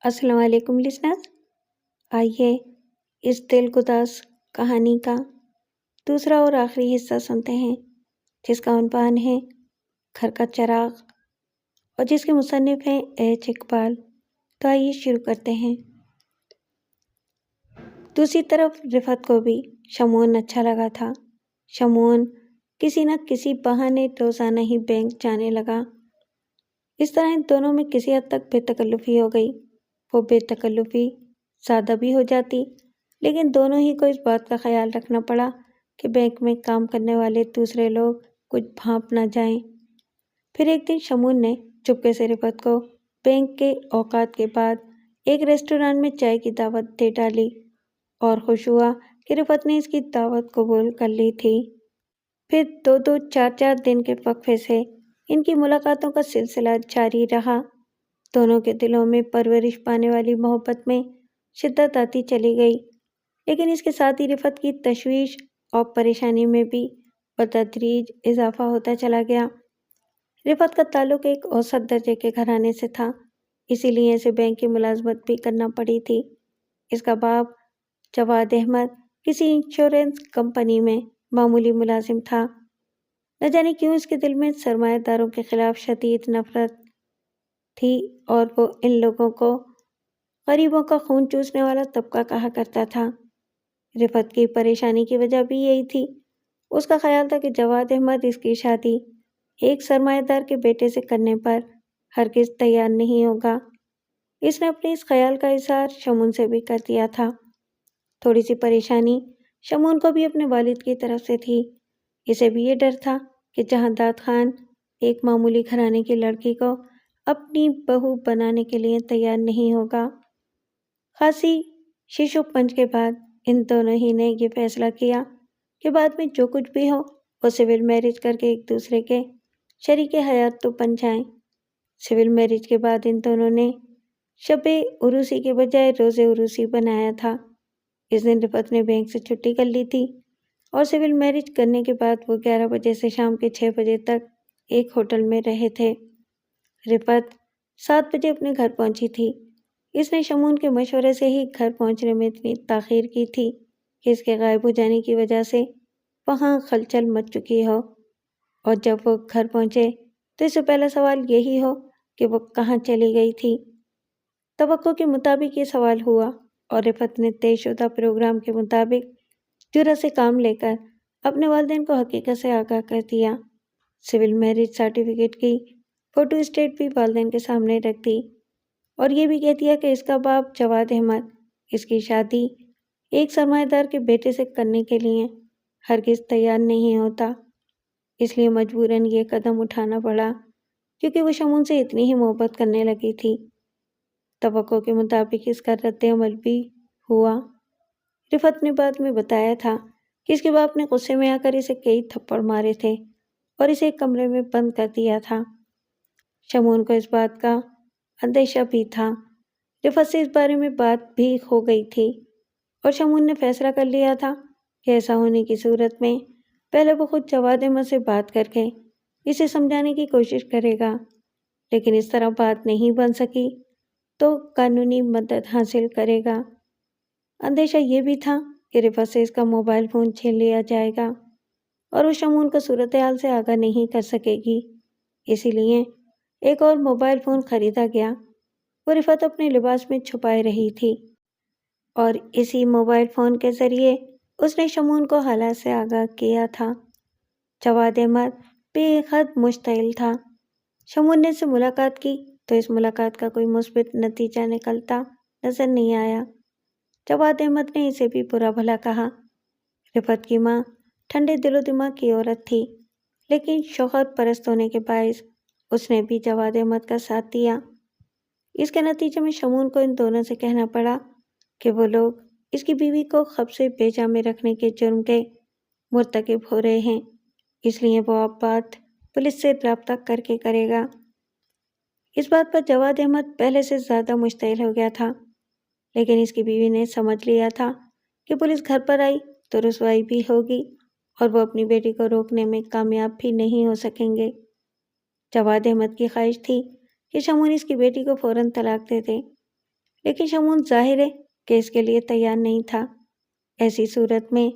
السلام علیکم لسنرز، آئیے اس دل گداز کہانی کا دوسرا اور آخری حصہ سنتے ہیں، جس کا عنوان ہے گھر کا چراغ اور جس کے مصنف ہیں ایچ اقبال۔ تو آئیے شروع کرتے ہیں۔ دوسری طرف رفعت کو بھی شمعون اچھا لگا تھا۔ شمعون کسی نہ کسی بہانے روزانہ ہی بینک جانے لگا۔ اس طرح ان دونوں میں کسی حد تک بے تکلفی ہو گئی۔ وہ بے تکلفی زیادہ بھی ہو جاتی، لیکن دونوں ہی کو اس بات کا خیال رکھنا پڑا کہ بینک میں کام کرنے والے دوسرے لوگ کچھ بھانپ نہ جائیں۔ پھر ایک دن شمعون نے چپکے سے رفعت کو بینک کے اوقات کے بعد ایک ریسٹورانٹ میں چائے کی دعوت دے ڈالی، اور خوش ہوا کہ رفعت نے اس کی دعوت قبول کر لی تھی۔ پھر 2 4 دن کے وقفے سے ان کی ملاقاتوں کا سلسلہ جاری رہا۔ دونوں کے دلوں میں پرورش پانے والی محبت میں شدت آتی چلی گئی، لیکن اس کے ساتھ ہی رفعت کی تشویش اور پریشانی میں بھی بتدریج اضافہ ہوتا چلا گیا۔ رفعت کا تعلق ایک اوسط درجے کے گھرانے سے تھا، اسی لیے اسے بینک کی ملازمت بھی کرنا پڑی تھی۔ اس کا باپ جواد احمد کسی انشورنس کمپنی میں معمولی ملازم تھا۔ نہ جانے کیوں اس کے دل میں سرمایہ داروں کے خلاف شدید نفرت تھی، اور وہ ان لوگوں کو غریبوں کا خون چوسنے والا طبقہ کہا کرتا تھا۔ رفعت کی پریشانی کی وجہ بھی یہی تھی۔ اس کا خیال تھا کہ جواد احمد اس کی شادی ایک سرمایہ دار کے بیٹے سے کرنے پر ہرگز تیار نہیں ہوگا۔ اس نے اپنے اس خیال کا اظہار شمعون سے بھی کر دیا تھا۔ تھوڑی سی پریشانی شمعون کو بھی اپنے والد کی طرف سے تھی۔ اسے بھی یہ ڈر تھا کہ جہانداد خان ایک معمولی گھرانے کی لڑکی کو اپنی بہو بنانے کے لیے تیار نہیں ہوگا۔ خاصی شش و پنج کے بعد ان دونوں ہی نے یہ فیصلہ کیا کہ بعد میں جو کچھ بھی ہو وہ سول میرج کر کے ایک دوسرے کے شریک حیات تو بن جائیں۔ سول میرج کے بعد ان دونوں نے شب عروسی کے بجائے روز عروسی بنایا تھا۔ اس دن رفعت نے بینک سے چھٹی کر لی تھی، اور سول میرج کرنے کے بعد وہ 11 بجے سے شام کے 6 بجے تک ایک ہوٹل میں رہے تھے۔ رفعت 7 بجے اپنے گھر پہنچی تھی۔ اس نے شمعون کے مشورے سے ہی گھر پہنچنے میں اتنی تاخیر کی تھی کہ اس کے غائب ہو جانے کی وجہ سے وہاں خلچل مچ چکی ہو، اور جب وہ گھر پہنچے تو اس سے پہلا سوال یہی ہو کہ وہ کہاں چلی گئی تھی۔ توقع کے مطابق یہ سوال ہوا، اور رفعت نے طے شدہ پروگرام کے مطابق جرأت سے کام لے کر اپنے والدین کو حقیقت سے آگاہ کر دیا۔ سول میرج سرٹیفکیٹ کی فوٹو اسٹیٹ بھی والدین کے سامنے رکھ دی، اور یہ بھی کہہ دیا کہ اس کا باپ جواد احمد اس کی شادی ایک سرمایہ دار کے بیٹے سے کرنے کے لیے ہرگز تیار نہیں ہوتا۔ اس لیے مجبوراً یہ قدم اٹھانا پڑا، کیونکہ وہ شمعون سے اتنی ہی محبت کرنے لگی تھی۔ توقع کے مطابق اس کا رد عمل بھی ہوا۔ رفعت نے بعد میں بتایا تھا کہ اس کے باپ نے غصے میں آ کر اسے کئی تھپڑ مارے تھے اور اسے ایک کمرے میں بند کر دیا تھا۔ شمعون کو اس بات کا اندیشہ بھی تھا۔ رفعت سے اس بارے میں بات بھی ہو گئی تھی، اور شمعون نے فیصلہ کر لیا تھا کہ ایسا ہونے کی صورت میں پہلے وہ خود جواد احمد سے بات کر کے اسے سمجھانے کی کوشش کرے گا، لیکن اس طرح بات نہیں بن سکی تو قانونی مدد حاصل کرے گا۔ اندیشہ یہ بھی تھا کہ رفعت سے اس کا موبائل فون چھین لیا جائے گا، اور وہ شمعون کو صورتحال سے آگاہ نہیں کر سکے گی۔ اسی لیے ایک اور موبائل فون خریدا گیا۔ وہ رفعت اپنے لباس میں چھپائے رہی تھی، اور اسی موبائل فون کے ذریعے اس نے شمعون کو حالات سے آگاہ کیا تھا۔ جواد احمد بے حد مشتعل تھا۔ شمعون نے اس سے ملاقات کی تو اس ملاقات کا کوئی مثبت نتیجہ نکلتا نظر نہیں آیا۔ جواد احمد نے اسے بھی برا بھلا کہا۔ رفعت کی ماں ٹھنڈے دل و دماغ کی عورت تھی، لیکن شوہر پرست ہونے کے باعث اس نے بھی جواد احمد کا ساتھ دیا۔ اس کے نتیجے میں شمعون کو ان دونوں سے کہنا پڑا کہ وہ لوگ اس کی بیوی کو قبضے بیجا میں رکھنے کے جرم کے مرتکب ہو رہے ہیں، اس لیے وہ اب بات پولیس سے رابطہ کر کے کرے گا۔ اس بات پر جواد احمد پہلے سے زیادہ مشتعل ہو گیا تھا، لیکن اس کی بیوی نے سمجھ لیا تھا کہ پولیس گھر پر آئی تو رسوائی بھی ہوگی، اور وہ اپنی بیٹی کو روکنے میں کامیاب بھی نہیں ہو سکیں گے۔ جواد احمد کی خواہش تھی کہ شمعون اس کی بیٹی کو فوراً طلاق دے دے، لیکن شمون ظاہر ہے کہ اس کے لیے تیار نہیں تھا۔ ایسی صورت میں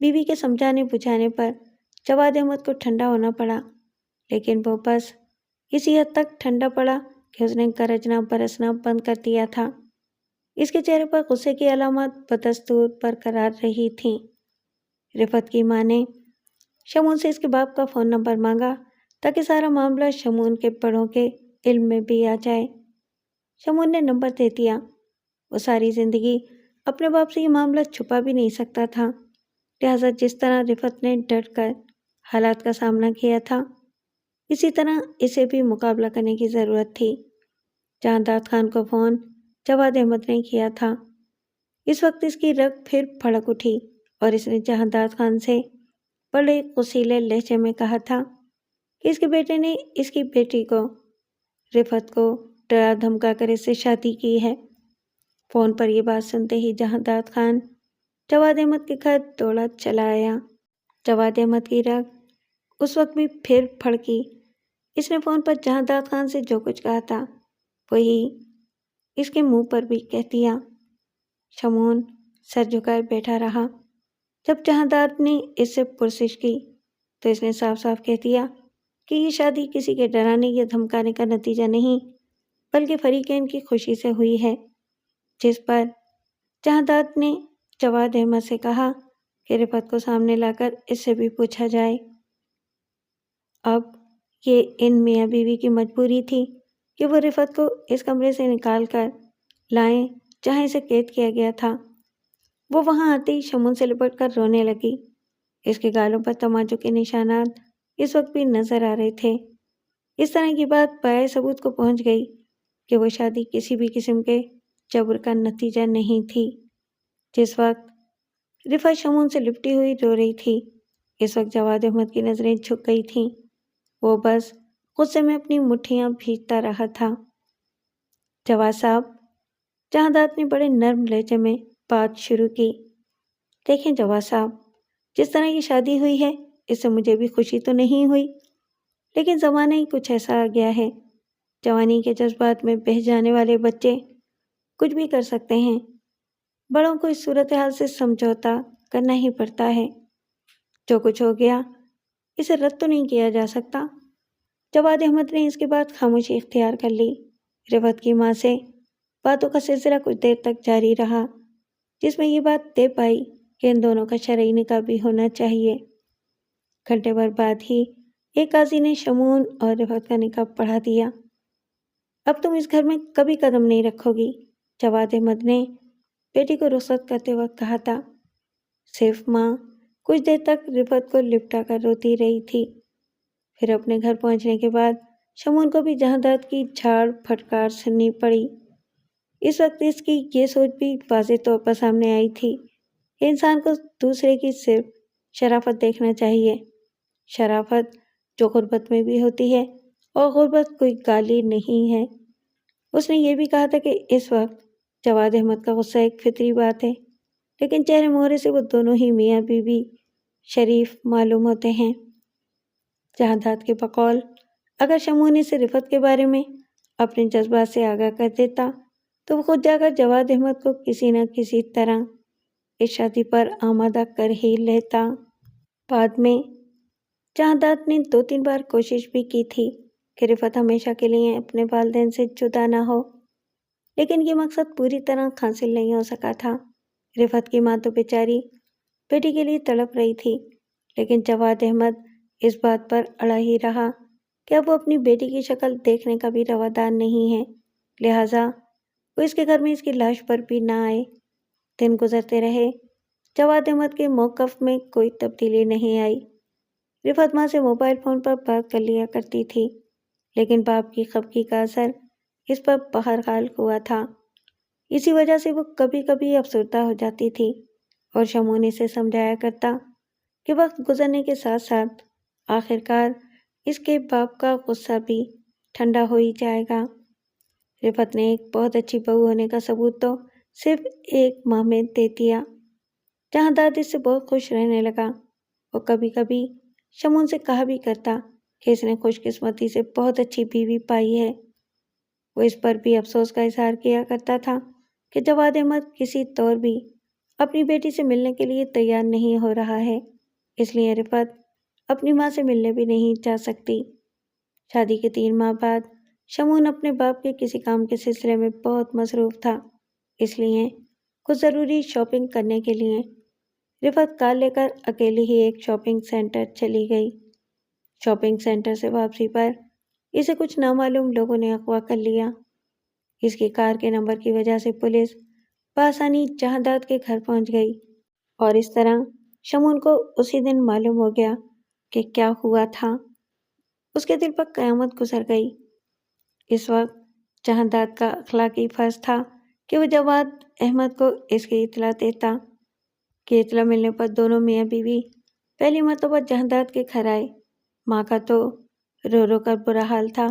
بیوی کے سمجھانے بجھانے پر جواد احمد کو ٹھنڈا ہونا پڑا، لیکن وہ بس اسی حد تک ٹھنڈا پڑا کہ اس نے گرجنا برسنا بند کر دیا تھا۔ اس کے چہرے پر غصے کی علامات بدستور برقرار رہی تھیں۔ رفعت کی ماں نے شمون سے اس کے باپ کا فون نمبر مانگا تاکہ سارا معاملہ شمون کے بڑوں کے علم میں بھی آ جائے۔ شمون نے نمبر دے دیا۔ وہ ساری زندگی اپنے باپ سے یہ معاملہ چھپا بھی نہیں سکتا تھا، لہٰذا جس طرح رفعت نے ڈٹ کر حالات کا سامنا کیا تھا، اسی طرح اسے بھی مقابلہ کرنے کی ضرورت تھی۔ جہانداد خان کو فون جواد احمد نے کیا تھا۔ اس وقت اس کی رگ پھر بھڑک اٹھی اور اس نے جہانداد خان سے بڑے غصیلے لہجے میں کہا تھا کہ اس کے بیٹے نے اس کی بیٹی کو، رفعت کو، ڈرا دھمکا کر اس سے شادی کی ہے۔ فون پر یہ بات سنتے ہی جہانداد خان جواد احمد کے گھر دوڑا چلا آیا۔ جواد احمد کی رگ اس وقت بھی پھر بھڑکی۔ اس نے فون پر جہانداد خان سے جو کچھ کہا تھا وہی اس کے منہ پر بھی کہہ دیا۔ شمون سر جھکائے بیٹھا رہا۔ جب جہانداد نے اس سے پرسش کی تو اس نے صاف صاف کہہ دیا کہ یہ شادی کسی کے ڈرانے یا دھمکانے کا نتیجہ نہیں بلکہ فریقین کی خوشی سے ہوئی ہے، جس پر جہانداد نے جواد احمد سے کہا کہ رفعت کو سامنے لا کر اس سے بھی پوچھا جائے۔ اب یہ ان میاں بیوی کی مجبوری تھی کہ وہ رفعت کو اس کمرے سے نکال کر لائیں جہاں اسے قید کیا گیا تھا۔ وہ وہاں آتے ہی شمون سے لپٹ کر رونے لگی۔ اس کے گالوں پر تماچوں کے نشانات اس وقت بھی نظر آ رہے تھے۔ اس طرح کی بات پائے ثبوت کو پہنچ گئی کہ وہ شادی کسی بھی قسم کے جبر کا نتیجہ نہیں تھی۔ جس وقت رفعت شمون سے لپٹی ہوئی رو رہی تھی، اس وقت جواد احمد کی نظریں جھک گئی تھیں۔ وہ بس غصے میں اپنی مٹھیاں بھیجتا رہا تھا۔ جواد صاحب، جہانداد نے بڑے نرم لہجے میں بات شروع کی، دیکھیں جواد صاحب، جس طرح یہ شادی ہوئی ہے اس سے مجھے بھی خوشی تو نہیں ہوئی، لیکن زمانہ ہی کچھ ایسا آ گیا ہے۔ جوانی کے جذبات میں بہہ جانے والے بچے کچھ بھی کر سکتے ہیں۔ بڑوں کو اس صورتحال سے سمجھوتا کرنا ہی پڑتا ہے۔ جو کچھ ہو گیا اسے رد تو نہیں کیا جا سکتا۔ جواد احمد نے اس کے بعد خاموشی اختیار کر لی۔ رفعت کی ماں سے باتوں کا سلسلہ کچھ دیر تک جاری رہا، جس میں یہ بات طے پائی کہ ان دونوں کا شرعی نکاح بھی ہونا چاہیے۔ گھنٹے بھر بعد ہی ایک قاضی نے شمون اور رفعت کا نکاح پڑھا دیا۔ اب تم اس گھر میں کبھی قدم نہیں رکھو گی، جواد احمد نے بیٹی کو رخصت کرتے وقت کہا تھا۔ صرف ماں کچھ دیر تک رفعت کو لپٹا کر روتی رہی تھی۔ پھر اپنے گھر پہنچنے کے بعد شمون کو بھی جہانداد کی جھاڑ پھٹکار سننی پڑی۔ اس وقت اس کی یہ سوچ بھی واضح طور پر سامنے آئی تھی کہ انسان کو دوسرے کی صرف شرافت دیکھنا چاہیے، شرافت جو غربت میں بھی ہوتی ہے، اور غربت کوئی گالی نہیں ہے۔ اس نے یہ بھی کہا تھا کہ اس وقت جواد احمد کا غصہ ایک فطری بات ہے، لیکن چہرے مہرے سے وہ دونوں ہی میاں بیوی شریف معلوم ہوتے ہیں۔ جہانداد کے بقول اگر شمون اسے رفعت کے بارے میں اپنے جذبات سے آگاہ کر دیتا تو وہ خود جا کر جواد احمد کو کسی نہ کسی طرح اس شادی پر آمادہ کر ہی لیتا۔ بعد میں جہانداد نے 2-3 بار کوشش بھی کی تھی کہ رفعت ہمیشہ کے لیے اپنے والدین سے جدا نہ ہو، لیکن یہ مقصد پوری طرح حاصل نہیں ہو سکا تھا۔ رفعت کی ماں تو بیچاری بیٹی کے لیے تڑپ رہی تھی، لیکن جواد احمد اس بات پر اڑا ہی رہا کہ اب وہ اپنی بیٹی کی شکل دیکھنے کا بھی روادار نہیں ہے، لہٰذا وہ اس کے گھر میں اس کی لاش پر بھی نہ آئے۔ دن گزرتے رہے، جواد احمد کے موقف میں کوئی تبدیلی نہیں آئی۔ رفعت ماں سے موبائل فون پر بات کر لیا کرتی تھی، لیکن باپ کی خفگی کا اثر اس پر بہرحال ہوا تھا۔ اسی وجہ سے وہ کبھی کبھی افسردہ ہو جاتی تھی اور شمون اسے سمجھایا کرتا کہ وقت گزرنے کے ساتھ ساتھ آخرکار اس کے باپ کا غصہ بھی ٹھنڈا ہو ہی جائے گا۔ رفعت نے ایک بہت اچھی بہو ہونے کا ثبوت تو صرف 1 ماہ میں دے دیا۔ جہانداد اس سے بہت خوش رہنے لگا۔ وہ کبھی کبھی شمون سے کہا بھی کرتا کہ اس نے خوش قسمتی سے بہت اچھی بیوی پائی ہے۔ وہ اس پر بھی افسوس کا اظہار کیا کرتا تھا کہ جواد احمد کسی طور بھی اپنی بیٹی سے ملنے کے لیے تیار نہیں ہو رہا ہے، اس لیے رفعت اپنی ماں سے ملنے بھی نہیں جا سکتی۔ شادی کے 3 ماہ بعد شمعون اپنے باپ کے کسی کام کے سلسلے میں بہت مصروف تھا، اس لیے کچھ ضروری شاپنگ کرنے کے لیے رفعت کار لے کر اکیلی ہی ایک شاپنگ سینٹر چلی گئی۔ شاپنگ سینٹر سے واپسی پر اسے کچھ نامعلوم لوگوں نے اغوا کر لیا۔ اس کی کار کے نمبر کی وجہ سے پولیس بآسانی جہانداد کے گھر پہنچ گئی اور اس طرح شمعون کو اسی دن معلوم ہو گیا کہ کیا ہوا تھا۔ اس کے دل پر قیامت گزر گئی۔ اس وقت جہانداد کا اخلاقی فرض تھا کہ وہ جواد احمد کو اس کی اطلاع دیتا کہ اطلاع ملنے پر دونوں میاں بیوی پہلی مرتبہ جہانداد کے گھر آئے۔ ماں کا تو رو رو کر برا حال تھا،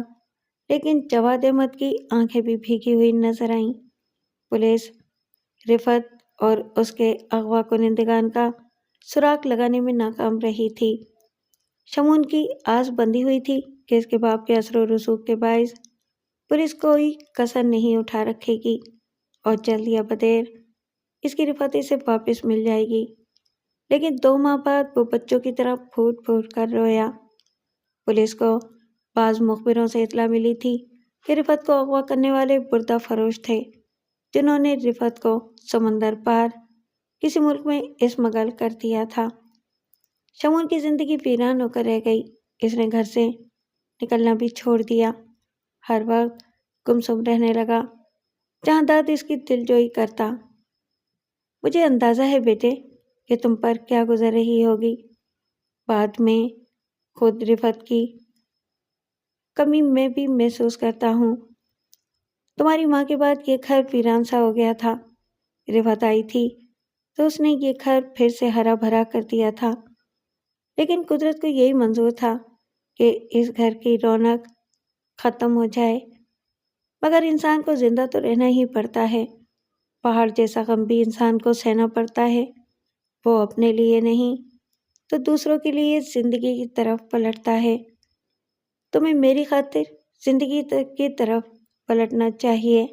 لیکن جواد احمد کی آنکھیں بھی بھیگی ہوئی نظر آئیں۔ پولیس رفعت اور اس کے اغوا کنندگان کا سراغ لگانے میں ناکام رہی تھی۔ شمعون کی آس بندھی ہوئی تھی کہ اس کے باپ کے اثر و رسوخ کے باعث پولیس کوئی کسر نہیں اٹھا رکھے گی اور جلد یا بدیر اس کی رفعت اسے واپس مل جائے گی۔ لیکن 2 ماہ بعد وہ بچوں کی طرح پھوٹ پھوٹ کر رویا۔ پولیس کو بعض مخبروں سے اطلاع ملی تھی کہ رفعت کو اغوا کرنے والے بردہ فروش تھے، جنہوں نے رفعت کو سمندر پار کسی ملک میں اسمگل کر دیا تھا۔ شمعون کی زندگی ویران ہو کر رہ گئی۔ اس نے گھر سے نکلنا بھی چھوڑ دیا، ہر وقت گمسم رہنے لگا۔ جہانداد اس کی دلجوئی کرتا۔ مجھے اندازہ ہے بیٹے کہ تم پر کیا گزر رہی ہوگی۔ بعد میں خود رفعت کی کمی میں بھی محسوس کرتا ہوں۔ تمہاری ماں کے بعد یہ گھر ویران سا ہو گیا تھا۔ رفعت آئی تھی تو اس نے یہ گھر پھر سے ہرا بھرا کر دیا تھا، لیکن قدرت کو یہی منظور تھا کہ اس گھر کی رونق ختم ہو جائے۔ مگر انسان کو زندہ تو رہنا ہی پڑتا ہے۔ پہاڑ جیسا غم بھی انسان کو سہنا پڑتا ہے، وہ اپنے لیے نہیں تو دوسروں کے لیے زندگی کی طرف پلٹتا ہے۔ تمہیں میری خاطر زندگی کی طرف پلٹنا چاہیے۔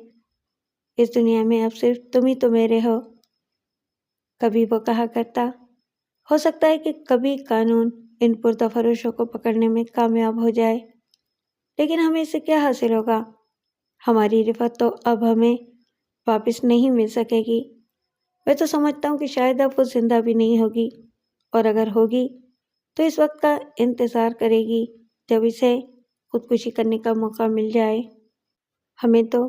اس دنیا میں اب صرف تم ہی تو میرے ہو، کبھی وہ کہا کرتا۔ ہو سکتا ہے کہ کبھی قانون ان بردہ فروشوں کو پکڑنے میں کامیاب ہو جائے، لیکن ہمیں اس سے کیا حاصل ہوگا؟ ہماری رفعت تو اب ہمیں واپس نہیں مل سکے گی۔ میں تو سمجھتا ہوں کہ شاید اب وہ زندہ بھی نہیں ہوگی، اور اگر ہوگی تو اس وقت کا انتظار کرے گی جب اسے خودکشی کرنے کا موقع مل جائے۔ ہمیں تو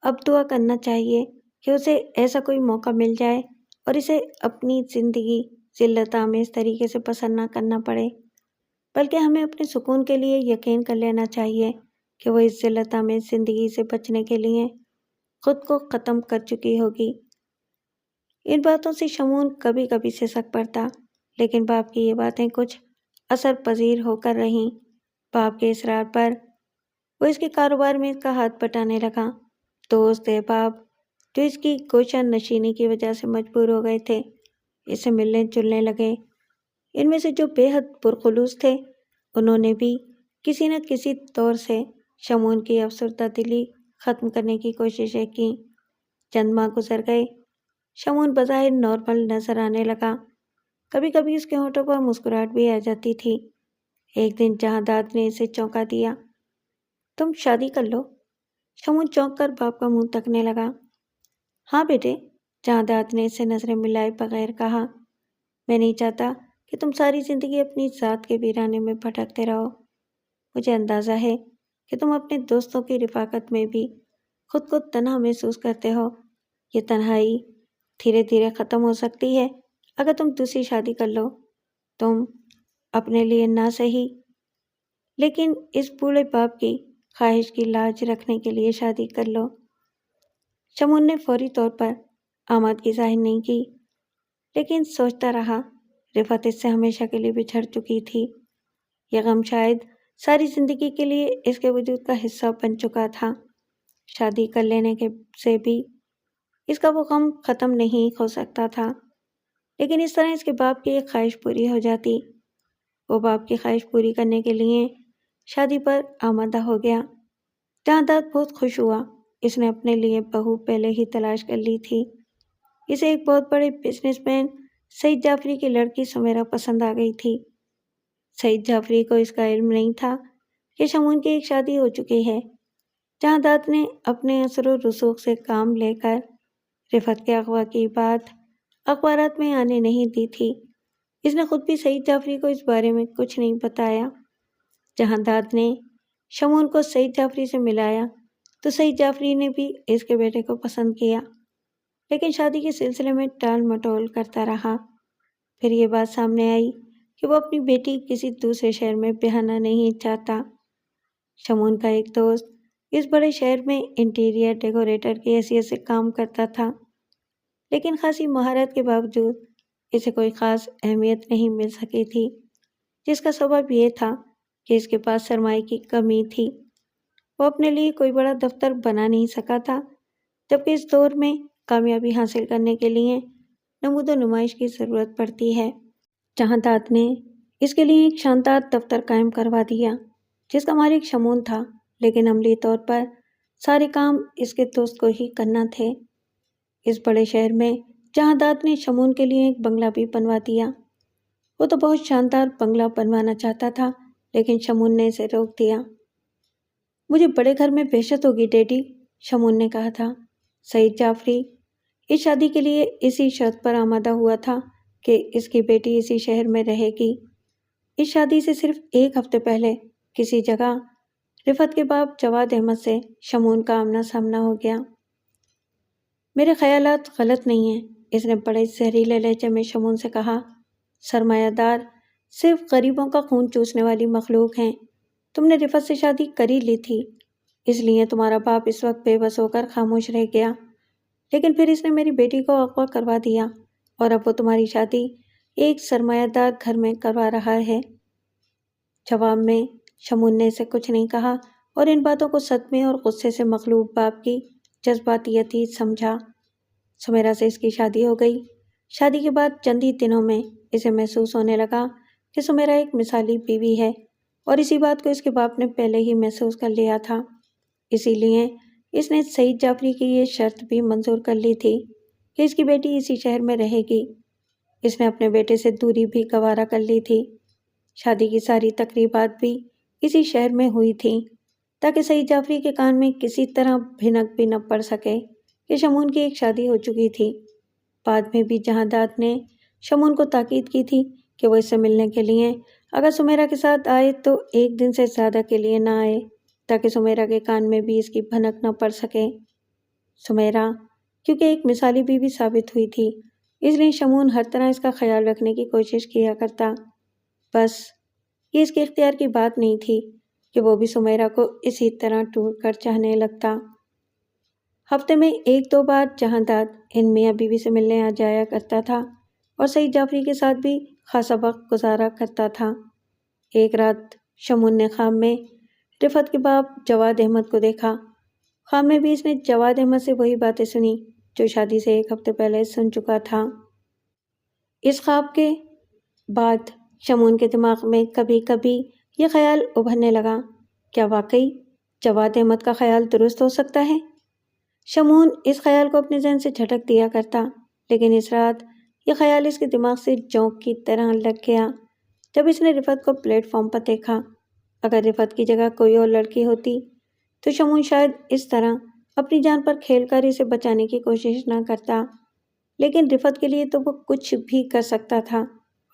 اب دعا کرنا چاہیے کہ اسے ایسا کوئی موقع مل جائے اور اسے اپنی زندگی ذلت آمیز طریقے سے بسر نہ کرنا پڑے، بلکہ ہمیں اپنے سکون کے لیے یقین کر لینا چاہیے کہ وہ اس ذلت آمیز زندگی سے بچنے کے لیے خود کو ختم کر چکی ہوگی۔ ان باتوں سے شمعون کبھی کبھی سسک پڑتا، لیکن باپ کی یہ باتیں کچھ اثر پذیر ہو کر رہیں۔ باپ کے اصرار پر وہ اس کے کاروبار میں اس کا ہاتھ بٹانے لگا۔ دوست احباب جو اس کی گوشہ نشینی کی وجہ سے مجبور ہو گئے تھے، اس سے ملنے جلنے لگے۔ ان میں سے جو بے حد پرخلوص تھے، انہوں نے بھی کسی نہ کسی طور سے شمعون کی افسردہ دلی ختم کرنے کی کوششیں کیں۔ چند ماہ گزر گئے۔ شمعون بظاہر نارمل نظر آنے لگا۔ کبھی کبھی اس کے ہونٹوں پر مسکراہٹ بھی آ جاتی تھی۔ ایک دن جہانداد نے اسے چونکا دیا۔ تم شادی کر لو۔ شمعون چونک کر باپ کا منہ تکنے لگا۔ ہاں بیٹے، جہانداد نے اس سے نظریں ملائے بغیر کہا۔ میں نہیں چاہتا کہ تم ساری زندگی اپنی ذات کے ویرانے میں بھٹکتے رہو۔ مجھے اندازہ ہے کہ تم اپنے دوستوں کی رفاقت میں بھی خود کو تنہا محسوس کرتے ہو۔ یہ تنہائی دھیرے دھیرے ختم ہو سکتی ہے اگر تم دوسری شادی کر لو۔ تم اپنے لیے نہ صحیح، لیکن اس بوڑھے باپ کی خواہش کی لاج رکھنے کے لیے شادی کر لو۔ شمعون نے فوری طور پر آمادگی ظاہر نہیں کی، لیکن سوچتا رہا۔ رفعت اس سے ہمیشہ کے لیے بچھڑ چکی تھی۔ یہ غم شاید ساری زندگی کے لیے اس کے وجود کا حصہ بن چکا تھا۔ شادی کر لینے کے سے بھی اس کا وہ غم ختم نہیں ہو سکتا تھا، لیکن اس طرح اس کے باپ کی ایک خواہش پوری ہو جاتی۔ وہ باپ کی خواہش پوری کرنے کے لیے شادی پر آمادہ ہو گیا۔ جہانداد بہت خوش ہوا۔ اس نے اپنے لیے بہو پہلے ہی تلاش کر لی تھی۔ اسے ایک بہت بڑے بزنس مین سعید جعفری کی لڑکی سمیرا پسند آ گئی تھی۔ سعید جعفری کو اس کا علم نہیں تھا کہ شمون کی ایک شادی ہو چکی ہے۔ جہاں داد نے اپنے اثر و رسوخ سے کام لے کر رفعت کے اغوا کی بات اخبارات میں آنے نہیں دی تھی، اس نے خود بھی سعید جعفری کو اس بارے میں کچھ نہیں بتایا۔ جہاں داد نے شمون کو سعید جعفری سے ملایا تو سعید جعفری نے بھی اس کے بیٹے کو پسند کیا، لیکن شادی کے سلسلے میں ٹال مٹول کرتا رہا۔ پھر یہ بات سامنے آئی کہ وہ اپنی بیٹی کسی دوسرے شہر میں بیاہنا نہیں چاہتا۔ شمون کا ایک دوست اس بڑے شہر میں انٹیریئر ڈیکوریٹر کی حیثیت سے کام کرتا تھا، لیکن خاصی مہارت کے باوجود اسے کوئی خاص اہمیت نہیں مل سکی تھی، جس کا سبب یہ تھا کہ اس کے پاس سرمائے کی کمی تھی۔ وہ اپنے لیے کوئی بڑا دفتر بنا نہیں سکا تھا، جبکہ اس دور میں کامیابی حاصل کرنے کے لیے نمود و نمائش کی ضرورت پڑتی ہے۔ جہاں داد نے اس کے لیے ایک شاندار دفتر قائم کروا دیا جس کا مالک شمون تھا، لیکن عملی طور پر سارے کام اس کے دوست کو ہی کرنا تھے۔ اس بڑے شہر میں جہاں داد نے شمون کے لیے ایک بنگلہ بھی بنوا دیا۔ وہ تو بہت شاندار بنگلہ بنوانا چاہتا تھا، لیکن شمون نے اسے روک دیا۔ مجھے بڑے گھر میں وحشت ہوگی ڈیڈی، شمون نے کہا تھا۔ سعید جعفری اس شادی کے لیے اسی شرط پر آمادہ ہوا تھا کہ اس کی بیٹی اسی شہر میں رہے گی۔ اس شادی سے صرف ایک ہفتے پہلے کسی جگہ رفعت کے باپ جواد احمد سے شمون کا آمنا سامنا ہو گیا۔ میرے خیالات غلط نہیں ہیں، اس نے بڑے زہریلے لہجے میں شمون سے کہا۔ سرمایہ دار صرف غریبوں کا خون چوسنے والی مخلوق ہیں۔ تم نے رفعت سے شادی کر ہی لی تھی، اس لیے تمہارا باپ اس وقت بے بس ہو کر خاموش رہ گیا، لیکن پھر اس نے میری بیٹی کو اغوا کروا دیا اور اب وہ تمہاری شادی ایک سرمایہ دار گھر میں کروا رہا ہے۔ جواب میں شمون نے اسے کچھ نہیں کہا اور ان باتوں کو صدمے اور غصے سے مغلوب باپ کی جذباتیت سمجھا۔ سمیرا سے اس کی شادی ہو گئی۔ شادی کے بعد چند ہی دنوں میں اسے محسوس ہونے لگا کہ سمیرا ایک مثالی بیوی ہے، اور اسی بات کو اس کے باپ نے پہلے ہی محسوس کر لیا تھا۔ اسی لیے اس نے سعید جعفری کی یہ شرط بھی منظور کر لی تھی کہ اس کی بیٹی اسی شہر میں رہے گی۔ اس نے اپنے بیٹے سے دوری بھی گوارا کر لی تھی۔ شادی کی ساری تقریبات بھی اسی شہر میں ہوئی تھیں تاکہ سعید جعفری کے کان میں کسی طرح بھنک بھی نہ پڑ سکے کہ شمون کی ایک شادی ہو چکی تھی۔ بعد میں بھی جہاں داد نے شمون کو تاکید کی تھی کہ وہ اس سے ملنے کے لیے اگر سمیرا کے ساتھ آئے تو ایک دن سے زیادہ کے لیے نہ آئے، تاکہ سمیرا کے کان میں بھی اس کی بھنک نہ پڑ سکے۔ سمیرا کیونکہ ایک مثالی بیوی ثابت ہوئی تھی، اس لیے شمون ہر طرح اس کا خیال رکھنے کی کوشش کیا کرتا۔ بس یہ اس کے اختیار کی بات نہیں تھی کہ وہ بھی سمیرا کو اسی طرح ٹور کر چاہنے لگتا۔ ہفتے میں ایک دو بار جہاں داد ان میاں بیوی سے ملنے آ جایا کرتا تھا اور سعید جعفری کے ساتھ بھی خاصا وقت گزارا کرتا تھا۔ ایک رات شمون نے خواب میں رفعت کے باپ جواد احمد کو دیکھا۔ خواب میں بھی اس نے جواد احمد سے وہی باتیں سنی جو شادی سے ایک ہفتے پہلے سن چکا تھا۔ اس خواب کے بعد شمون کے دماغ میں کبھی کبھی یہ خیال ابھرنے لگا، کیا واقعی جواد احمد کا خیال درست ہو سکتا ہے؟ شمون اس خیال کو اپنے ذہن سے جھٹک دیا کرتا، لیکن اس رات یہ خیال اس کے دماغ سے جونک کی طرح لگ گیا جب اس نے رفعت کو پلیٹ فارم پر دیکھا۔ اگر رفعت کی جگہ کوئی اور لڑکی ہوتی تو شمون شاید اس طرح اپنی جان پر کھیل کر اسے بچانے کی کوشش نہ کرتا، لیکن رفعت کے لیے تو وہ کچھ بھی کر سکتا تھا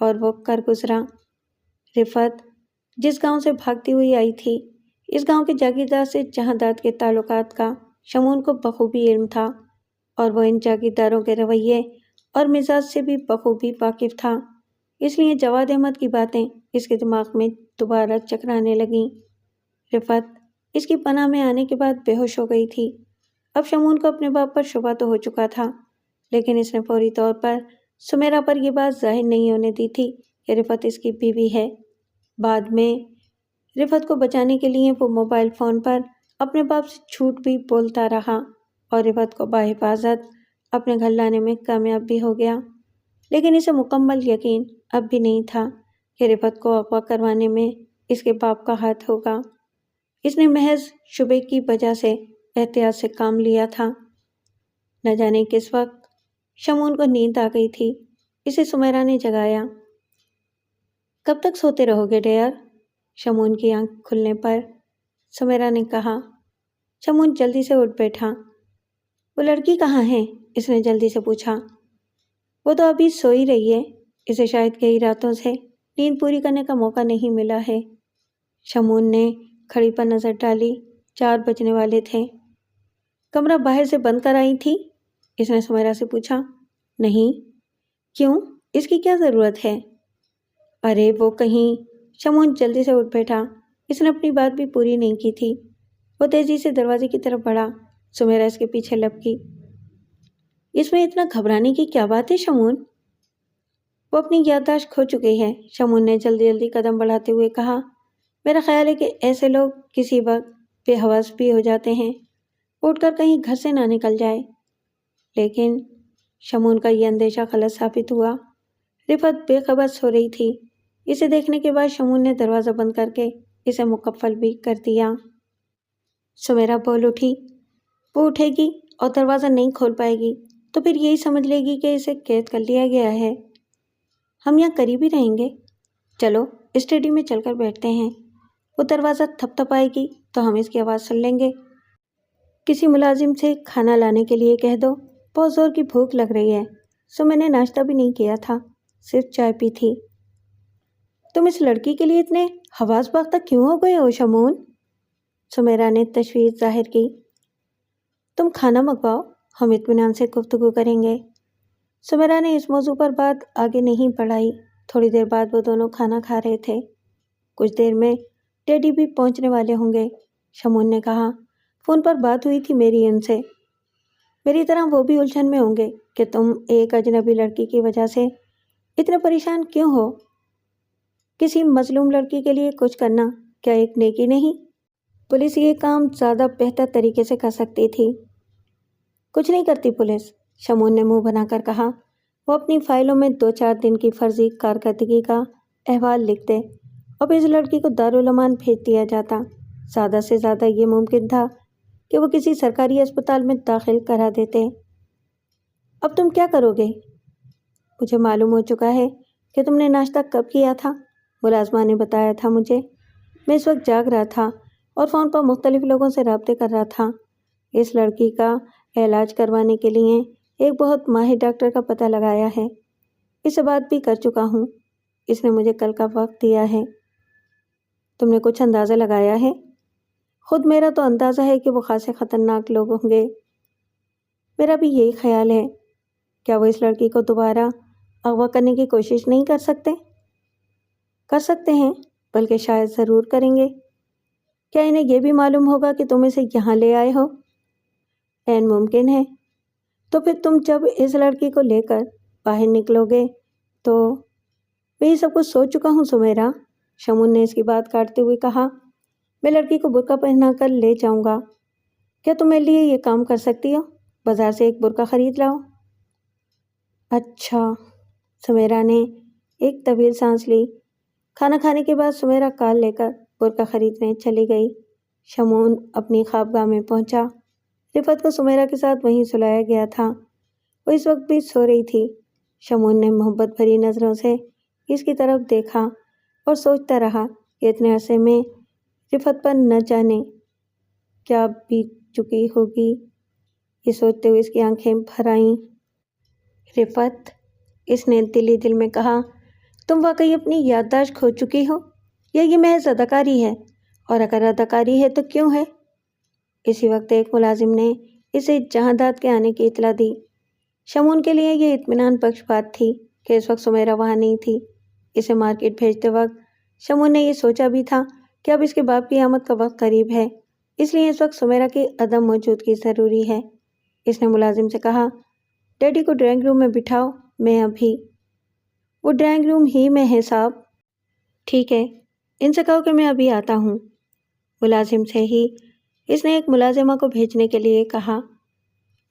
اور وہ کر گزرا۔ رفعت جس گاؤں سے بھاگتی ہوئی آئی تھی، اس گاؤں کے جاگیردار سے جہاں داد کے تعلقات کا شمون کو بخوبی علم تھا، اور وہ ان جاگیرداروں کے رویے اور مزاج سے بھی بخوبی واقف تھا۔ اس لیے جواد احمد کی باتیں اس کے دماغ میں دوبارہ چکرانے لگیں۔ رفعت اس کی پناہ میں آنے کے بعد بے ہوش ہو گئی تھی۔ اب شمون کو اپنے باپ پر شبہ تو ہو چکا تھا، لیکن اس نے فوری طور پر سمیرا پر یہ بات ظاہر نہیں ہونے دی تھی کہ رفعت اس کی بیوی ہے۔ بعد میں رفعت کو بچانے کے لیے وہ موبائل فون پر اپنے باپ سے جھوٹ بھی بولتا رہا اور رفعت کو بحفاظت اپنے گھر لانے میں کامیاب بھی ہو گیا، لیکن اسے مکمل یقین اب بھی نہیں تھا کہ رفعت کو اغوا کروانے میں اس کے باپ کا ہاتھ ہوگا۔ اس نے محض شبے کی وجہ سے احتیاط سے کام لیا تھا۔ نہ جانے کس وقت شمون کو نیند آ گئی تھی، اسے سمیرا نے جگایا۔ کب تک سوتے رہو گے ڈیئر؟ شمون کی آنکھ کھلنے پر سمیرا نے کہا۔ شمون جلدی سے اٹھ بیٹھا۔ وہ لڑکی کہاں ہے؟ اس نے جلدی سے پوچھا۔ وہ تو ابھی سو ہی رہی ہے، اسے شاید کئی راتوں سے نیند پوری کرنے کا موقع نہیں ملا ہے۔ شمون نے گھڑی پر نظر ڈالی، 4 بجنے والے تھے۔ کمرہ باہر سے بند کر آئی تھی؟ اس نے سمیرا سے پوچھا۔ نہیں۔ کیوں؟ اس کی کیا ضرورت ہے؟ ارے وہ کہیں… شمون جلدی سے اٹھ بیٹھا، اس نے اپنی بات بھی پوری نہیں کی تھی۔ وہ تیزی سے دروازے کی طرف بڑھا، سمیرا اس کے پیچھے لپکی۔ اس میں اتنا گھبرانے کی کیا بات ہے شمون؟ وہ اپنی یادداشت کھو چکی ہے، شمون نے جلدی جلدی قدم بڑھاتے ہوئے کہا۔ میرا خیال ہے کہ ایسے لوگ کسی وقت بے حواس بھی ہو جاتے ہیں، اٹھ کر کہیں گھر سے نہ نکل جائے۔ لیکن شمون کا یہ اندیشہ غلط ثابت ہوا۔ رفعت بے خبر سو رہی تھی۔ اسے دیکھنے کے بعد شمون نے دروازہ بند کر کے اسے مکفل بھی کر دیا۔ سمیرا بول اٹھی۔ وہ اٹھے گی اور دروازہ نہیں کھول پائے گی تو پھر یہی سمجھ لے گی کہ اسے قید کر لیا گیا ہے۔ ہم یہاں قریب ہی رہیں گے، چلو اسٹڈی میں چل کر بیٹھتے ہیں۔ وہ دروازہ تھپ تھپائے گی تو ہم اس کی آواز سن لیں گے۔ کسی ملازم سے کھانا لانے کے لیے کہہ دو، بہت زور کی بھوک لگ رہی ہے، سو میں نے ناشتہ بھی نہیں کیا تھا، صرف چائے پی تھی۔ تم اس لڑکی کے لیے اتنے حواس باختہ کیوں ہو گئے ہو شمون؟ سمیرا نے تشویش ظاہر کی۔ تم کھانا منگواؤ، ہم اطمینان سے گفتگو کریں گے۔ سمیرا نے اس موضوع پر بات آگے نہیں بڑھائی۔ تھوڑی دیر بعد وہ دونوں کھانا کھا رہے تھے۔ کچھ دیر میں ڈیڈی بھی پہنچنے والے ہوں گے، شمون نے کہا۔ فون پر بات ہوئی تھی میری ان سے۔ میری طرح وہ بھی الجھن میں ہوں گے کہ تم ایک اجنبی لڑکی کی وجہ سے اتنے پریشان کیوں ہو۔ کسی مظلوم لڑکی کے لیے کچھ کرنا کیا ایک نیکی نہیں؟ پولیس یہ کام زیادہ بہتر طریقے سے کر سکتی تھی۔ کچھ نہیں کرتی پولیس، شمون نے منہ بنا کر کہا۔ وہ اپنی فائلوں میں 2-4 دن کی فرضی کارکردگی کا احوال لکھتے اور پھر اس لڑکی کو دارالامان بھیج دیا جاتا۔ زیادہ سے زیادہ یہ ممکن تھا کہ وہ کسی سرکاری اسپتال میں داخل کرا دیتے۔ اب تم کیا کرو گے؟ مجھے معلوم ہو چکا ہے کہ تم نے ناشتہ کب کیا تھا، ملازمہ نے بتایا تھا مجھے۔ میں اس وقت جاگ رہا تھا اور فون پر مختلف لوگوں سے رابطے کر رہا تھا۔ اس لڑکی کا علاج کروانے کے لیے ایک بہت ماہر ڈاکٹر کا پتہ لگایا ہے۔ اس سے بات بھی کر چکا ہوں، اس نے مجھے کل کا وقت دیا ہے۔ تم نے کچھ اندازہ لگایا ہے؟ خود میرا تو اندازہ ہے کہ وہ خاصے خطرناک لوگ ہوں گے۔ میرا بھی یہی خیال ہے۔ کیا وہ اس لڑکی کو دوبارہ اغوا کرنے کی کوشش نہیں کر سکتے؟ کر سکتے ہیں، بلکہ شاید ضرور کریں گے۔ کیا انہیں یہ بھی معلوم ہوگا کہ تم اسے یہاں لے آئے ہو؟ عین ممکن ہے۔ تو پھر تم جب اس لڑکی کو لے کر باہر نکلو گے تو… میں یہ سب کچھ سوچ چکا ہوں سمیرا، شمون نے اس کی بات کاٹتے ہوئے کہا۔ میں لڑکی کو برقع پہنا کر لے جاؤں گا۔ کیا تم میرے لیے یہ کام کر سکتی ہو؟ بازار سے ایک برقع خرید لاؤ۔ اچھا، سمیرا نے ایک طویل سانس لی۔ کھانا کھانے کے بعد سمیرا کار لے کر برقع خریدنے چلی گئی۔ شمون اپنی خوابگاہ میں پہنچا۔ رفعت کو سمیرا کے ساتھ وہیں سلایا گیا تھا۔ وہ اس وقت بھی سو رہی تھی۔ شمون نے محبت بھری نظروں سے اس کی طرف دیکھا اور سوچتا رہا کہ اتنے عرصے میں رفعت پر نہ جانے کیا بیت چکی ہوگی۔ یہ سوچتے ہوئے اس کی آنکھیں بھر آئیں۔ رفعت، اس نے دلی دل میں کہا، تم واقعی اپنی یادداشت کھو چکی ہو یا یہ محض اداکاری ہے؟ اور اگر اداکاری ہے تو کیوں ہے؟ اسی وقت ایک ملازم نے اسے جہانداد کے آنے کی اطلاع دی۔ شمون کے لیے یہ اطمینان بخش بات تھی کہ اس وقت سمیرا وہاں نہیں تھی۔ اسے مارکیٹ بھیجتے وقت شمون نے یہ سوچا بھی تھا کہ اب اس کے باپ کی آمد کا وقت قریب ہے، اس لیے اس وقت سمیرا کی عدم موجودگی ضروری ہے۔ اس نے ملازم سے کہا، ڈیڈی کو ڈرائنگ روم میں بٹھاؤ، میں ابھی… وہ ڈرائنگ روم ہی میں ہے صاحب۔ ٹھیک ہے، ان سے کہو کہ میں ابھی آتا ہوں۔ ملازم سے ہی اس نے ایک ملازمہ کو بھیجنے کے لیے کہا۔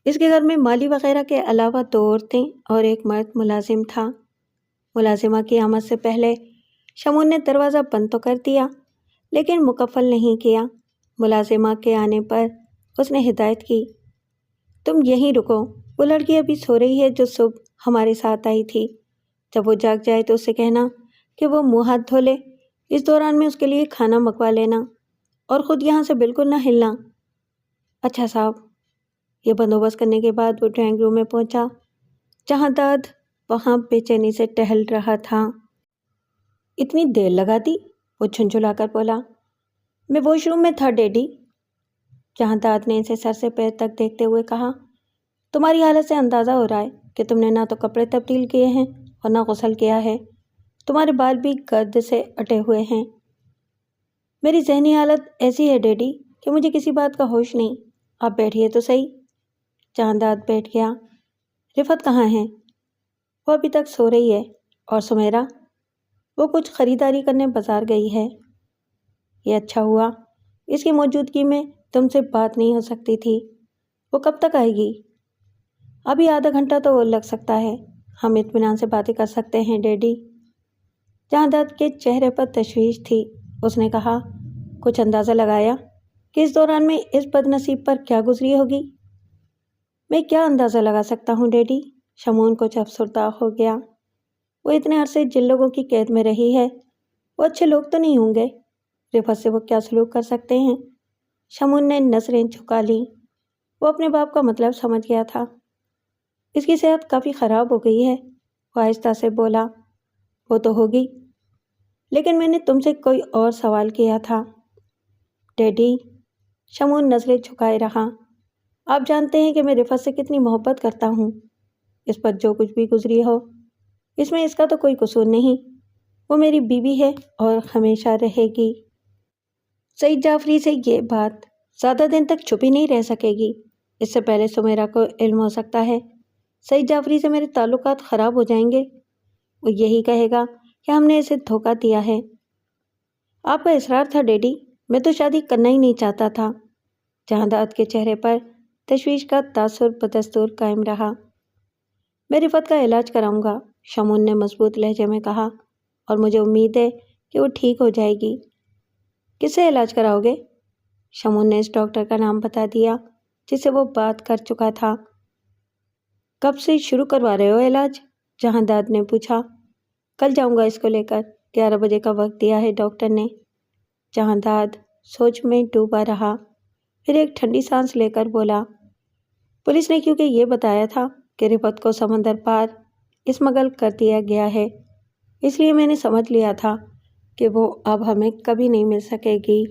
اس کے گھر میں مالی وغیرہ کے علاوہ 2 عورتیں اور ایک مرد ملازم تھا۔ ملازمہ کی آمد سے پہلے شمون نے دروازہ بند تو کر دیا لیکن مکفل نہیں کیا۔ ملازمہ کے آنے پر اس نے ہدایت کی۔ تم یہیں رکو، وہ لڑکی ابھی سو رہی ہے جو صبح ہمارے ساتھ آئی تھی۔ جب وہ جاگ جائے تو اسے کہنا کہ وہ منہ ہاتھ دھو لے، اس دوران میں اس کے لیے کھانا منگوا لینا اور خود یہاں سے بالکل نہ ہلنا۔ اچھا صاحب۔ یہ بندوبست کرنے کے بعد وہ ڈرائنگ روم میں پہنچا جہاں داد وہاں بے چینی سے ٹہل رہا تھا۔ اتنی دیر لگا دی؟ وہ جھنجھلا کر بولا۔ میں واش روم میں تھا ڈیڈی۔ جہاں داد نے اسے سر سے پیر تک دیکھتے ہوئے کہا، تمہاری حالت سے اندازہ ہو رہا ہے کہ تم نے نہ تو کپڑے تبدیل کیے ہیں اور نہ غسل کیا ہے، تمہارے بال بھی گرد سے اٹے ہوئے ہیں۔ میری ذہنی حالت ایسی ہے ڈیڈی کہ مجھے کسی بات کا ہوش نہیں۔ آپ بیٹھیے تو صحیح۔ جہاں داد بیٹھ گیا۔ رفعت کہاں ہے؟ وہ ابھی تک سو رہی ہے۔ اور سمیرا؟ وہ کچھ خریداری کرنے بازار گئی ہے۔ یہ اچھا ہوا، اس کی موجودگی میں تم سے بات نہیں ہو سکتی تھی۔ وہ کب تک آئے گی؟ ابھی آدھا گھنٹہ تو وہ لگ سکتا ہے، ہم اطمینان سے باتیں کر سکتے ہیں ڈیڈی۔ جہاں داد کے چہرے پر تشویش تھی، اس نے کہا، کچھ اندازہ لگایا کہ اس دوران میں اس بد نصیب پر کیا گزری ہوگی؟ میں کیا اندازہ لگا سکتا ہوں ڈیڈی؟ شمعون کچھ افسردہ ہو گیا۔ وہ اتنے عرصے جن لوگوں کی قید میں رہی ہے وہ اچھے لوگ تو نہیں ہوں گے، رفعت سے وہ کیا سلوک کر سکتے ہیں؟ شمعون نے نظریں جھکا لیں۔ وہ اپنے باپ کا مطلب سمجھ گیا تھا۔ اس کی صحت کافی خراب ہو گئی ہے، وہ آہستہ سے بولا۔ وہ تو ہوگی، لیکن میں نے تم سے کوئی اور سوال کیا تھا ڈیڈی۔ شمعون نظریں جھکائے رہا۔ آپ جانتے ہیں کہ میں رفعت سے کتنی محبت کرتا ہوں۔ اس پر جو کچھ بھی گزری ہو، اس میں اس کا تو کوئی قصور نہیں۔ وہ میری بیوی ہے اور ہمیشہ رہے گی۔ سعید جعفری سے یہ بات زیادہ دن تک چھپی نہیں رہ سکے گی۔ اس سے پہلے سمیرا کو علم ہو سکتا ہے سعید جعفری سے میرے تعلقات خراب ہو جائیں گے۔ وہ یہی کہے گا کہ ہم نے اسے دھوکہ دیا ہے۔ آپ کا اصرار تھا ڈیڈی، میں تو شادی کرنا ہی نہیں چاہتا تھا۔ جہاں داد کے چہرے پر تشویش کا تاثر بدستور قائم رہا۔ میں رفعت کا علاج کراؤں گا، شمعون نے مضبوط لہجے میں کہا، اور مجھے امید ہے کہ وہ ٹھیک ہو جائے گی۔ کس سے علاج کراؤ گے؟ شمعون نے اس ڈاکٹر کا نام بتا دیا جس سے وہ بات کر چکا تھا۔ کب سے شروع کروا رہے ہو علاج؟ جہاں داد نے پوچھا۔ کل جاؤں گا اس کو لے کر، 11 بجے کا وقت دیا ہے ڈاکٹر نے۔ جہاں داد سوچ میں ڈوبا رہا، پھر ایک ٹھنڈی سانس لے کر بولا، پولیس نے کیونکہ یہ بتایا تھا کہ رفعت کو سمندر پار اسمگل کر دیا گیا ہے، اس لیے میں نے سمجھ لیا تھا کہ وہ اب ہمیں کبھی نہیں مل سکے گی۔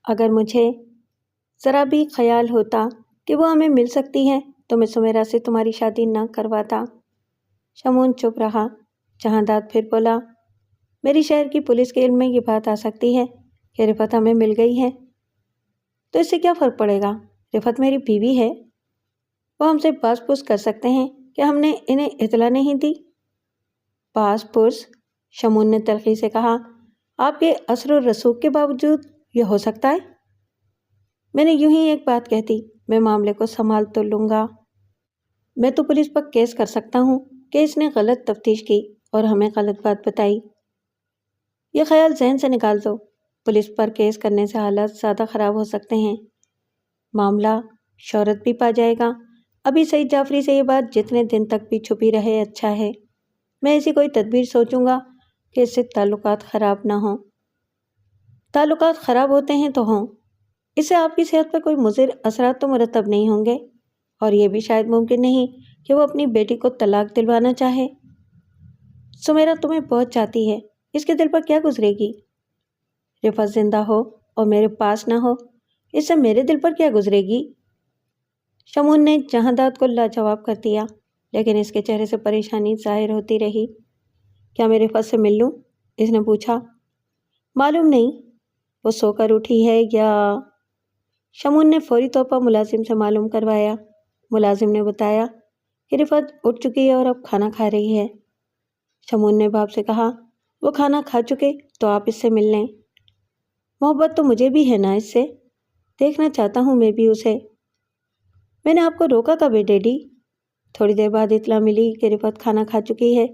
اگر مجھے ذرا بھی خیال ہوتا کہ وہ ہمیں مل سکتی ہے تو میں سمیرا سے تمہاری شادی نہ کرواتا۔ شمعون چپ رہا۔ جہاں داد پھر بولا، میری شہر کی پولیس کے علم میں یہ بات آ سکتی ہے کہ رفعت ہمیں مل گئی ہے، تو اس سے کیا فرق پڑے گا؟ رفعت میری بیوی ہے۔ وہ ہم سے پاس پوچھ کر سکتے ہیں کہ ہم نے انہیں اطلاع نہیں دی۔ پاس پرس؟ شمعون نے تلخی سے کہا، آپ کے اثر و رسوخ کے باوجود یہ ہو سکتا ہے؟ میں نے یوں ہی ایک بات کہتی، میں معاملے کو سنبھال تو لوں گا۔ میں تو پولیس پر کیس کر سکتا ہوں کہ اس نے غلط تفتیش کی اور ہمیں غلط بات بتائی۔ یہ خیال ذہن سے نکال دو، پولیس پر کیس کرنے سے حالات زیادہ خراب ہو سکتے ہیں، معاملہ شہرت بھی پا جائے گا۔ ابھی سعید جعفری سے یہ بات جتنے دن تک بھی چھپی رہے اچھا ہے۔ میں ایسی کوئی تدبیر سوچوں گا کہ اس سے تعلقات خراب نہ ہوں۔ تعلقات خراب ہوتے ہیں تو ہوں، اس سے آپ کی صحت پر کوئی مضر اثرات تو مرتب نہیں ہوں گے، اور یہ بھی شاید ممکن نہیں کہ وہ اپنی بیٹی کو طلاق دلوانا چاہے۔ سمیرا تمہیں بہت چاہتی ہے، اس کے دل پر کیا گزرے گی؟ رفعت زندہ ہو اور میرے پاس نہ ہو، اس سے میرے دل پر کیا گزرے گی؟ شمعون نے جہاں داد کو لاجواب کر دیا، لیکن اس کے چہرے سے پریشانی ظاہر ہوتی رہی۔ کیا میں رفعت سے مل لوں؟ اس نے پوچھا۔ معلوم نہیں، وہ سو کر اٹھی ہے یا… شمعون نے فوری طور پر ملازم سے معلوم کروایا۔ ملازم نے بتایا کہ رفعت اٹھ چکی ہے اور اب کھانا کھا رہی ہے۔ شمعون نے باپ سے کہا، وہ کھانا کھا چکے تو آپ اس سے مل لیں۔ محبت تو مجھے بھی ہے نا اس سے، دیکھنا چاہتا ہوں میں بھی اسے۔ میں نے آپ کو روکا کب ہے ڈیڈی؟ تھوڑی دیر بعد اطلاع ملی کہ رفعت کھانا کھا چکی ہے۔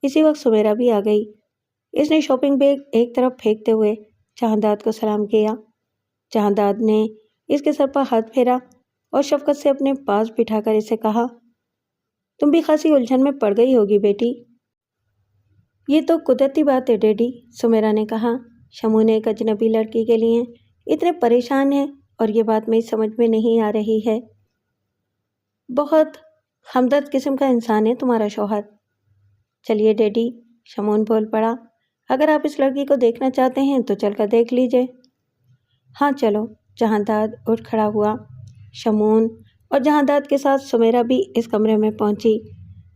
اسی وقت سمیرا بھی آ گئی۔ اس نے شاپنگ بیگ ایک طرف پھینکتے ہوئے جہاں داد کو سلام کیا۔ جہاں داد نے اس کے سر پر ہاتھ پھیرا اور شفقت سے اپنے پاس بٹھا کر اسے کہا، تم بھی خاصی الجھن میں پڑ گئی ہوگی بیٹی۔ یہ تو قدرتی بات ہے ڈیڈی، سمیرا نے کہا۔ شمون ایک اجنبی لڑکی کے لیے اتنے پریشان ہے اور یہ بات میری سمجھ میں نہیں آ رہی ہے۔ بہت ہمدرد قسم کا انسان ہے تمہارا شوہر۔ چلیے ڈیڈی، شمون بول پڑا، اگر آپ اس لڑکی کو دیکھنا چاہتے ہیں تو چل کر دیکھ لیجئے۔ ہاں چلو۔ جہانداد اٹھ کھڑا ہوا۔ شمون اور جہانداد کے ساتھ سمیرا بھی اس کمرے میں پہنچی۔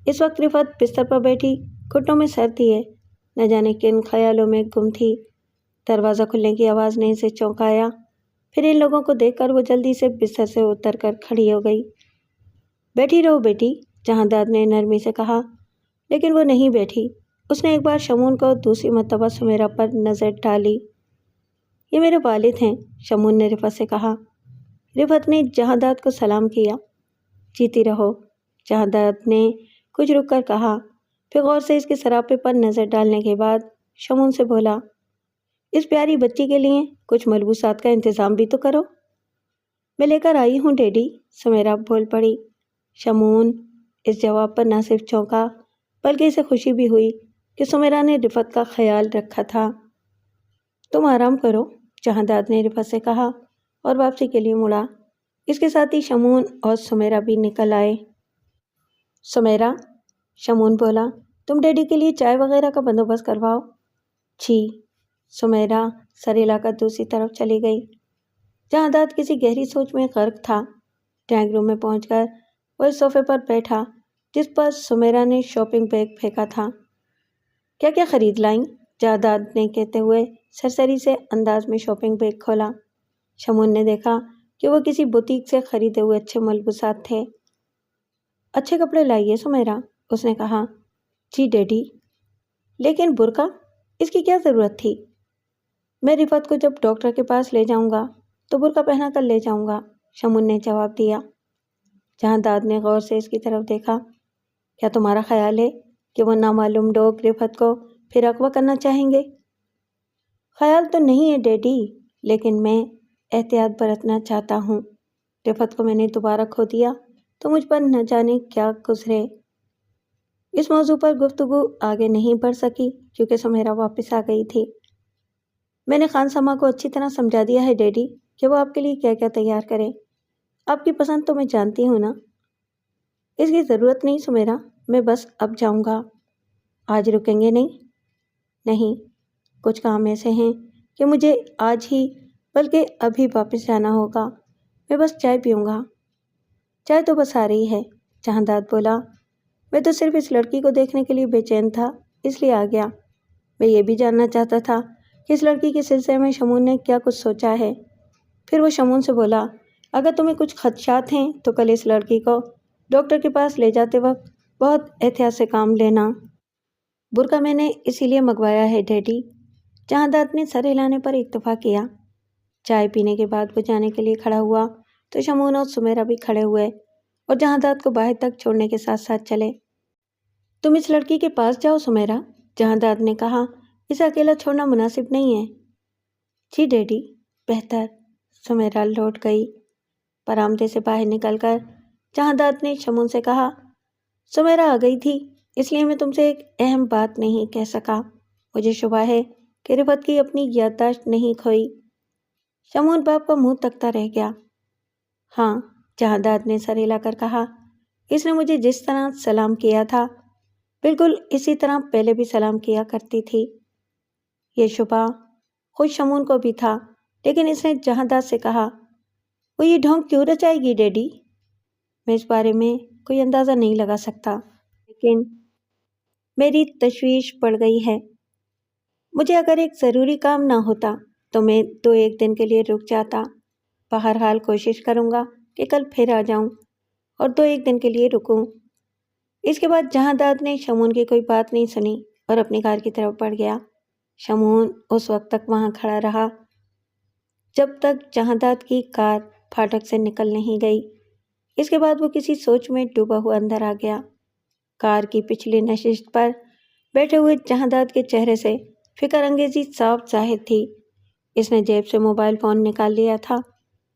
اس وقت رفعت بستر پر بیٹھی گھٹنوں میں سر دیے نہ جانے کن خیالوں میں گم تھی۔ دروازہ کھلنے کی آواز نے اسے چونکایا، پھر ان لوگوں کو دیکھ کر وہ جلدی سے بستر سے اتر کر کھڑی ہو گئی۔ بیٹھی رہو بیٹی، جہانداد نے نرمی سے کہا، لیکن وہ نہیں بیٹھی۔ اس نے ایک بار شمون کو، دوسری مرتبہ سمیرا پر نظر ڈالی۔ یہ میرے والد ہیں، شمون نے رفعت سے کہا۔ رفعت نے جہانداد کو سلام کیا۔ جیتی رہو، جہانداد نے کچھ رک کر کہا، پھر غور سے اس کے سراپے پر نظر ڈالنے کے بعد شمون سے بولا، اس پیاری بچی کے لیے کچھ ملبوسات کا انتظام بھی تو کرو۔ میں لے کر آئی ہوں ڈیڈی، سمیرا بول پڑی۔ شمون اس جواب پر نہ صرف چونکا بلکہ اسے خوشی بھی ہوئی کہ سمیرا نے رفعت کا خیال رکھا تھا۔ تم آرام کرو، جہانداد نے رفعت سے کہا اور واپسی کے لیے مڑا۔ اس کے ساتھ ہی شمون اور سمیرا بھی نکل آئے۔ سمیرا، شمون بولا، تم ڈیڈی کے لیے چائے وغیرہ کا بندوبست کرواؤ۔ جی، سمیرا سر ہلا کر دوسری طرف چلی گئی۔ جہانداد کسی گہری سوچ میں غرق تھا۔ ڈرائنگ روم میں پہنچ کر وہ اس صوفے پر بیٹھا جس پر سمیرا نے شاپنگ بیگ پھینکا تھا۔ کیا کیا خرید لائیں؟ جہانداد نے کہتے ہوئے سرسری سے انداز میں شاپنگ بیگ کھولا۔ شمون نے دیکھا کہ وہ کسی بوتیک سے خریدے ہوئے اچھے ملبوسات تھے۔ اچھے کپڑے لائیے سمیرا، اس نے کہا۔ جی ڈیڈی، لیکن برقع، اس کی کیا ضرورت تھی؟ میں رفعت کو جب ڈاکٹر کے پاس لے جاؤں گا تو برقع پہنا کر لے جاؤں گا، شمون نے جواب دیا۔ جہانداد نے غور سے اس کی طرف دیکھا۔ کیا تمہارا خیال ہے کہ وہ نامعلوم لوگ رفعت کو پھر اغوا کرنا چاہیں گے؟ خیال تو نہیں ہے ڈیڈی، لیکن میں احتیاط برتنا چاہتا ہوں۔ رفعت کو میں نے دوبارہ کھو دیا تو مجھ پر نہ جانے کیا گزرے۔ اس موضوع پر گفتگو آگے نہیں بڑھ سکی کیونکہ سمیرا واپس آ گئی تھی۔ میں نے خان سما کو اچھی طرح سمجھا دیا ہے ڈیڈی کہ وہ آپ کے لیے کیا کیا تیار کرے۔ آپ کی پسند تو میں جانتی ہوں نا۔ اس کی ضرورت نہیں سمیرا، میں بس اب جاؤں گا۔ آج رکیں گے نہیں؟ نہیں، کچھ کام ایسے ہیں کہ مجھے آج ہی بلکہ ابھی واپس جانا ہوگا۔ میں بس چائے پیوں گا۔ چائے تو بس آ رہی ہے، جہانداد بولا۔ میں تو صرف اس لڑکی کو دیکھنے کے لیے بے چین تھا، اس لیے آ گیا۔ میں یہ بھی جاننا چاہتا تھا کہ اس لڑکی کے سلسلے میں شمون نے کیا کچھ سوچا ہے۔ پھر وہ شمون سے بولا، اگر تمہیں کچھ خدشات ہیں تو کل اس لڑکی کو ڈاکٹر کے پاس لے جاتے وقت بہت احتیاط سے کام لینا۔ برقع میں نے اسی لیے منگوایا ہے ڈیڈی، جہانداد نے سر ہلانے پر اکتفا کیا۔ چائے پینے کے بعد وہ جانے کے لیے کھڑا ہوا تو شمون اور سمیرا بھی کھڑے ہوئے اور جہانداد کو باہر تک چھوڑنے کے ساتھ ساتھ چلے۔ تم اس لڑکی کے پاس جاؤ سمیرا، جہانداد نے کہا، اسے اکیلا چھوڑنا مناسب نہیں ہے۔ جی ڈیڈی، بہتر، سمیرا لوٹ گئی۔ برآمدے سے باہر نکل کر جہانداد نے شمون سے کہا، سمیرا آ گئی تھی، اس لیے میں تم سے ایک اہم بات نہیں کہہ سکا۔ مجھے شبہ ہے کہ رفعت کی اپنی یادداشت نہیں کھوئی۔ شمون باپ کا منہ تکتا رہ گیا۔ ہاں، جہانداد نے سر ہلا کر کہا، اس نے مجھے جس طرح سلام کیا تھا بالکل اسی طرح پہلے بھی سلام کیا کرتی تھی۔ یہ شبہ خود شمون کو بھی تھا، لیکن اس نے جہانداد سے کہا، وہ یہ ڈھونگ کیوں رچائے گی ڈیڈی؟ میں اس بارے میں کوئی اندازہ نہیں لگا سکتا، لیکن میری تشویش بڑھ گئی ہے۔ مجھے اگر ایک ضروری کام نہ ہوتا تو میں 2-1 دن کے لیے رک جاتا۔ بہرحال کوشش کروں گا کہ کل پھر آ جاؤں اور 2-1 دن کے لیے رکوں۔ اس کے بعد جہانداد نے شمون کی کوئی بات نہیں سنی اور اپنی کار کی طرف بڑھ گیا۔ شمون اس وقت تک وہاں کھڑا رہا جب تک جہانداد کی کار پھاٹک سے نکل نہیں گئی۔ اس کے بعد وہ کسی سوچ میں ڈوبا ہوا اندر آ گیا۔ کار کی پچھلی نشست پر بیٹھے ہوئے جہانداد کے چہرے سے فکر انگیزی صاف ظاہر تھی۔ اس نے جیب سے موبائل فون نکال لیا تھا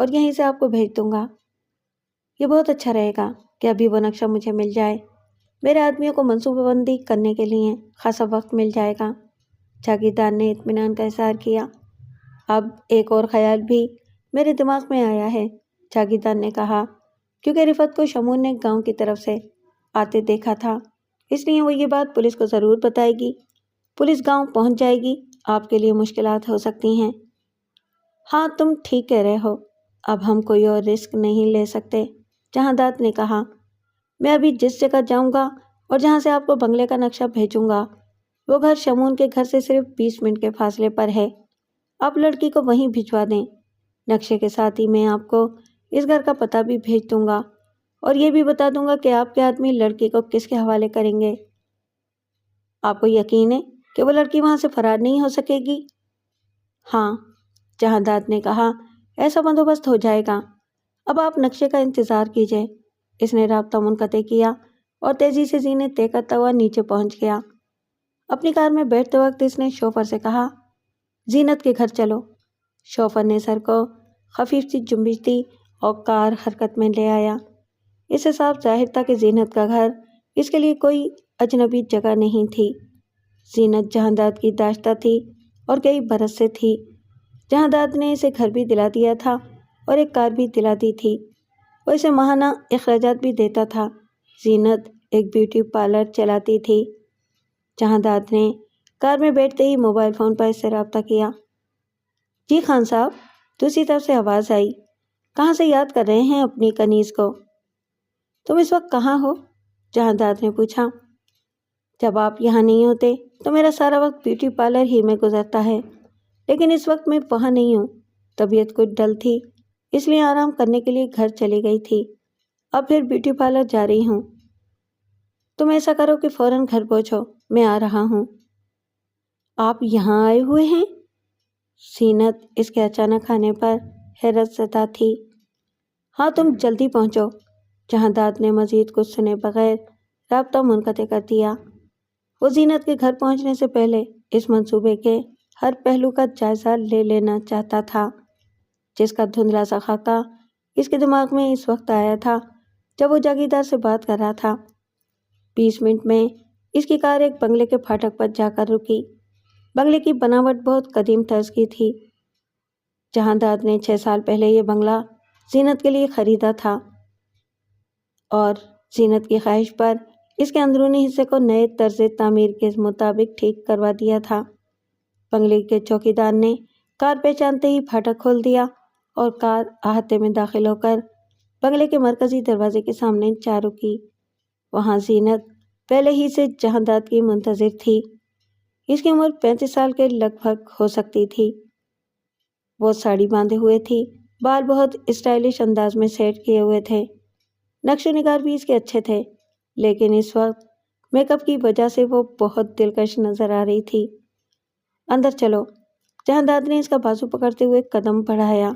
اور یہیں سے آپ کو بھیج دوں گا۔ یہ بہت اچھا رہے گا کہ ابھی وہ نقشہ مجھے مل جائے۔ میرے آدمیوں کو منصوبہ بندی کرنے کے لیے خاصا وقت مل جائے گا۔ جاگیردار نے اطمینان کا اظہار کیا۔ اب ایک اور خیال بھی میرے دماغ میں آیا ہے، جاگیردار نے کہا، کیونکہ رفعت کو شمون نے گاؤں کی طرف سے آتے دیکھا تھا، اس لیے وہ یہ بات پولیس کو ضرور بتائے گی۔ پولیس گاؤں پہنچ جائے گی، آپ کے لیے مشکلات ہو سکتی ہیں۔ ہاں، تم ٹھیک کہہ رہے ہو، اب ہم کوئی اور رسک نہیں لے سکتے، جہانداد نے کہا۔ میں ابھی جس جگہ جاؤں گا اور جہاں سے آپ کو بنگلے کا نقشہ بھیجوں گا، وہ گھر شمون کے گھر سے صرف 20 منٹ کے فاصلے پر ہے۔ آپ لڑکی کو وہیں بھجوا دیں۔ نقشے کے ساتھ ہی میں آپ کو اس گھر کا پتہ بھی بھیج دوں گا اور یہ بھی بتا دوں گا کہ آپ کے آدمی لڑکی کو کس کے حوالے کریں گے۔ آپ کو یقین ہے کہ وہ لڑکی وہاں سے فرار نہیں ہو سکے گی؟ ہاں، جہانداد نے کہا، ایسا بندوبست ہو جائے گا۔ اب آپ نقشے کا انتظار کیجیے۔ اس نے رابطہ منقطع کیا اور تیزی سے زینے طے کرتا ہوا نیچے پہنچ گیا۔ اپنی کار میں بیٹھتے وقت اس نے شوفر سے کہا، زینت کے گھر چلو۔ شوفر نے سر کو خفیف سی جنبش دی اور کار حرکت میں لے آیا۔ اس سے صاف ظاہر تھا کہ زینت کا گھر اس کے لیے کوئی اجنبی جگہ نہیں تھی۔ زینت جہانداد کی داشتہ تھی اور کئی برس سے تھی۔ جہانداد نے اسے گھر بھی دلا دیا تھا اور ایک کار بھی دلا دی تھی۔ وہ اسے ماہانہ اخراجات بھی دیتا تھا۔ زینت ایک بیوٹی پارلر چلاتی تھی۔ جہانداد نے کار میں بیٹھتے ہی موبائل فون پر اس سے رابطہ کیا۔ جی خان صاحب، دوسری طرف سے آواز آئی، کہاں سے یاد کر رہے ہیں اپنی کنیز کو؟ تم اس وقت کہاں ہو؟ جہانداد نے پوچھا۔ جب آپ یہاں نہیں ہوتے تو میرا سارا وقت بیوٹی پارلر ہی میں گزرتا ہے، لیکن اس وقت میں وہاں نہیں ہوں۔ طبیعت کچھ ڈل تھی، اس لیے آرام کرنے کے لیے گھر چلی گئی تھی۔ اب پھر بیوٹی پارلر جا رہی ہوں۔ تم ایسا کرو کہ فوراً گھر پہنچو، میں آ رہا ہوں۔ آپ یہاں آئے ہوئے ہیں؟ زینت اس کے اچانک آنے پر حیرت زدہ تھی۔ ہاں، تم جلدی پہنچو۔ جہانداد نے مزید کچھ سنے بغیر رابطہ منقطع کر دیا۔ وہ زینت کے گھر پہنچنے سے پہلے اس منصوبے کے ہر پہلو کا جائزہ لے لینا چاہتا تھا، جس کا دھندلا سا خاکہ اس کے دماغ میں اس وقت آیا تھا جب وہ جاگیردار سے بات کر رہا تھا۔ 20 منٹ میں اس کی کار ایک بنگلے کے پھاٹک پر جا کر رکی۔ بنگلے کی بناوٹ بہت قدیم طرز کی تھی۔ جہانداد نے 6 سال پہلے یہ بنگلہ زینت کے لیے خریدا تھا اور زینت کی خواہش پر اس کے اندرونی حصے کو نئے طرز تعمیر کے مطابق ٹھیک کروا دیا تھا۔ بنگلے کے چوکیدار نے کار پہچانتے ہی پھاٹک کھول دیا اور کار احاطے میں داخل ہو کر بنگلے کے مرکزی دروازے کے سامنے جا رکی۔ وہاں زینت پہلے ہی سے جہانداد کی منتظر تھی۔ اس کی عمر 35 سال کے لگ بھگ ہو سکتی تھی۔ وہ ساڑی باندھے ہوئے تھی، بال بہت اسٹائلش انداز میں سیٹ کیے ہوئے تھے۔ نقش و نگار بھی اس کے اچھے تھے، لیکن اس وقت میک اپ کی وجہ سے وہ بہت دلکش نظر آ رہی تھی۔ اندر چلو، جہانداد نے اس کا بازو پکڑتے ہوئے قدم بڑھایا۔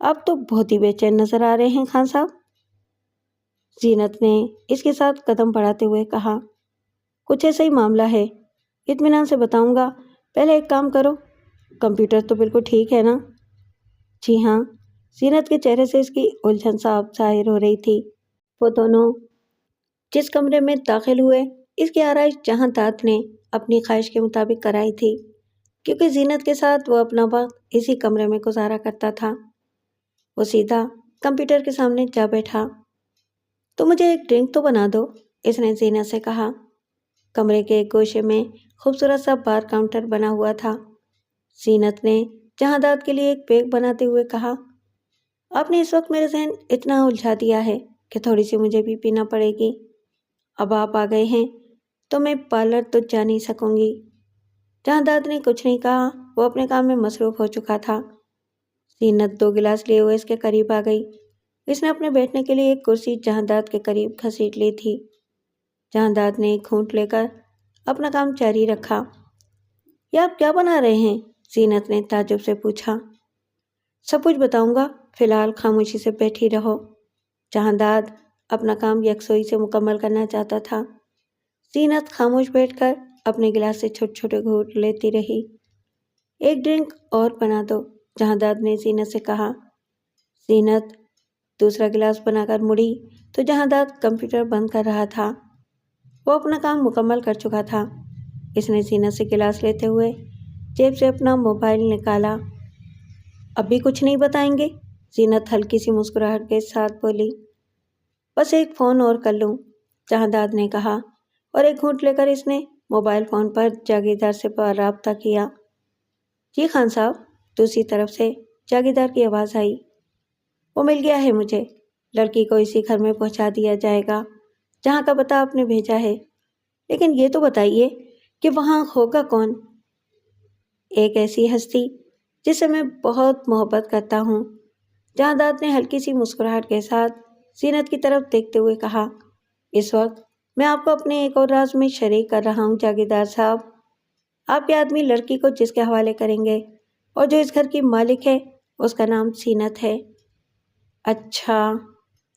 آپ تو بہت ہی بے چین نظر آ رہے ہیں خان صاحب، زینت نے اس کے ساتھ قدم بڑھاتے ہوئے کہا۔ کچھ ایسا ہی معاملہ ہے، اطمینان سے بتاؤں گا۔ پہلے ایک کام کرو، کمپیوٹر تو بالکل ٹھیک ہے نا؟ جی ہاں، زینت کے چہرے سے اس کی الجھن صاف ظاہر ہو رہی تھی۔ وہ دونوں جس کمرے میں داخل ہوئے، اس کی آرائش جہانداد نے اپنی خواہش کے مطابق کرائی تھی، کیونکہ زینت کے ساتھ وہ اپنا وقت اسی کمرے میں گزارا کرتا تھا۔ وہ سیدھا کمپیوٹر کے سامنے جا بیٹھا۔ تو مجھے ایک ڈرنک تو بنا دو، اس نے زینت سے کہا۔ کمرے کے ایک گوشے میں خوبصورت سا بار کاؤنٹر بنا ہوا تھا۔ زینت نے جہانداد کے لیے ایک پیک بناتے ہوئے کہا، آپ نے اس وقت میرے ذہن اتنا الجھا دیا ہے کہ تھوڑی سی مجھے بھی پینا پڑے گی۔ اب آپ آ گئے ہیں تو میں پارلر تو جا نہیں سکوں گی۔ جہانداد نے کچھ نہیں کہا، وہ اپنے کام میں مصروف ہو چکا تھا۔ زینت 2 گلاس لیے ہوئے اس کے قریب آ گئی۔ اس نے اپنے بیٹھنے کے لیے ایک کرسی جہانداد کے قریب گھسیٹ لی تھی۔ جہانداد نے ایک گھونٹ لے کر اپنا کام جاری رکھا۔ یہ آپ کیا بنا رہے ہیں؟ زینت نے تعجب سے پوچھا۔ سب کچھ بتاؤں گا، فی الحال خاموشی سے بیٹھی رہو۔ جہانداد اپنا کام یکسوئی سے مکمل کرنا چاہتا تھا۔ زینت خاموش بیٹھ کر اپنے گلاس سے چھوٹے چھوٹے گھونٹ لیتی رہی۔ ایک ڈرنک اور بنا دو، جہانداد نے زینت سے کہا۔ زینت دوسرا گلاس بنا کر مڑی تو جہانداد کمپیوٹر بند کر رہا تھا۔ وہ اپنا کام مکمل کر چکا تھا۔ اس نے زینت سے گلاس لیتے ہوئے جیب سے اپنا موبائل نکالا۔ اب بھی کچھ نہیں بتائیں گے؟ زینت ہلکی سی مسکراہٹ کے ساتھ بولی۔ بس ایک فون اور کر لوں، جہانداد نے کہا، اور ایک گھونٹ لے کر اس نے موبائل فون پر جاگیردار سے رابطہ کیا۔ جی خان صاحب، دوسری طرف سے جاگیردار کی آواز آئی۔ وہ مل گیا ہے مجھے، لڑکی کو اسی گھر میں پہنچا دیا جائے گا جہاں کا پتہ آپ نے بھیجا ہے، لیکن یہ تو بتائیے کہ وہاں ہوگا کون؟ ایک ایسی ہستی جس سے میں بہت محبت کرتا ہوں، جہانداد نے ہلکی سی مسکراہٹ کے ساتھ زینت کی طرف دیکھتے ہوئے کہا۔ اس وقت میں آپ کو اپنے ایک اور راز میں شریک کر رہا ہوں جاگیردار صاحب۔ آپ کے آدمی لڑکی کو جس کے حوالے کریں گے اور جو اس گھر کی مالک ہے اس کا نام زینت ہے۔ اچھا،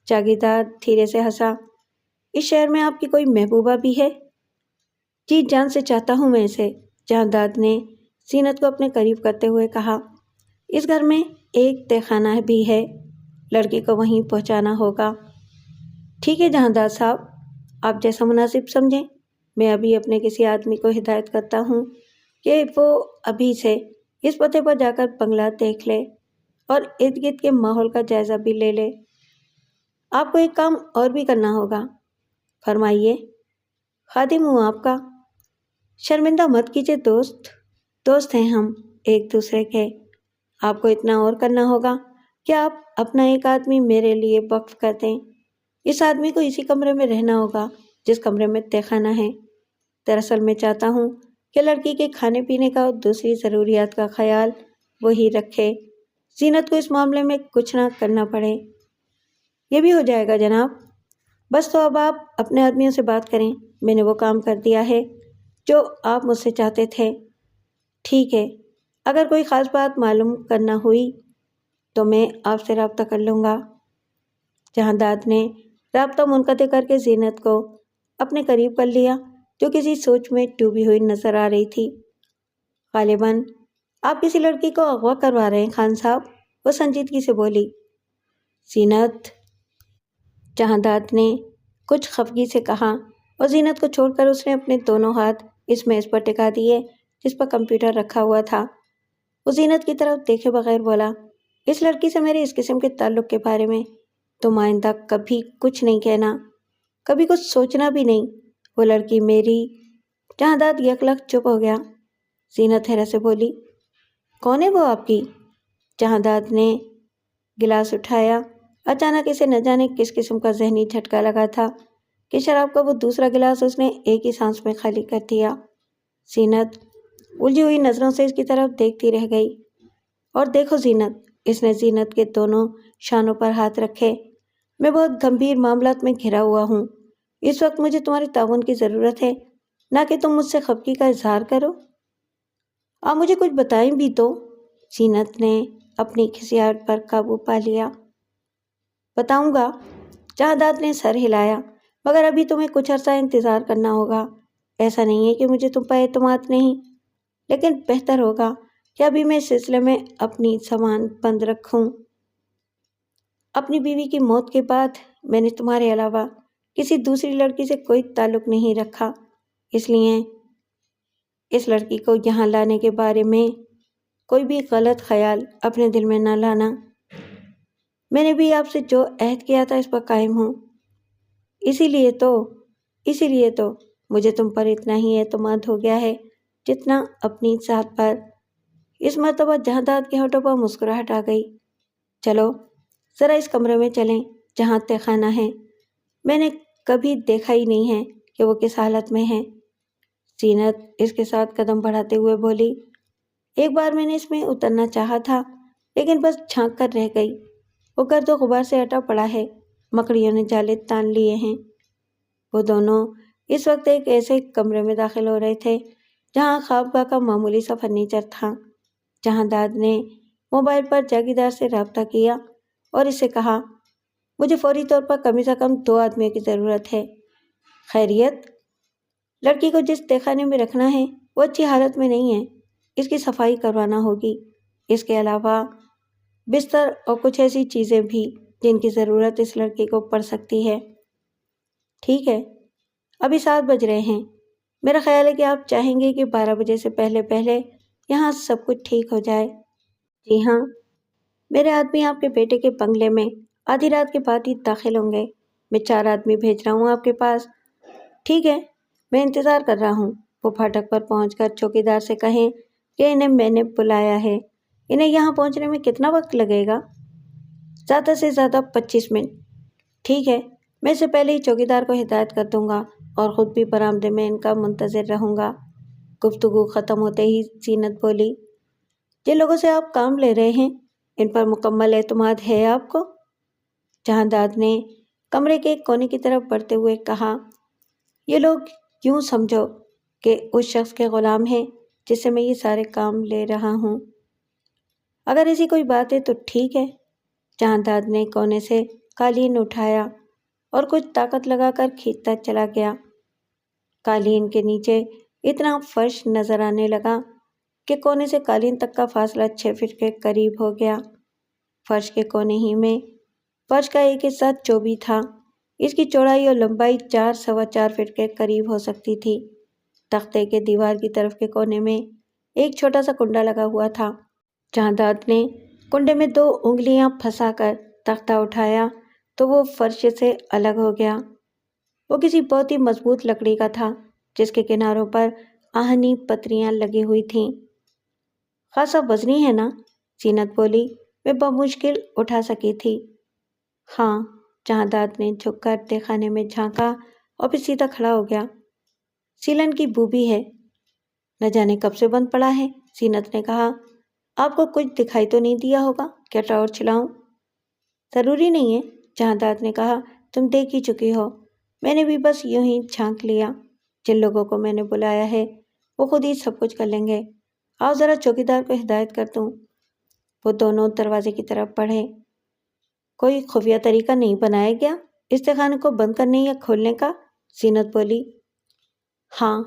جاگیردار دھیرے سے ہنسا۔ اس شہر میں آپ کی کوئی محبوبہ بھی ہے؟ جی جان سے چاہتا ہوں میں اسے، جہانداد نے زینت کو اپنے قریب کرتے ہوئے کہا۔ اس گھر میں ایک تہہ خانہ بھی ہے، لڑکی کو وہیں پہنچانا ہوگا۔ ٹھیک ہے جہاندار صاحب، آپ جیسا مناسب سمجھیں۔ میں ابھی اپنے کسی آدمی کو ہدایت کرتا ہوں کہ وہ ابھی سے اس پتے پر جا کر بنگلہ دیکھ لے اور ارد گرد کے ماحول کا جائزہ بھی لے لے۔ آپ کو ایک کام اور بھی کرنا ہوگا۔ فرمائیے۔ خادم ہوں آپ کا۔ شرمندہ مت کیجیے دوست ہیں ہم ایک دوسرے کے۔ آپ کو اتنا اور کرنا ہوگا کہ آپ اپنا ایک آدمی میرے لیے وقف کر دیں۔ اس آدمی کو اسی کمرے میں رہنا ہوگا جس کمرے میں تہہ خانہ ہے۔ دراصل میں چاہتا ہوں کہ لڑکی کے کھانے پینے کا اور دوسری ضروریات کا خیال وہی رکھے، زینت کو اس معاملے میں کچھ نہ کرنا پڑے۔ یہ بھی ہو جائے گا جناب۔ بس تو اب آپ اپنے آدمیوں سے بات کریں، میں نے وہ کام کر دیا ہے جو آپ مجھ سے چاہتے تھے۔ ٹھیک ہے، اگر کوئی خاص بات معلوم کرنا ہوئی تو میں آپ سے رابطہ کر لوں گا۔ جہانداد نے رابطہ منقطع کر کے زینت کو اپنے قریب کر لیا جو کسی سوچ میں ڈوبی ہوئی نظر آ رہی تھی۔ غالباً آپ کسی لڑکی کو اغوا کروا رہے ہیں خان صاحب، وہ سنجیدگی سے بولی۔ زینت، جہانداد نے کچھ خفگی سے کہا، اور زینت کو چھوڑ کر اس نے اپنے دونوں ہاتھ اس میز پر ٹکا دیے جس پر کمپیوٹر رکھا ہوا تھا۔ وہ زینت کی طرف دیکھے بغیر بولا، اس لڑکی سے میرے اس قسم کے تعلق کے بارے میں تم آئندہ کبھی کچھ نہیں کہنا، کبھی کچھ سوچنا بھی نہیں۔ وہ لڑکی میری… جہانداد یکلخت چپ ہو گیا۔ زینت حیرت سے بولی، کون ہے وہ آپ کی؟ جہانداد نے گلاس اٹھایا۔ اچانک اسے نہ جانے کس قسم کا ذہنی جھٹکا لگا تھا کہ شراب کا وہ دوسرا گلاس اس نے ایک ہی سانس میں خالی کر دیا۔ زینت الجھی ہوئی نظروں سے اس کی طرف دیکھتی رہ گئی۔ اور دیکھو زینت، اس نے زینت کے دونوں شانوں پر ہاتھ رکھے، میں بہت گمبھیر معاملات میں گھرا ہوا ہوں۔ اس وقت مجھے تمہارے تعاون کی ضرورت ہے، نہ کہ تم مجھ سے خفگی کا اظہار کرو۔ آپ مجھے کچھ بتائیں بھی تو۔ زینت نے اپنی کھسیاہٹ پر قابو پا لیا۔ بتاؤں گا، جہانداد نے سر ہلایا، مگر ابھی تمہیں کچھ عرصہ انتظار کرنا ہوگا۔ ایسا نہیں ہے کہ مجھے تم پر اعتماد نہیں، لیکن بہتر ہوگا کہ ابھی میں اس سلسلے میں اپنی زبان بند رکھوں۔ اپنی بیوی کی موت کے بعد میں نے تمہارے علاوہ کسی دوسری لڑکی سے کوئی تعلق نہیں رکھا، اس لیے اس لڑکی کو یہاں لانے کے بارے میں کوئی بھی غلط خیال اپنے دل میں نہ لانا۔ میں نے بھی آپ سے جو عہد کیا تھا اس پر قائم ہوں، اسی لیے تو مجھے تم پر اتنا ہی اعتماد ہو گیا ہے جتنا اپنی ذات پر۔ اس مرتبہ جہانداد کے ہونٹوں پر مسکراہٹ آ گئی۔ چلو ذرا اس کمرے میں چلیں جہاں تہہ خانہ ہے، میں نے کبھی دیکھا ہی نہیں ہے کہ وہ کس حالت میں ہے۔ زینت اس کے ساتھ قدم بڑھاتے ہوئے بولی، ایک بار میں نے اس میں اترنا چاہا تھا لیکن بس جھانک کر رہ گئی، وہ گرد و غبار سے اٹا پڑا ہے، مکڑیوں نے جالے تان لیے ہیں۔ وہ دونوں اس وقت ایک ایسے کمرے میں داخل ہو رہے تھے جہاں خوابگاہ کا معمولی سا فرنیچر تھا۔ جہانداد نے موبائل پر جاگیردار سے رابطہ کیا اور اس سے کہا، مجھے فوری طور پر کم سے کم 2 آدمیوں کی ضرورت ہے۔ خیریت؟ لڑکی کو جس تہہ خانے میں رکھنا ہے وہ اچھی حالت میں نہیں ہے، اس کی صفائی کروانا ہوگی۔ اس کے علاوہ بستر اور کچھ ایسی چیزیں بھی جن کی ضرورت اس لڑکی کو پڑ سکتی ہے۔ ٹھیک ہے، ابھی 7 بج رہے ہیں، میرا خیال ہے کہ آپ چاہیں گے کہ 12 بجے سے پہلے پہلے یہاں سب کچھ ٹھیک ہو جائے۔ جی ہاں، میرے آدمی آپ کے بیٹے کے بنگلے میں آدھی رات کے بعد ہی داخل ہوں گے۔ میں 4 آدمی بھیج رہا ہوں آپ کے پاس۔ ٹھیک ہے، میں انتظار کر رہا ہوں۔ وہ پھاٹک پر پہنچ کر چوکیدار سے کہیں کہ انہیں میں نے بلایا ہے، انہیں یہاں پہنچنے میں کتنا وقت لگے گا؟ زیادہ سے زیادہ 25 منٹ۔ ٹھیک ہے، میں اس سے پہلے ہی چوکیدار کو ہدایت کر دوں گا اور خود بھی برآمدے میں ان کا منتظر رہوں گا۔ گفتگو ختم ہوتے ہی زینت بولی، جن لوگوں سے آپ کام لے رہے ہیں ان پر مکمل اعتماد ہے آپ کو؟ جہانداد نے کمرے کے کونے کی طرف بڑھتے ہوئے کہا، یہ لوگ یوں سمجھو کہ اس شخص کے غلام ہیں جس سے میں یہ سارے کام لے رہا ہوں۔ اگر ایسی کوئی بات ہے تو ٹھیک ہے۔ جہانداد نے کونے سے قالین اٹھایا اور کچھ طاقت لگا کر کھینچتا چلا گیا۔ قالین کے نیچے اتنا فرش نظر آنے لگا کہ کونے سے قالین تک کا فاصلہ 6 فٹ کے قریب ہو گیا۔ فرش کے کونے ہی میں فرش کا ایک حصہ چوبی تھا، اس کی چوڑائی اور لمبائی 4 سوا 4 فٹ کے قریب ہو سکتی تھی۔ تختے کے دیوار کی طرف کے کونے میں ایک چھوٹا سا کنڈا لگا ہوا تھا۔ جہانداد نے کنڈے میں 2 انگلیاں پھنسا کر تختہ اٹھایا تو وہ فرش سے الگ ہو گیا۔ وہ کسی بہت ہی مضبوط لکڑی کا تھا جس کے کناروں پر آہنی پتریاں لگی ہوئی تھیں۔ خاصا وزنی ہے نا؟ زینت بولی، میں بمشکل اٹھا سکی تھی۔ ہاں، جہانداد نے جھک کر تہخانے میں جھانکا اور پھر سیدھا کھڑا ہو گیا۔ سیلن کی بو بھی ہے، نہ جانے کب سے بند پڑا ہے۔ زینت نے کہا، آپ کو کچھ دکھائی تو نہیں دیا ہوگا، کیا ٹارچ چلاؤں؟ ضروری نہیں ہے، جہانداد نے کہا، تم دیکھ ہی چکی ہو، میں نے بھی بس یوں ہی جھانک لیا۔ جن لوگوں کو میں نے بلایا ہے وہ خود ہی سب کچھ کر لیں گے، آؤ ذرا چوکیدار کو ہدایت کر دوں۔ وہ دونوں دروازے کی طرف بڑھے۔ کوئی خفیہ طریقہ نہیں بنایا گیا اس تہخانے کو بند کرنے یا کھولنے کا؟ زینت بولی، ہاں،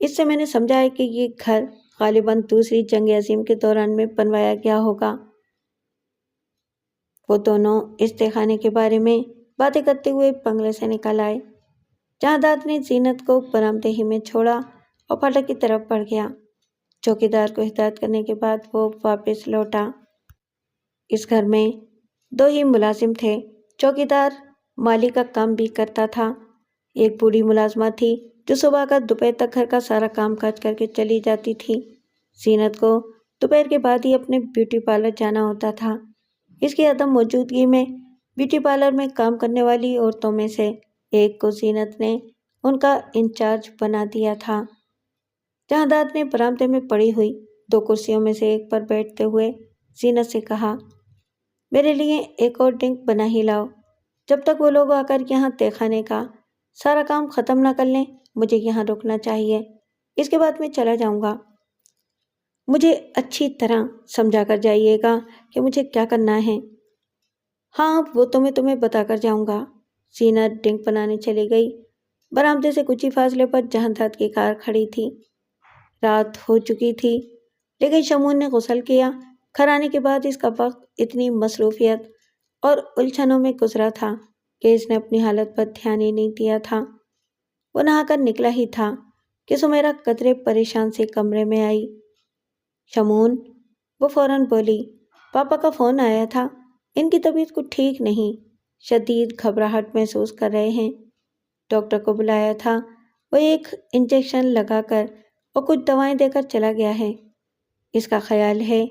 اس سے میں نے سمجھا ہے کہ یہ گھر غالباً دوسری جنگ عظیم کے دوران میں بنوایا گیا ہوگا۔ وہ دونوں اس تہخانے کے بارے میں باتیں کرتے ہوئے بنگلے سے نکل آئے۔ جہانداد نے زینت کو برآمدے ہی میں چھوڑا اور پھاٹک کی طرف بڑھ گیا۔ چوکیدار کو ہدایت کرنے کے بعد وہ واپس لوٹا۔ اس گھر میں 2 ہی ملازم تھے۔ چوکیدار مالی کا کام بھی کرتا تھا۔ ایک بوڑھی ملازمہ تھی جو صبح کا دوپہر تک گھر کا سارا کام کاج کر کے چلی جاتی تھی۔ زینت کو دوپہر کے بعد ہی اپنے بیوٹی پارلر جانا ہوتا تھا۔ اس کی عدم موجودگی میں بیوٹی پارلر میں کام کرنے والی عورتوں میں سے ایک کو زینت نے ان کا انچارج بنا دیا تھا۔ جہانداد نے برآمدے میں پڑی ہوئی 2 کرسیوں میں سے ایک پر بیٹھتے ہوئے زینت سے کہا، میرے لیے ایک اور ڈرنک بنا ہی لاؤ۔ جب تک وہ لوگ آ کر یہاں تہخانے کا سارا کام ختم نہ کر لیں مجھے یہاں رکنا چاہیے، اس کے بعد میں چلا جاؤں گا۔ مجھے اچھی طرح سمجھا کر جائیے گا کہ مجھے کیا کرنا ہے۔ ہاں، وہ تو میں تمہیں بتا کر جاؤں گا۔ زینت ڈرنک بنانے چلی گئی۔ برآمدے سے کچھ ہی فاصلے پر جہانداد کی کار کھڑی تھی۔ رات ہو چکی تھی لیکن شمون نے غسل کیا۔ گھر آنے کے بعد اس کا وقت اتنی مصروفیت اور الجھنوں میں گزرا تھا کہ اس نے اپنی حالت پر دھیان ہی نہیں دیا تھا۔ وہ نہا کر نکلا ہی تھا کہ سمیرا قدرے پریشان سے کمرے میں آئی۔ شمون، وہ فوراً بولی، پاپا کا فون آیا تھا، ان کی طبیعت کچھ ٹھیک نہیں، شدید گھبراہٹ محسوس کر رہے ہیں، ڈاکٹر کو بلایا تھا، وہ ایک انجیکشن لگا کر اور کچھ دوائیں دے کر چلا گیا ہے۔ اس کا خیال ہے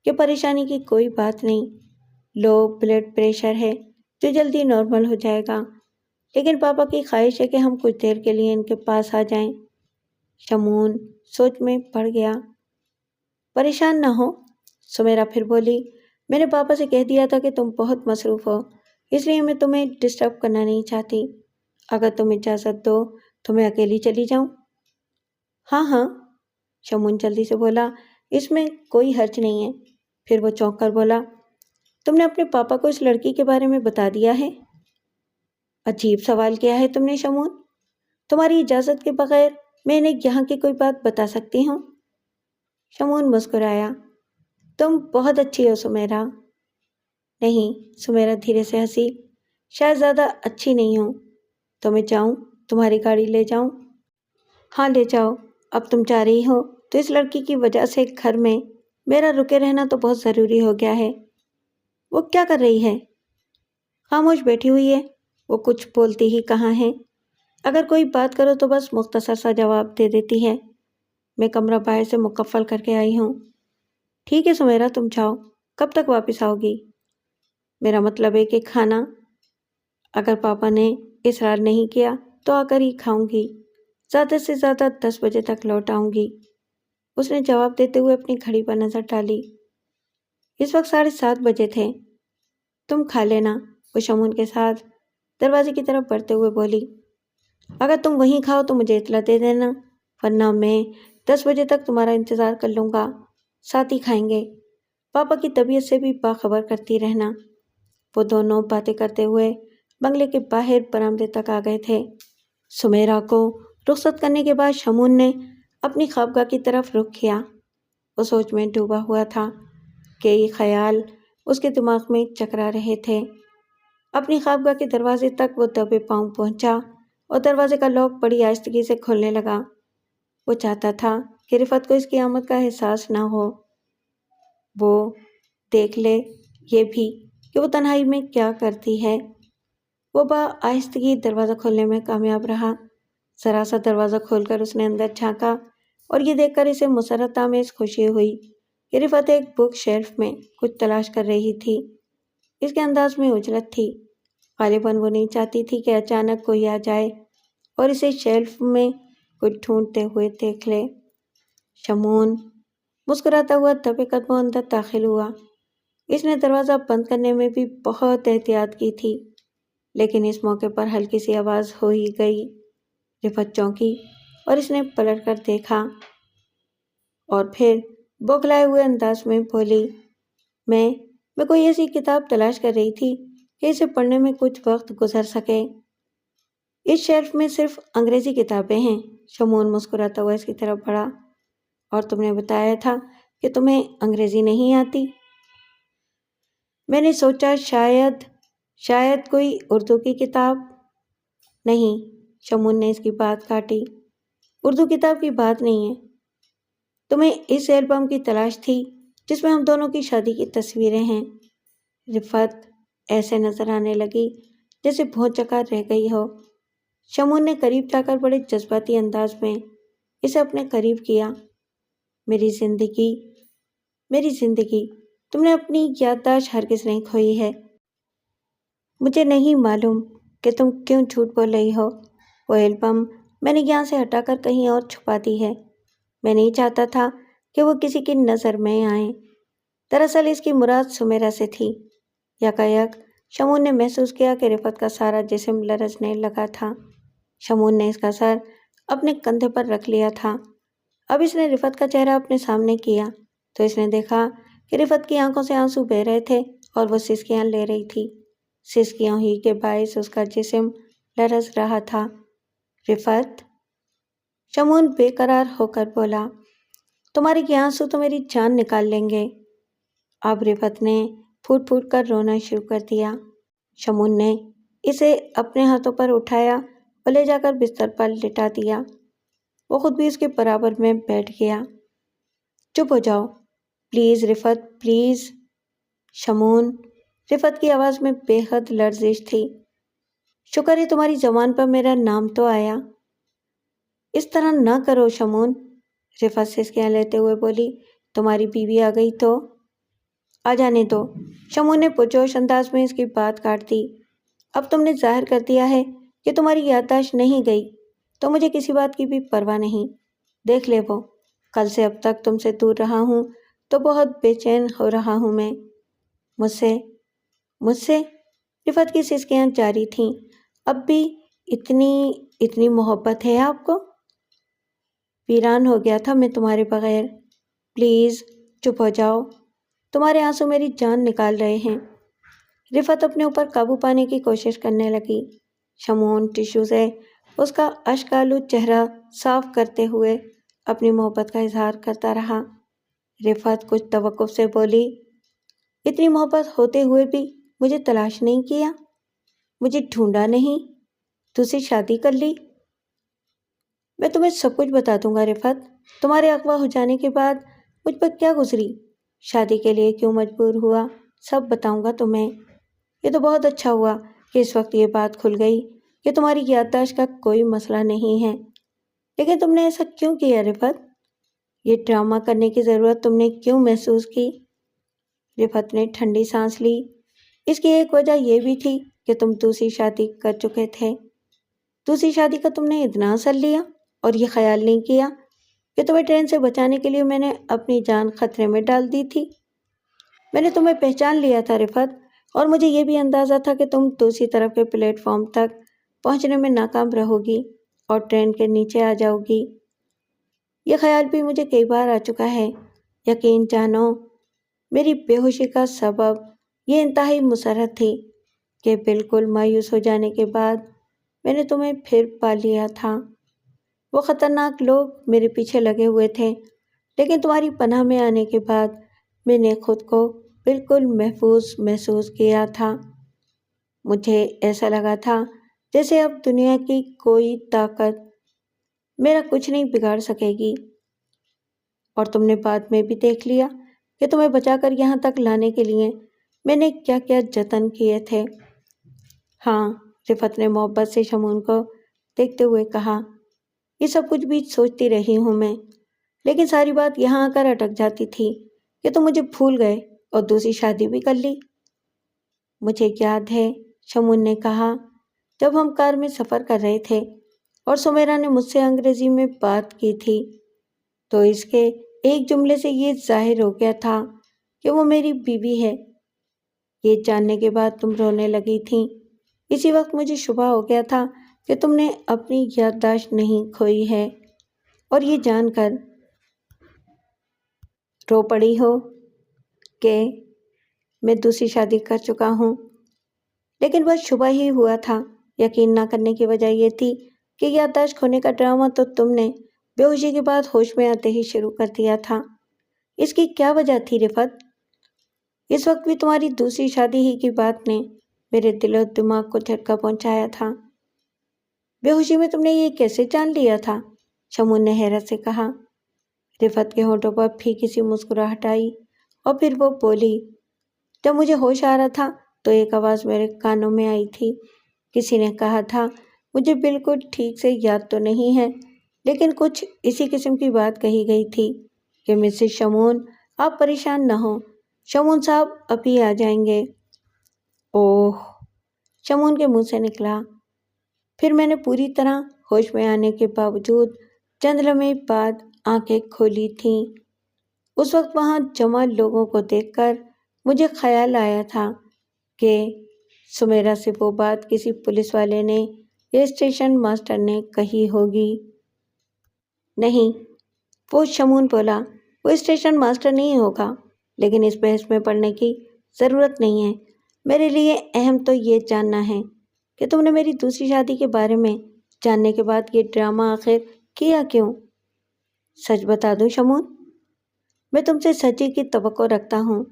کہ پریشانی کی کوئی بات نہیں، لو بلڈ پریشر ہے جو جلدی نارمل ہو جائے گا، لیکن پاپا کی خواہش ہے کہ ہم کچھ دیر کے لیے ان کے پاس آ جائیں۔ شمون سوچ میں پڑ گیا۔ پریشان نہ ہو، سمیرا پھر بولی، میں نے پاپا سے کہہ دیا تھا کہ تم بہت مصروف ہو، اس لیے میں تمہیں ڈسٹرب کرنا نہیں چاہتی۔ اگر تم اجازت دو تو میں اکیلی چلی جاؤں؟ ہاں ہاں، شمون جلدی سے بولا، اس میں کوئی حرج نہیں ہے۔ پھر وہ چونک کر بولا، تم نے اپنے پاپا کو اس لڑکی کے بارے میں بتا دیا ہے؟ عجیب سوال کیا ہے تم نے شمون، تمہاری اجازت کے بغیر میں انہیں یہاں کی کوئی بات بتا سکتی ہوں؟ شمون مسکرایا، تم بہت اچھی ہو سمیرا، نہیں، سمیرا دھیرے سے ہنسی، شاید زیادہ اچھی نہیں ہوں، تو میں جاؤں، تمہاری گاڑی لے جاؤں؟ ہاں لے جاؤ، اب تم جا رہی ہو تو اس لڑکی کی وجہ سے گھر میں میرا رکے رہنا تو بہت ضروری ہو گیا ہے۔ وہ کیا کر رہی ہے؟ خاموش بیٹھی ہوئی ہے، وہ کچھ بولتی ہی کہاں ہے، اگر کوئی بات کرو تو بس مختصر سا جواب دے دیتی ہے۔ میں کمرہ باہر سے مکفل کر کے آئی ہوں۔ ٹھیک ہے سمیرا، تم جاؤ، کب تک واپس آؤ گی؟ میرا مطلب ہے کہ کھانا، اگر پاپا نے اصرار نہیں کیا تو آ کر ہی کھاؤں گی، زیادہ سے زیادہ 10 بجے تک لوٹ آؤں گی۔ اس نے جواب دیتے ہوئے اپنی گھڑی پر نظر ڈالی۔ اس وقت 7:30 بجے تھے۔ تم کھا لینا، وہ شمون کے ساتھ دروازے کی طرف بڑھتے ہوئے بولی۔ اگر تم وہیں کھاؤ تو مجھے اطلاع دے دینا، ورنہ میں 10 بجے تک تمہارا انتظار کر لوں گا، ساتھ ہی کھائیں گے۔ پاپا کی طبیعت سے بھی باخبر کرتی رہنا۔ وہ دونوں باتیں کرتے ہوئے بنگلے کے باہر برآمدے تک آ گئے تھے۔ سمیرا کو رخصت کرنے کے بعد شمون نے اپنی خوابگاہ کی طرف رخ کیا۔ وہ سوچ میں ڈوبا ہوا تھا، کئی خیال اس کے دماغ میں چکرا رہے تھے۔ اپنی خوابگاہ کے دروازے تک وہ دبے پاؤں پہنچا اور دروازے کا لاک بڑی آہستگی سے کھولنے لگا۔ وہ چاہتا تھا کہ رفعت کو اس کی آمد کا احساس نہ ہو، وہ دیکھ لے یہ بھی کہ وہ تنہائی میں کیا کرتی ہے۔ وہ آہستگی دروازہ کھولنے میں کامیاب رہا۔ ذرا سا دروازہ کھول کر اس نے اندر جھانکا اور یہ دیکھ کر اسے مسرت آمیز خوشی ہوئی کہ رفعت ایک بک شیلف میں کچھ تلاش کر رہی تھی۔ اس کے انداز میں اجلت تھی، غالباً وہ نہیں چاہتی تھی کہ اچانک کوئی آ جائے اور اسے شیلف میں کچھ ڈھونڈتے ہوئے دیکھ لے۔ شمون مسکراتا ہوا دبے قدموں اندر داخل ہوا۔ اس نے دروازہ بند کرنے میں بھی بہت احتیاط کی تھی، لیکن اس موقع پر ہلکی سی آواز ہو ہی گئی۔ رفعت چونکی اور اس نے پلٹ کر دیکھا اور پھر بوکھلائے ہوئے انداز میں بولی، میں کوئی ایسی کتاب تلاش کر رہی تھی کہ اسے پڑھنے میں کچھ وقت گزر سکے۔ اس شیلف میں صرف انگریزی کتابیں ہیں۔ شمون مسکراتا ہوا اس کی طرف بڑھا۔ اور تم نے بتایا تھا کہ تمہیں انگریزی نہیں آتی۔ میں نے سوچا شاید کوئی اردو کی کتاب۔ نہیں، شمون نے اس کی بات کاٹی، اردو کتاب کی بات نہیں ہے۔ تمہیں اس ایلبم کی تلاش تھی جس میں ہم دونوں کی شادی کی تصویریں ہیں۔ رفعت ایسے نظر آنے لگی جیسے بھونچکا رہ گئی ہو۔ شمون نے قریب جا کر بڑے جذباتی انداز میں اسے اپنے قریب کیا۔ میری زندگی، تم نے اپنی یادداشت ہرگز نہیں کھوئی ہے۔ مجھے نہیں معلوم کہ تم کیوں جھوٹ بول رہی ہو۔ وہ ایلبم میں نے یہاں سے ہٹا کر کہیں اور چھپا دی ہے۔ میں نہیں چاہتا تھا کہ وہ کسی کی نظر میں آئیں۔ دراصل اس کی مراد سمیرا سے تھی۔ یکایک شمون نے محسوس کیا کہ رفعت کا سارا جسم لرزنے لگا تھا۔ شمون نے اس کا سر اپنے کندھے پر رکھ لیا تھا۔ اب اس نے رفعت کا چہرہ اپنے سامنے کیا تو اس نے دیکھا کہ رفعت کی آنکھوں سے آنسو بہہ رہے تھے اور وہ سسکیاں لے رہی تھی۔ سسکیوں ہی کے باعث اس کا جسم لرز رہا تھا۔ رفعت، شمون بے قرار ہو کر بولا، تمہارے یہ آنسو تو میری جان نکال لیں گے۔ اب رفعت نے پھوٹ پھوٹ کر رونا شروع کر دیا۔ شمون نے اسے اپنے ہاتھوں پر اٹھایا اور لے جا کر بستر پر لٹا دیا۔ وہ خود بھی اس کے برابر میں بیٹھ گیا۔ چپ ہو جاؤ پلیز رفعت، پلیز۔ شمون، رفعت کی آواز میں بے حد لرزش تھی۔ شکر ہے تمہاری زبان پر میرا نام تو آیا۔ اس طرح نہ کرو شمون، رفعت سسکیاں لیتے ہوئے بولی، تمہاری بیوی آ گئی تو؟ آ جانے دو، شمون نے پرجوش انداز میں اس کی بات کاٹ دی۔ اب تم نے ظاہر کر دیا ہے کہ تمہاری یادداشت نہیں گئی تو مجھے کسی بات کی بھی پرواہ نہیں۔ دیکھ لے وہ، کل سے اب تک تم سے دور رہا ہوں تو بہت بے چین ہو رہا ہوں میں۔ مجھ سے رفعت کی سسکیاں جاری تھیں، اب بھی اتنی محبت ہے آپ کو؟ ویران ہو گیا تھا میں تمہارے بغیر۔ پلیز چپ ہو جاؤ، تمہارے آنسو میری جان نکال رہے ہیں۔ رفعت اپنے اوپر قابو پانے کی کوشش کرنے لگی۔ شمون ٹشو سے اس کا اشک آلود چہرہ صاف کرتے ہوئے اپنی محبت کا اظہار کرتا رہا۔ رفعت کچھ توقف سے بولی، اتنی محبت ہوتے ہوئے بھی مجھے تلاش نہیں کیا، مجھے ڈھونڈا نہیں، تجھ سے شادی کر لی۔ میں تمہیں سب کچھ بتا دوں گا رفعت، تمہارے اغوا ہو جانے کے بعد مجھ پر کیا گزری، شادی کے لیے کیوں مجبور ہوا، سب بتاؤں گا تمہیں۔ یہ تو بہت اچھا ہوا کہ اس وقت یہ بات کھل گئی کہ تمہاری یادداشت کا کوئی مسئلہ نہیں ہے، لیکن تم نے ایسا کیوں کیا رفعت؟ یہ ڈرامہ کرنے کی ضرورت تم نے کیوں محسوس کی؟ رفعت نے ٹھنڈی سانس لی۔ اس کی ایک وجہ یہ بھی تھی کہ تم دوسری شادی کر چکے تھے۔ دوسری شادی کا تم نے اتنا اثر لیا اور یہ خیال نہیں کیا کہ تمہیں ٹرین سے بچانے کے لیے میں نے اپنی جان خطرے میں ڈال دی تھی۔ میں نے تمہیں پہچان لیا تھا رفعت، اور مجھے یہ بھی اندازہ تھا کہ تم دوسری طرف کے پلیٹ فارم تک پہنچنے میں ناکام رہو گی اور ٹرین کے نیچے آ جاؤ گی۔ یہ خیال بھی مجھے کئی بار آ چکا ہے۔ یقین جانو، میری بے ہوشی کا سبب یہ انتہائی مسرت تھی کہ بالکل مایوس ہو جانے کے بعد میں نے تمہیں پھر پا لیا تھا۔ وہ خطرناک لوگ میرے پیچھے لگے ہوئے تھے، لیکن تمہاری پناہ میں آنے کے بعد میں نے خود کو بالکل محفوظ محسوس کیا تھا۔ مجھے ایسا لگا تھا جیسے اب دنیا کی کوئی طاقت میرا کچھ نہیں بگاڑ سکے گی۔ اور تم نے بعد میں بھی دیکھ لیا کہ تمہیں بچا کر یہاں تک لانے کے لیے میں نے کیا کیا جتن کیے تھے۔ ہاں، رفعت نے محبت سے شمون کو دیکھتے ہوئے کہا، یہ سب کچھ بھی سوچتی رہی ہوں میں، لیکن ساری بات یہاں آ کر اٹک جاتی تھی کہ تم مجھے بھول گئے اور دوسری شادی بھی کر لی۔ مجھے یاد ہے، شمون نے کہا، جب ہم کار میں سفر کر رہے تھے اور سمیرا نے مجھ سے انگریزی میں بات کی تھی تو اس کے ایک جملے سے یہ ظاہر ہو گیا تھا کہ وہ میری بیوی ہے۔ یہ جاننے کے بعد تم رونے لگی تھیں۔ اسی وقت مجھے شبہ ہو گیا تھا کہ تم نے اپنی یادداشت نہیں کھوئی ہے، اور یہ جان کر رو پڑی ہو کہ میں دوسری شادی کر چکا ہوں۔ لیکن بس شبہ ہی ہوا تھا، یقین نہ کرنے کی وجہ یہ تھی کہ یادداشت کھونے کا ڈرامہ تو تم نے بے ہوشی کے بعد ہوش میں آتے ہی شروع کر دیا تھا۔ اس کی کیا وجہ تھی رفعت؟ اس وقت بھی تمہاری دوسری شادی ہی کی بات نے میرے دل و دماغ کو جھٹکا پہنچایا تھا۔ بے ہوشی میں تم نے یہ کیسے جان لیا تھا؟ شمون نے حیرت سے کہا۔ رفعت کے ہونٹوں پر پھیکی سی مسکراہٹ آئی اور پھر وہ بولی، جب مجھے ہوش آ رہا تھا تو ایک آواز میرے کانوں میں آئی تھی۔ کسی نے کہا تھا، مجھے بالکل ٹھیک سے یاد تو نہیں ہے، لیکن کچھ اسی قسم کی بات کہی گئی تھی کہ مسز شمون، آپ پریشان نہ ہوں، شمون صاحب ابھی آ جائیں گے۔ اوہ، شمون کے منہ سے نکلا۔ پھر میں نے پوری طرح ہوش میں آنے کے باوجود چند لمحے بعد آنکھیں کھولی تھیں۔ اس وقت وہاں جمع لوگوں کو دیکھ کر مجھے خیال آیا تھا کہ سمیرا سے وہ بات کسی پولیس والے نے یا اسٹیشن ماسٹر نے کہی ہوگی۔ نہیں، وہ شمون بولا، وہ اسٹیشن ماسٹر نہیں ہوگا، لیکن اس بحث میں پڑنے کی ضرورت نہیں ہے۔ میرے لیے اہم تو یہ جاننا ہے کہ تم نے میری دوسری شادی کے بارے میں جاننے کے بعد یہ ڈرامہ آخر کیا کیوں؟ سچ بتا دوں شمون، میں تم سے سچی کی توقع رکھتا ہوں۔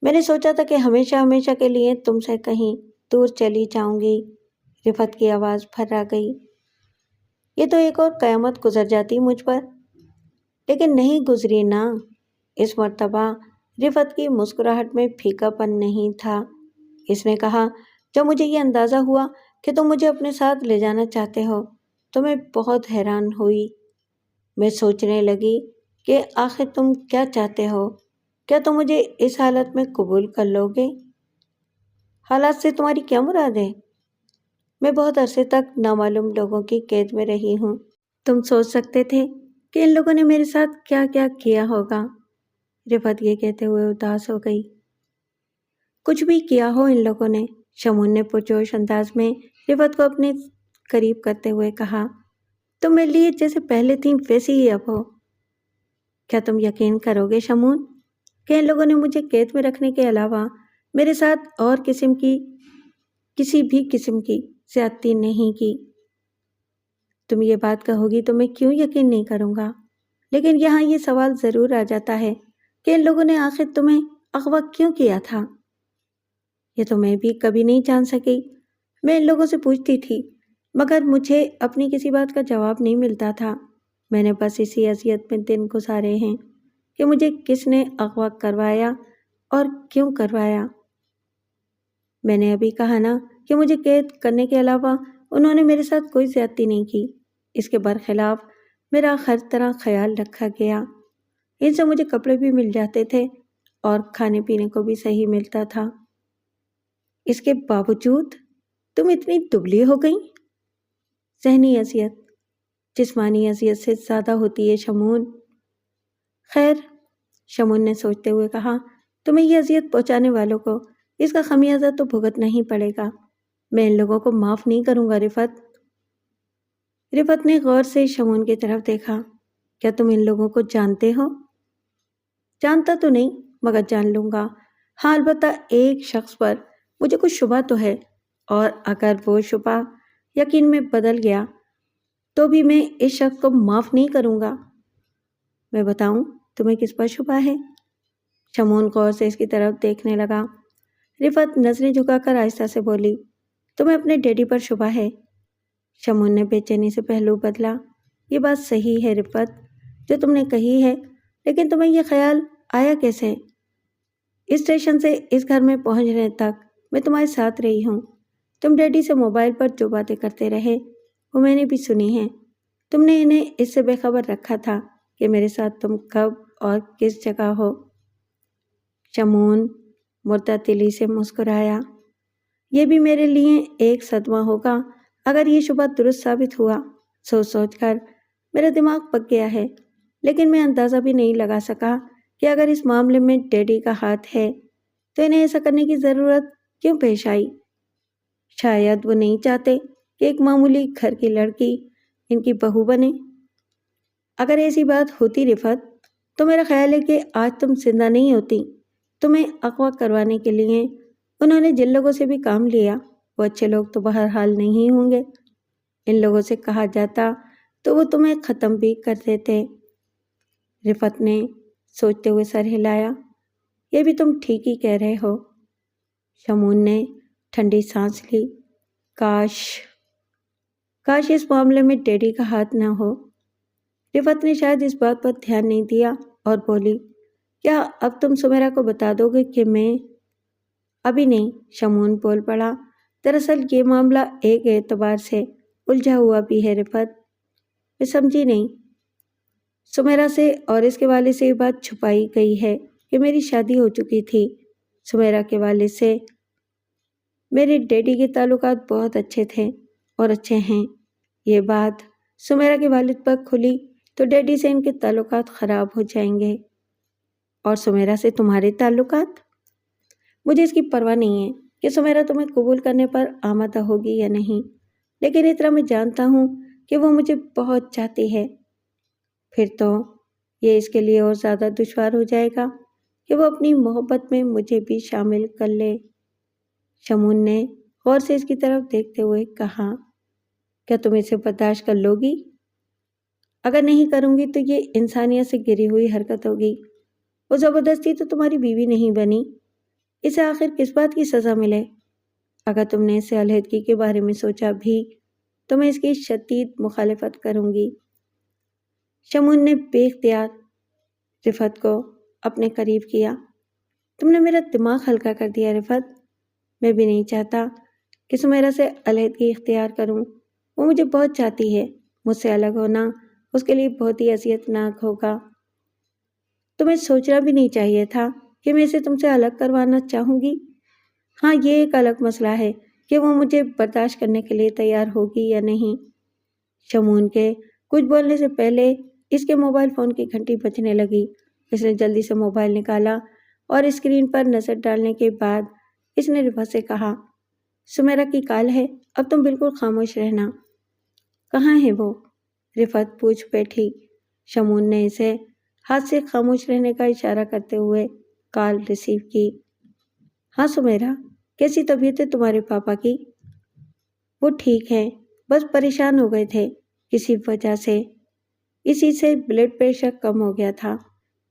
میں نے سوچا تھا کہ ہمیشہ ہمیشہ کے لیے تم سے کہیں دور چلی جاؤں گی۔ رفعت کی آواز پھر آ گئی۔ یہ تو ایک اور قیامت گزر جاتی مجھ پر، لیکن نہیں گزری نا۔ اس مرتبہ رفعت کی مسکراہٹ میں پھیکا پن نہیں تھا۔ اس نے کہا، جب مجھے یہ اندازہ ہوا کہ تم مجھے اپنے ساتھ لے جانا چاہتے ہو تو میں بہت حیران ہوئی۔ میں سوچنے لگی کہ آخر تم کیا چاہتے ہو؟ کیا تم مجھے اس حالت میں قبول کر لو گے؟ حالات سے تمہاری کیا مراد ہے؟ میں بہت عرصے تک نامعلوم لوگوں کی قید میں رہی ہوں۔ تم سوچ سکتے تھے کہ ان لوگوں نے میرے ساتھ کیا کیا کیا ہوگا۔ رفعت یہ کہتے ہوئے اداس ہو گئی۔ کچھ بھی کیا ہو ان لوگوں نے، شمون نے پرجوش انداز میں رفعت کو اپنے قریب کرتے ہوئے کہا، تم میرے لیے جیسے پہلے تھی ویسی ہی اب ہو۔ کیا تم یقین کرو گے شمون کہ ان لوگوں نے مجھے قید میں رکھنے کے علاوہ میرے ساتھ اور کسی بھی قسم کی زیادتی نہیں کی؟ تم یہ بات کہو گی تو میں کیوں یقین نہیں کروں گا، لیکن یہاں یہ سوال ضرور آ جاتا ہے کہ ان لوگوں نے آخر تمہیں اغوا کیوں کیا تھا؟ یہ تو میں بھی کبھی نہیں جان سکی۔ میں ان لوگوں سے پوچھتی تھی مگر مجھے اپنی کسی بات کا جواب نہیں ملتا تھا۔ میں نے بس اسی اذیت میں دن گزارے ہیں کہ مجھے کس نے اغوا کروایا اور کیوں کروایا۔ میں نے ابھی کہا نا کہ مجھے قید کرنے کے علاوہ انہوں نے میرے ساتھ کوئی زیادتی نہیں کی۔ اس کے برخلاف میرا ہر طرح خیال رکھا گیا۔ ان سے مجھے کپڑے بھی مل جاتے تھے اور کھانے پینے کو بھی صحیح ملتا تھا۔ اس کے باوجود تم اتنی دبلی ہو گئی؟ ذہنی اذیت جسمانی اذیت سے زیادہ ہوتی ہے شمون۔ خیر، شمون نے سوچتے ہوئے کہا، تمہیں یہ اذیت پہنچانے والوں کو اس کا خمیازہ تو بھگتنا ہی پڑے گا۔ میں ان لوگوں کو معاف نہیں کروں گا رفعت۔ رفعت نے غور سے شمون کی طرف دیکھا۔ کیا تم ان لوگوں کو جانتے ہو؟ جانتا تو نہیں مگر جان لوں گا۔ ہاں، البتہ ایک شخص پر مجھے کچھ شبہ تو ہے، اور اگر وہ شبہ یقین میں بدل گیا تو بھی میں اس شخص کو معاف نہیں کروں گا۔ میں بتاؤں تمہیں کس پر شبہ ہے؟ شمون غور سے اس کی طرف دیکھنے لگا۔ رفعت نظریں جھکا کر آہستہ سے بولی، تمہیں اپنے ڈیڈی پر شبہ ہے؟ شمون نے بے چینی سے پہلو بدلا۔ یہ بات صحیح ہے رفعت جو تم نے کہی ہے، لیکن تمہیں یہ خیال آیا کیسے؟ اسٹیشن سے اس گھر میں پہنچنے تک میں تمہارے ساتھ رہی ہوں۔ تم ڈیڈی سے موبائل پر جو باتیں کرتے رہے وہ میں نے بھی سنی ہیں۔ تم نے انہیں اس سے بے خبر رکھا تھا کہ میرے ساتھ تم کب اور کس جگہ ہو۔ شمون معتدلی سے مسکرایا۔ یہ بھی میرے لیے ایک صدمہ ہوگا اگر یہ شبہ درست ثابت ہوا۔ سوچ سوچ کر میرا دماغ پک گیا ہے، لیکن میں اندازہ بھی نہیں لگا سکا کہ اگر اس معاملے میں ڈیڈی کا ہاتھ ہے تو انہیں ایسا کرنے کی ضرورت کیوں پیش آئی؟ شاید وہ نہیں چاہتے کہ ایک معمولی گھر کی لڑکی ان کی بہو بنے۔ اگر ایسی بات ہوتی رفعت تو میرا خیال ہے کہ آج تم زندہ نہیں ہوتی۔ تمہیں اغوا کروانے کے لیے انہوں نے جن لوگوں سے بھی کام لیا وہ اچھے لوگ تو بہرحال نہیں ہوں گے۔ ان لوگوں سے کہا جاتا تو وہ تمہیں ختم بھی کر دیتے۔ رفعت نے سوچتے ہوئے سر ہلایا۔ یہ بھی تم ٹھیک ہی کہہ رہے ہو۔ شمون نے ٹھنڈی سانس لی۔ کاش اس معاملے میں ڈیڈی کا ہاتھ نہ ہو۔ رفعت نے شاید اس بات پر دھیان نہیں دیا اور بولی، کیا اب تم سمیرا کو بتا دو گے کہ میں؟ ابھی نہیں، شمون بول پڑا۔ دراصل یہ معاملہ ایک اعتبار سے الجھا ہوا بھی ہے رفعت۔ میں سمجھی نہیں۔ سمیرا سے اور اس کے والد سے یہ بات چھپائی گئی ہے کہ میری شادی ہو چکی تھی۔ سمیرا کے والد سے میرے ڈیڈی کے تعلقات بہت اچھے تھے اور اچھے ہیں۔ یہ بات سمیرا کے والد پر کھلی تو ڈیڈی سے ان کے تعلقات خراب ہو جائیں گے۔ اور سمیرا سے تمہارے تعلقات؟ مجھے اس کی پرواہ نہیں ہے کہ سمیرا تمہیں قبول کرنے پر آمادہ ہوگی یا نہیں، لیکن اتنا میں جانتا ہوں کہ وہ مجھے بہت چاہتی ہے۔ پھر تو یہ اس کے لیے اور زیادہ دشوار ہو جائے گا کہ وہ اپنی محبت میں مجھے بھی شامل کر لے۔ شمون نے غور سے اس کی طرف دیکھتے ہوئے کہا، کیا تم اسے برداشت کر لو گی؟ اگر نہیں کروں گی تو یہ انسانیت سے گری ہوئی حرکت ہوگی۔ وہ زبردستی تو تمہاری بیوی نہیں بنی۔ اسے آخر کس بات کی سزا ملے؟ اگر تم نے اسے علیحدگی کے بارے میں سوچا بھی تو میں اس کی شدید مخالفت کروں گی۔ شمون نے بے اختیار رفعت کو اپنے قریب کیا۔ تم نے میرا دماغ ہلکا کر دیا رفعت۔ میں بھی نہیں چاہتا کہ سمیرا سے علیحدگی اختیار کروں۔ وہ مجھے بہت چاہتی ہے۔ مجھ سے الگ ہونا اس کے لیے بہت ہی اذیت ناک ہوگا۔ تمہیں سوچنا بھی نہیں چاہیے تھا کہ میں اسے تم سے الگ کروانا چاہوں گی۔ ہاں، یہ ایک الگ مسئلہ ہے کہ وہ مجھے برداشت کرنے کے لیے تیار ہوگی یا نہیں۔ شمون کے کچھ بولنے سے پہلے اس کے موبائل فون کی گھنٹی بجنے لگی۔ اس نے جلدی سے موبائل نکالا اور اسکرین پر نظر ڈالنے کے بعد اس نے رفعت سے کہا، سمیرا کی کال ہے، اب تم بالکل خاموش رہنا۔ کہاں ہے وہ؟ رفعت پوچھ بیٹھی۔ شمون نے اسے ہاتھ سے خاموش رہنے کا اشارہ کرتے ہوئے کال ریسیو کی۔ ہاں سمیرا، کیسی طبیعت ہے تمہارے پاپا کی؟ وہ ٹھیک ہے، بس پریشان ہو گئے تھے کسی وجہ سے۔ اسی سے بلڈ پریشر کم ہو گیا تھا۔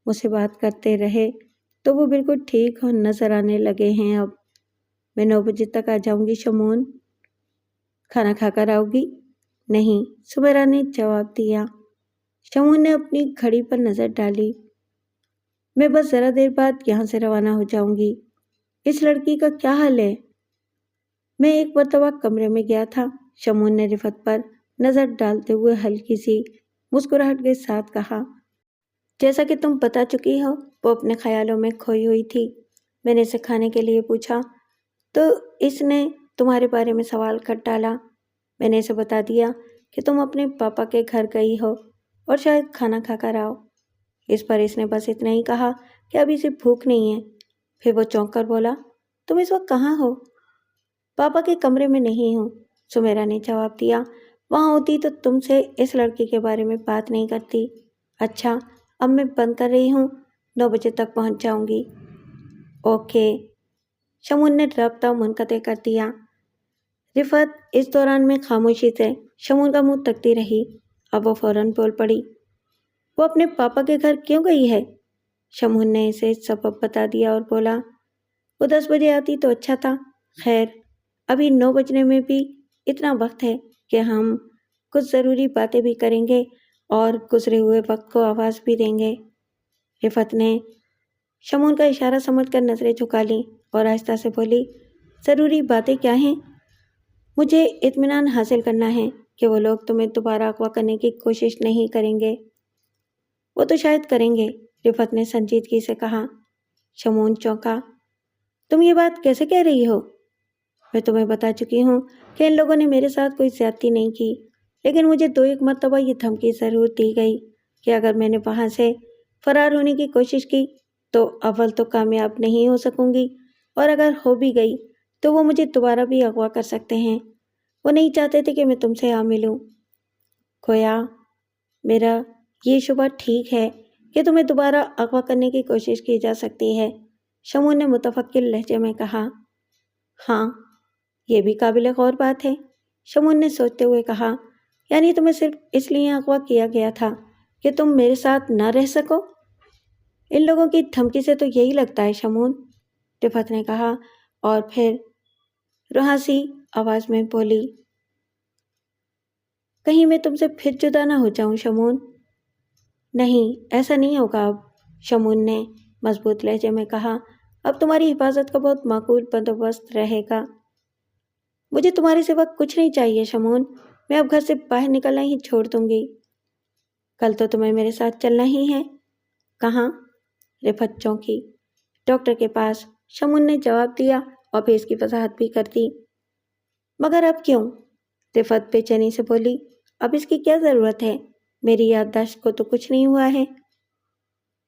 مجھ سے بات کرتے رہے تو وہ بالکل ٹھیک نظر آنے لگے ہیں اب۔ میں 9 بجے تک آ جاؤں گی شمون۔ کھانا کھا کر آؤ گی؟ نہیں، سمیرا نے جواب دیا۔ شمون نے اپنی گھڑی پر نظر ڈالی۔ میں بس ذرا دیر بعد یہاں سے روانہ ہو جاؤں گی۔ اس لڑکی کا کیا حال ہے؟ میں ایک مرتبہ کمرے میں گیا تھا، شمون نے رفعت پر نظر ڈالتے ہوئے ہلکی سی مسکراہٹ کے ساتھ کہا۔ جیسا کہ تم بتا چکی ہو، وہ اپنے خیالوں میں کھوئی ہوئی تھی۔ میں نے اسے کھانے کے لیے پوچھا تو اس نے تمہارے بارے میں سوال کر ڈالا۔ میں نے اسے بتا دیا کہ تم اپنے پاپا کے گھر گئی ہو اور شاید کھانا کھا کر آؤ۔ اس پر اس نے بس اتنا ہی کہا کہ ابھی سے بھوک نہیں ہے۔ پھر وہ چونک کر بولا، تم اس وقت کہاں ہو؟ پاپا کے کمرے میں نہیں ہوں، سمیرا نے جواب دیا۔ وہاں ہوتی تو تم سے اس لڑکی کے بارے میں بات نہیں کرتی۔ اچھا، اب میں بند کر رہی ہوں، 9 بجے تک پہنچ جاؤں گی۔ اوکے، شمون نے رابطہ منقطع کر دیا۔ رفعت اس دوران میں خاموشی سے شمون کا منہ تکتی رہی۔ اب وہ فوراً بول پڑی، وہ اپنے پاپا کے گھر کیوں گئی ہے؟ شمون نے اسے سبب بتا دیا اور بولا، وہ 10 بجے آتی تو اچھا تھا۔ خیر، ابھی 9 بجنے میں بھی اتنا وقت ہے کہ ہم کچھ ضروری باتیں بھی کریں گے اور گزرے ہوئے وقت کو آواز بھی دیں گے۔ رفعت نے شمون کا اشارہ سمجھ کر نظریں جھکا لیں اور آہستہ سے بولی، ضروری باتیں کیا ہیں؟ مجھے اطمینان حاصل کرنا ہے کہ وہ لوگ تمہیں دوبارہ اغوا کرنے کی کوشش نہیں کریں گے۔ وہ تو شاید کریں گے، رفعت نے سنجیدگی سے کہا۔ شمون چونکا، تم یہ بات کیسے کہہ رہی ہو؟ میں تمہیں بتا چکی ہوں کہ ان لوگوں نے میرے ساتھ کوئی زیادتی نہیں کی، لیکن مجھے 2-1 مرتبہ یہ دھمکی ضرور دی گئی کہ اگر میں نے وہاں سے فرار ہونے کی کوشش کی تو اول تو کامیاب نہیں ہو سکوں گی، اور اگر ہو بھی گئی تو وہ مجھے دوبارہ بھی اغوا کر سکتے ہیں۔ وہ نہیں چاہتے تھے کہ میں تم سے آ ملوں۔ گویا میرا یہ شبہ ٹھیک ہے کہ تمہیں دوبارہ اغوا کرنے کی کوشش کی جا سکتی ہے، شمون نے متفکر لہجے میں کہا۔ ہاں، یہ بھی قابل غور بات ہے، شمون نے سوچتے ہوئے کہا۔ یعنی تمہیں صرف اس لیے اغوا کیا گیا تھا کہ تم میرے ساتھ نہ رہ سکو؟ ان لوگوں کی دھمکی سے تو یہی لگتا ہے شمون، رفعت نے کہا اور پھر رہاسی آواز میں بولی، کہیں میں تم سے پھر جدا نہ ہو جاؤں شمون۔ نہیں، ایسا نہیں ہوگا اب، شمون نے مضبوط لہجے میں کہا۔ اب تمہاری حفاظت کا بہت معقول بندوبست رہے گا۔ مجھے تمہارے سوا کچھ نہیں چاہیے شمون، میں اب گھر سے باہر نکلنا ہی چھوڑ دوں گی۔ کل تو تمہیں میرے ساتھ چلنا ہی ہے۔ کہاں؟ رفعت چونکی۔ ڈاکٹر کے پاس، شمون نے جواب دیا اور پھر اس کی وضاحت بھی کر دی۔ مگر اب کیوں؟ رفعت بے چینی سے بولی، اب اس کی کیا ضرورت ہے؟ میری یادداشت کو تو کچھ نہیں ہوا ہے۔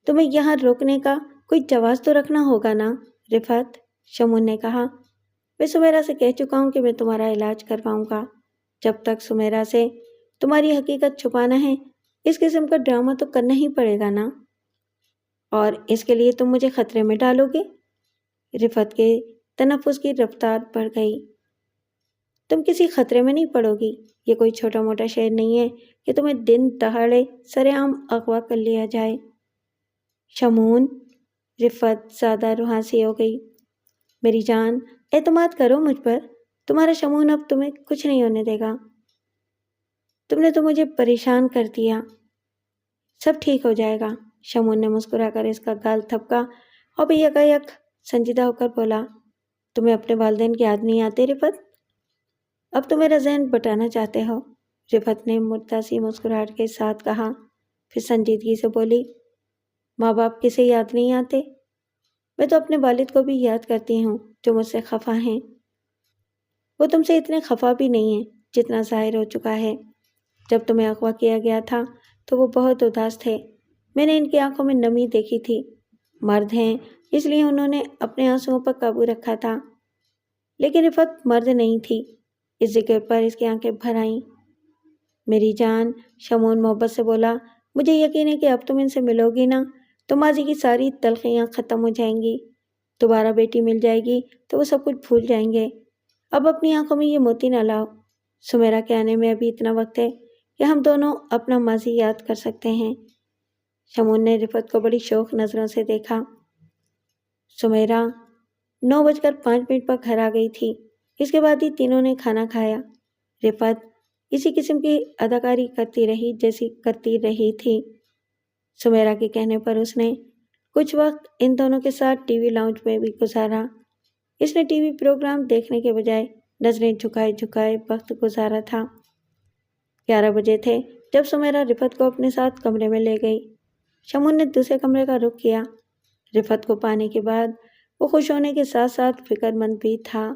تمہیں یہاں روکنے کا کوئی جواز تو رکھنا ہوگا نا رفعت، شمون نے کہا۔ میں سمیرا سے کہہ چکا ہوں کہ میں تمہارا علاج کرواؤں گا۔ جب تک سمیرا سے تمہاری حقیقت چھپانا ہے، اس قسم کا ڈرامہ تو کرنا ہی پڑے گا نا۔ اور اس کے لیے تم مجھے خطرے میں ڈالو گے؟ رفعت کے تنفس کی رفتار بڑھ گئی۔ تم کسی خطرے میں نہیں پڑو گی، یہ کوئی چھوٹا موٹا شہر نہیں ہے کہ تمہیں دن دہاڑے سر عام اغوا کر لیا جائے۔ شمون، رفعت زیادہ رہاسی ہو گئی۔ میری جان، اعتماد کرو مجھ پر، تمہارا شمون اب تمہیں کچھ نہیں ہونے دے گا۔ تم نے تو مجھے پریشان کر دیا۔ سب ٹھیک ہو جائے گا، شمون نے مسکرا کر اس کا گال تھپکا اور پھر یکایک سنجیدہ ہو کر بولا، تمہیں اپنے والدین کی یاد نہیں آتے رفعت؟ اب تم میرا ذہن بٹانا چاہتے ہو، رفعت نے مردہ سی مسکراہٹ کے ساتھ کہا، پھر سنجیدگی سے بولی، ماں باپ کسے یاد نہیں آتے؟ میں تو اپنے والد کو بھی یاد کرتی ہوں جو مجھ سے خفا ہیں۔ وہ تم سے اتنے خفا بھی نہیں ہیں جتنا ظاہر ہو چکا ہے۔ جب تمہیں اغوا کیا گیا تھا تو وہ بہت اداس تھے، میں نے ان کی آنکھوں میں نمی دیکھی تھی۔ مرد ہیں اس لیے انہوں نے اپنے آنسوؤں پر قابو رکھا تھا، لیکن رفعت مرد نہیں تھی۔ اس ذکر پر اس کی آنکھیں بھر آئیں۔ میری جان، شمون محبت سے بولا، مجھے یقین ہے کہ اب تم ان سے ملو گی نا تو ماضی کی ساری تلخیاں ختم ہو جائیں گی۔ دوبارہ بیٹی مل جائے گی تو وہ سب کچھ بھول جائیں گے۔ اب اپنی آنکھوں میں یہ موتی نہ لاؤ۔ سمیرا کے آنے میں ابھی اتنا وقت ہے کہ ہم دونوں اپنا ماضی یاد کر سکتے ہیں۔ شمون نے رفعت کو بڑی شوق نظروں سے دیکھا۔ سمیرا 9:05 پر گھر آ گئی تھی۔ اس کے بعد ہی تینوں نے کھانا کھایا۔ رفت اسی قسم کی اداکاری کرتی رہی جیسی کرتی رہی تھی۔ سمیرا کے کہنے پر اس نے کچھ وقت ان دونوں کے ساتھ ٹی وی لاؤنج میں بھی گزارا۔ اس نے ٹی وی پروگرام دیکھنے کے بجائے نظریں جھکائے جھکائے وقت گزارا تھا۔ 11 بجے تھے جب سمیرا رفت کو اپنے ساتھ کمرے میں لے گئی۔ شمون نے دوسرے کمرے کا رخ کیا۔ رفت کو پانے کے بعد وہ خوش ہونے کے ساتھ ساتھ فکر مند بھی تھا۔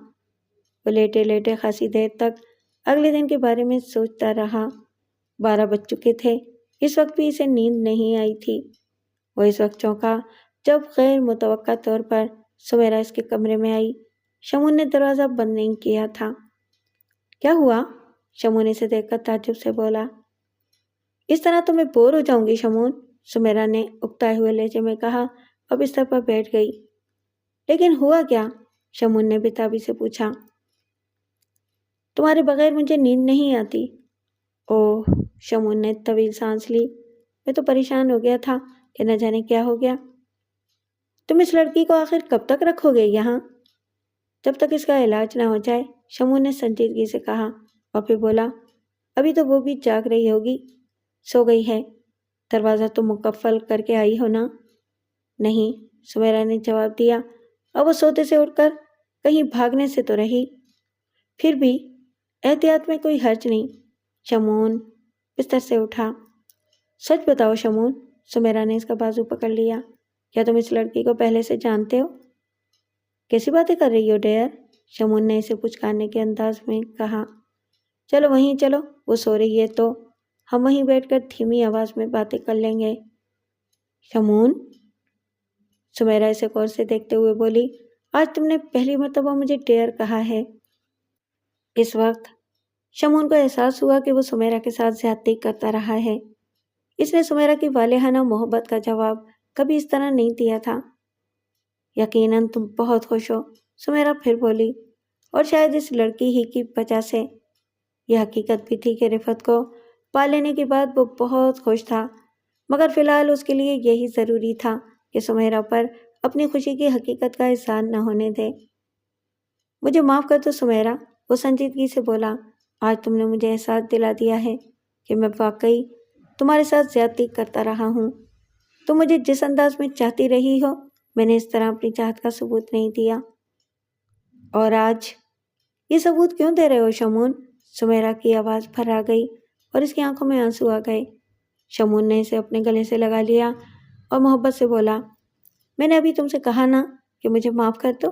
وہ لیٹے لیٹے خاصی دیر تک اگلے دن کے بارے میں سوچتا رہا۔ 12 بج چکے تھے۔ اس وقت بھی اسے نیند نہیں آئی تھی۔ وہ اس وقت چونکا جب غیر متوقع طور پر سمیرا اس کے کمرے میں آئی۔ شمون نے دروازہ بند نہیں کیا تھا۔ کیا ہوا؟ شمون اسے دیکھ کر تعجب سے بولا۔ اس طرح تو میں بور ہو جاؤں گی شمون، سمیرا نے اکتائے ہوئے لہجے میں کہا اور بستر پر بیٹھ گئی۔ لیکن ہوا کیا؟ شمون نے بےتابی سے پوچھا۔ تمہارے بغیر مجھے نیند نہیں آتی۔ اوہ، شمون نے طویل سانس لی۔ میں تو پریشان ہو گیا تھا کہ نہ جانے کیا ہو گیا۔ تم اس لڑکی کو آخر کب تک رکھو گے یہاں؟ جب تک اس کا علاج نہ ہو جائے، شمون نے سنجیدگی سے کہا اور پھر بولا، ابھی تو وہ بھی جاگ رہی ہوگی، سو گئی ہے۔ دروازہ تو مقفل کر کے آئی ہو نا؟ نہیں، سمیرا نے جواب دیا، اور وہ سوتے سے اٹھ کر کہیں بھاگنے سے تو رہی۔ پھر بھی احتیاط میں کوئی حرج نہیں۔ شمون بستر سے اٹھا۔ سچ بتاؤ شمون، سمیرا نے اس کا بازو پکڑ لیا، کیا تم اس لڑکی کو پہلے سے جانتے ہو؟ کیسی باتیں کر رہی ہو ڈیئر؟ شمون نے اسے پچکارنے کے انداز میں کہا۔ چلو وہیں چلو، وہ سو رہی ہے تو ہم وہیں بیٹھ کر دھیمی آواز میں باتیں کر لیں گے۔ شمون، سمیرا اسے غور سے دیکھتے ہوئے بولی، آج تم نے پہلی مرتبہ مجھے ڈیئر کہا ہے۔ اس وقت شمون کو احساس ہوا کہ وہ سمیرا کے ساتھ زیادتی کرتا رہا ہے۔ اس نے سمیرا کی والہانہ محبت کا جواب کبھی اس طرح نہیں دیا تھا۔ یقیناً تم بہت خوش ہو، سمیرا پھر بولی، اور شاید اس لڑکی ہی کی وجہ سے۔ یہ حقیقت بھی تھی کہ رفت کو پا لینے کے بعد وہ بہت خوش تھا، مگر فی الحال اس کے لیے یہی ضروری تھا کہ سمیرا پر اپنی خوشی کی حقیقت کا اظہار نہ ہونے دے۔ مجھے معاف کر دو سمیرا، وہ سنجیدگی سے بولا، آج تم نے مجھے احساس دلا دیا ہے کہ میں واقعی تمہارے ساتھ زیادتی کرتا رہا ہوں۔ تم مجھے جس انداز میں چاہتی رہی ہو، میں نے اس طرح اپنی چاہت کا ثبوت نہیں دیا۔ اور آج یہ ثبوت کیوں دے رہے ہو شمون؟ سمیرا کی آواز بھر آ گئی اور اس کی آنکھوں میں آنسو آ گئے۔ شمون نے اسے اپنے گلے سے لگا لیا اور محبت سے بولا، میں نے ابھی تم سے کہا نا کہ مجھے معاف کر دو۔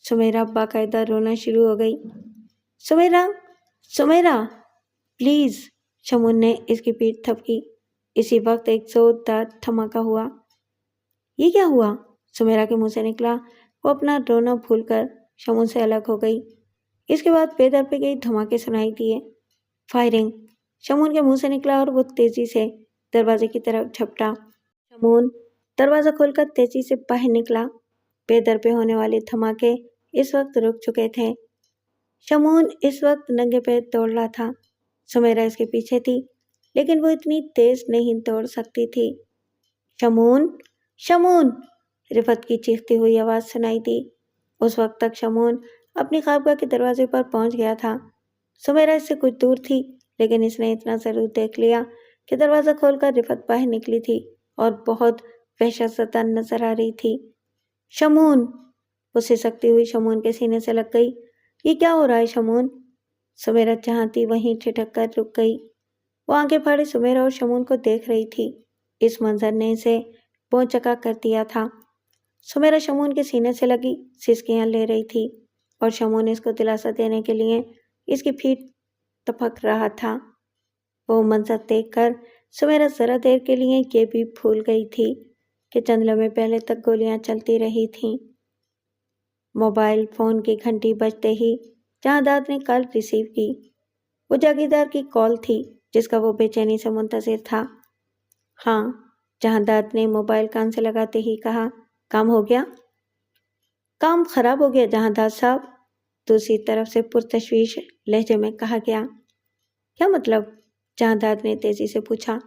سمیرا باقاعدہ رونا شروع ہو گئی۔ سمیرا، سمیرا، پلیز، شمون نے اس کی پیٹھ تھپکی۔ اسی وقت ایک زوردار دھماکہ ہوا۔ یہ کیا ہوا؟ سمیرا کے منہ سے نکلا۔ وہ اپنا رونا بھول کر شمون سے الگ ہو گئی۔ اس کے بعد بے در پہ گئی دھماکے سنائی دیے۔ فائرنگ، شمون کے منہ سے نکلا اور وہ تیزی سے دروازے کی طرف جھپٹا۔ شمون دروازہ کھول کر تیزی سے باہر نکلا۔ بے در پہ ہونے والے دھماکے اس وقت رک چکے تھے۔ شمون اس وقت ننگے پیر دوڑ رہا تھا۔ سمیرا اس کے پیچھے تھی، لیکن وہ اتنی تیز نہیں دوڑ سکتی تھی۔ شمون، شمون، رفت کی چیختی ہوئی آواز سنائی دی۔ اس وقت تک شمون اپنی خوابگاہ کے دروازے پر پہنچ گیا تھا۔ سمیرا اس سے کچھ دور تھی، لیکن اس نے اتنا ضرور دیکھ لیا کہ دروازہ کھول کر رفت باہر نکلی تھی اور بہت وحشت زدہ نظر آ رہی تھی۔ شمون، وہ سسکتی ہوئی شمون کے سینے سے لگ گئی۔ یہ کیا ہو رہا ہے شمون؟ سمیرا جہاں تھی وہیں ٹھٹک کر رک گئی۔ وہ آنکھیں پھاڑے سمیرا اور شمون کو دیکھ رہی تھی۔ اس منظر نے اسے بونچکا کر دیا تھا۔ سمیرا شمون کے سینے سے لگی سسکیاں لے رہی تھی اور شمون اس کو دلاسا دینے کے لیے اس کی پیٹھ تپک رہا تھا۔ وہ منظر دیکھ کر سمیرا ذرا دیر کے لیے یہ بھی بھول گئی تھی کہ چند لمحے پہلے تک گولیاں چلتی رہی تھیں۔ موبائل فون کی گھنٹی بجتے ہی جہانداد نے کال ریسیو کی۔ وہ جاگیردار کی کال تھی جس کا وہ بے چینی سے منتظر تھا۔ ہاں، جہانداد نے موبائل کان سے لگاتے ہی کہا، کام ہو گیا؟ کام خراب ہو گیا جہانداد صاحب، دوسری طرف سے پرتشویش لہجے میں کہا گیا۔ کیا مطلب؟ جہانداد نے تیزی سے پوچھا۔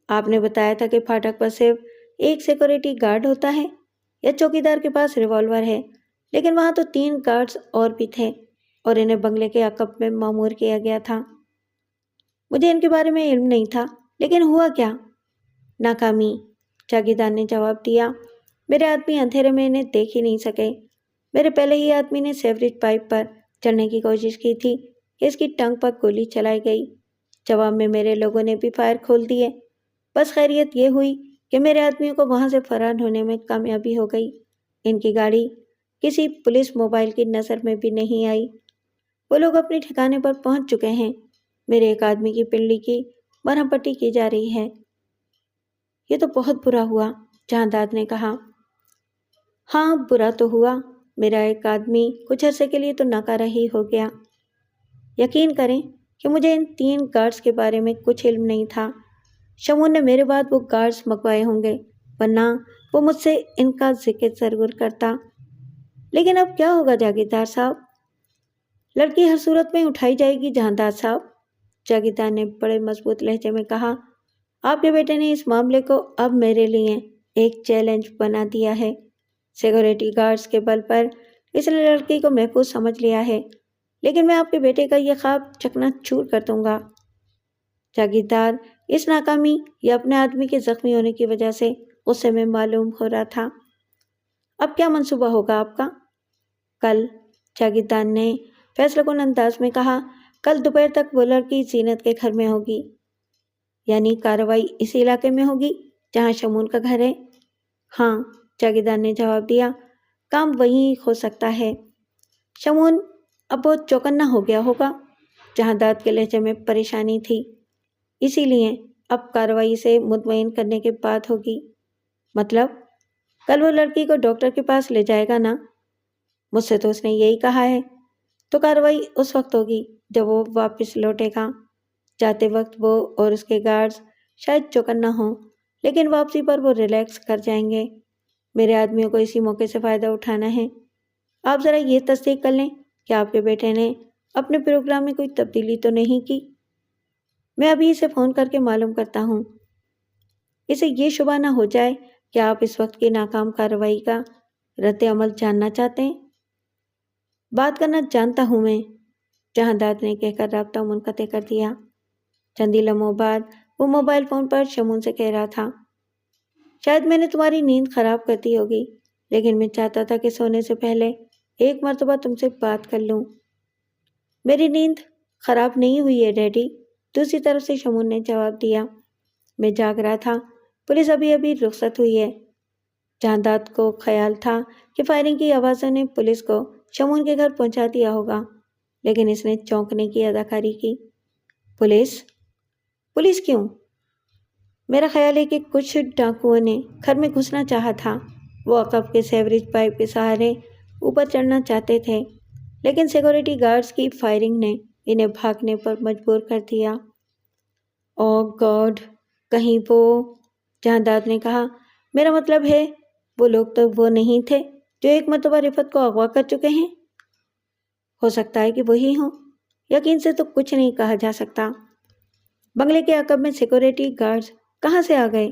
آپ نے بتایا تھا کہ پھاٹک پر صرف ایک سیکورٹی گارڈ ہوتا ہے، یا چوکیدار کے پاس ریوالور ہے، لیکن وہاں تو 3 گارڈز اور بھی تھے اور انہیں بنگلے کے عقب میں مامور کیا گیا تھا۔ مجھے ان کے بارے میں علم نہیں تھا، لیکن ہوا کیا؟ ناکامی، جاگیردار نے جواب دیا۔ میرے آدمی اندھیرے میں انہیں دیکھ ہی نہیں سکے۔ میرے پہلے ہی آدمی نے سیوریج پائپ پر چڑھنے کی کوشش کی تھی کہ اس کی ٹنگ پر گولی چلائی گئی۔ جواب میں میرے لوگوں نے بھی فائر کھول دیے۔ بس خیریت یہ ہوئی کہ میرے آدمیوں کو وہاں سے فرار ہونے میں کامیابی ہو گئی۔ ان کی گاڑی کسی پولیس موبائل کی نظر میں بھی نہیں آئی۔ وہ لوگ اپنے ٹھکانے پر پہنچ چکے ہیں۔ میرے ایک آدمی کی پنڈلی کی مرہم پٹی کی جا رہی ہے۔ یہ تو بہت برا ہوا، جہانداد نے کہا۔ ہاں، برا تو ہوا۔ میرا ایک آدمی کچھ عرصے کے لیے تو ناکارہ ہی ہو گیا۔ یقین کریں کہ مجھے ان 3 گارڈز کے بارے میں کچھ علم نہیں تھا۔ شمون نے میرے بعد وہ گارڈز منگوائے ہوں گے، ورنہ وہ مجھ سے ان کا ذکر ضرور کرتا۔ لیکن اب کیا ہوگا جاگیردار صاحب؟ لڑکی ہر صورت میں اٹھائی جائے گی جہانداد صاحب، جاگیردار نے بڑے مضبوط لہجے میں کہا۔ آپ کے بیٹے نے اس معاملے کو اب میرے لیے ایک چیلنج بنا دیا ہے۔ سیکورٹی گارڈز کے بل پر اس نے لڑکی کو محفوظ سمجھ لیا ہے، لیکن میں آپ کے بیٹے کا یہ خواب چکنا چور کر دوں گا۔ جاگیردار اس ناکامی یا اپنے آدمی کے زخمی ہونے کی وجہ سے غصے میں معلوم ہو رہا تھا۔ اب کیا منصوبہ ہوگا آپ کا؟ کل، جاگیردار نے فیصلہ کن انداز میں کہا، کل دوپہر تک وہ لڑکی زینت کے گھر میں ہوگی۔ یعنی کارروائی اسی علاقے میں ہوگی جہاں شمون کا گھر ہے؟ ہاں، جاگیردار نے جواب دیا، کام وہیں ہو سکتا ہے۔ شمون اب بہت چوکنا ہو گیا ہوگا، جہانداد کے لہجے میں پریشانی تھی۔ اسی لیے اب کارروائی سے مطمئن کرنے کے بعد ہوگی۔ مطلب کل وہ لڑکی کو ڈاکٹر کے پاس لے جائے گا نا؟ مجھ سے تو اس نے یہی کہا ہے۔ تو کارروائی اس وقت ہوگی جب وہ واپس لوٹے گا۔ جاتے وقت وہ اور اس کے گارڈز شاید چوکنا ہوں، لیکن واپسی پر وہ ریلیکس کر جائیں گے۔ میرے آدمیوں کو اسی موقع سے فائدہ اٹھانا ہے۔ آپ ذرا یہ تصدیق کر لیں کہ آپ کے بیٹے نے اپنے پروگرام میں کوئی تبدیلی تو نہیں کی۔ میں ابھی اسے فون کر کے معلوم کرتا ہوں۔ اسے یہ شبہ نہ ہو جائے کہ آپ اس وقت کی ناکام کارروائی کا رد عمل جاننا چاہتے ہیں۔ بات کرنا جانتا ہوں میں، جہانداد نے کہہ کر رابطہ منقطع کر دیا۔ چند لمحوں بعد وہ موبائل فون پر شمون سے کہہ رہا تھا، شاید میں نے تمہاری نیند خراب کر دی ہوگی، لیکن میں چاہتا تھا کہ سونے سے پہلے ایک مرتبہ تم سے بات کر لوں۔ میری نیند خراب نہیں ہوئی ہے ڈیڈی، دوسری طرف سے شمون نے جواب دیا۔ میں جاگ رہا تھا، پولیس ابھی ابھی رخصت ہوئی ہے۔ جہانداد کو خیال تھا کہ فائرنگ کی آوازوں نے پولیس کو شمون کے گھر پہنچا دیا ہوگا، لیکن اس نے چونکنے کی اداکاری کی۔ پولیس کیوں؟ میرا خیال ہے کہ کچھ ڈاکوؤں نے گھر میں گھسنا چاہا تھا۔ وہ عقب کے سیوریج پائپ کے سہارے اوپر چڑھنا چاہتے تھے، لیکن سیکورٹی گارڈز کی فائرنگ نے انہیں بھاگنے پر مجبور کر دیا۔ اوہ گاڈ، کہیں وہ، جہانداد نے کہا، میرا مطلب ہے وہ لوگ تو وہ نہیں تھے جو ایک مرتبہ رفعت کو اغوا کر چکے ہیں؟ ہو سکتا ہے کہ وہی ہوں، یقین سے تو کچھ نہیں کہا جا سکتا۔ بنگلے کے عقب میں سیکورٹی گارڈز کہاں سے آ گئے؟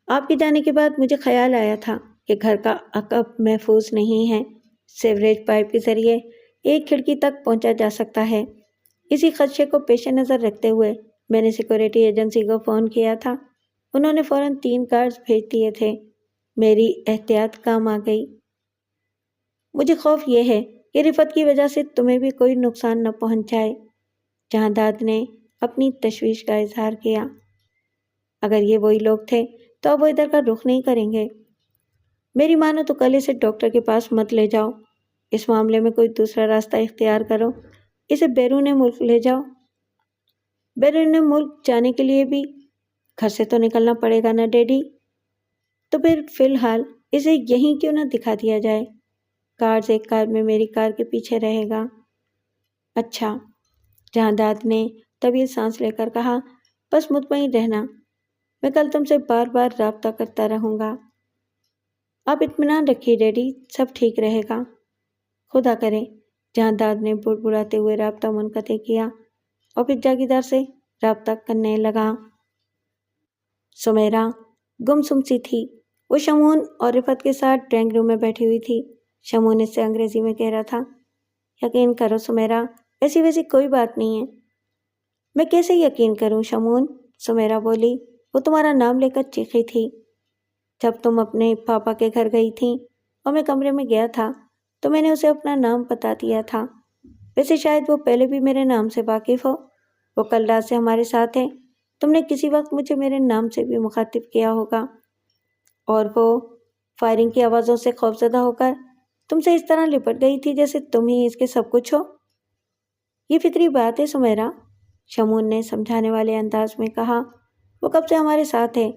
آپ کے جانے کے بعد مجھے خیال آیا تھا کہ گھر کا عقب محفوظ نہیں ہے، سیوریج پائپ کے ذریعے ایک کھڑکی تک پہنچا جا سکتا ہے۔ اسی خدشے کو پیش نظر رکھتے ہوئے میں نے سیکورٹی ایجنسی کو فون کیا تھا۔ انہوں نے فوراً 3 گارڈز بھیج دیے تھے۔ میری احتیاط کام آ گئی۔ مجھے خوف یہ ہے کہ رفعت کی وجہ سے تمہیں بھی کوئی نقصان نہ پہنچ جائے، جہانداد نے اپنی تشویش کا اظہار کیا۔ اگر یہ وہی لوگ تھے تو اب وہ ادھر کا رخ نہیں کریں گے۔ میری مانو تو کل اسے ڈاکٹر کے پاس مت لے جاؤ، اس معاملے میں کوئی دوسرا راستہ اختیار کرو، اسے بیرون ملک لے جاؤ۔ بیرون ملک جانے کے لیے بھی گھر سے تو نکلنا پڑے گا نا ڈیڈی؟ تو پھر فی الحال اسے یہیں کیوں نہ دکھا دیا جائے؟ گارڈز ایک کار میں میری کار کے پیچھے رہے گا۔ اچھا، جہانداد نے طویل سانس لے کر کہا، بس مطمئن رہنا، میں کل تم سے بار بار رابطہ کرتا رہوں گا۔ آپ اطمینان رکھیے ڈیڈی، سب ٹھیک رہے گا۔ خدا کرے، جہانداد نے بڑبڑاتے ہوئے رابطہ منقطع کیا اور پھر جاگیردار سے رابطہ کرنے لگا۔ سمیرا گمسم سی تھی، وہ شمعون اور رفعت کے ساتھ ڈرائنگ روم میں بیٹھی ہوئی تھی۔ شمعون اس سے انگریزی میں کہہ رہا تھا، یقین کرو سمیرا، ایسی ویسی کوئی بات نہیں ہے۔ میں کیسے یقین کروں شمعون؟ سمیرا بولی۔ وہ تمہارا نام لے کر چیخی تھی۔ جب تم اپنے پاپا کے گھر گئی تھیں اور میں کمرے میں گیا تھا تو میں نے اسے اپنا نام بتا دیا تھا۔ ویسے شاید وہ پہلے بھی میرے نام سے واقف ہو، وہ کل رات سے ہمارے ساتھ ہے۔ تم نے کسی وقت مجھے میرے نام سے بھی مخاطب کیا ہوگا، اور وہ فائرنگ کی آوازوں سے خوفزدہ ہو کر تم سے اس طرح لپٹ گئی تھی جیسے تم ہی اس کے سب کچھ ہو۔ یہ فطری بات ہے سمیرا، شمعون نے سمجھانے والے انداز میں کہا۔ وہ کب سے ہمارے ساتھ ہے،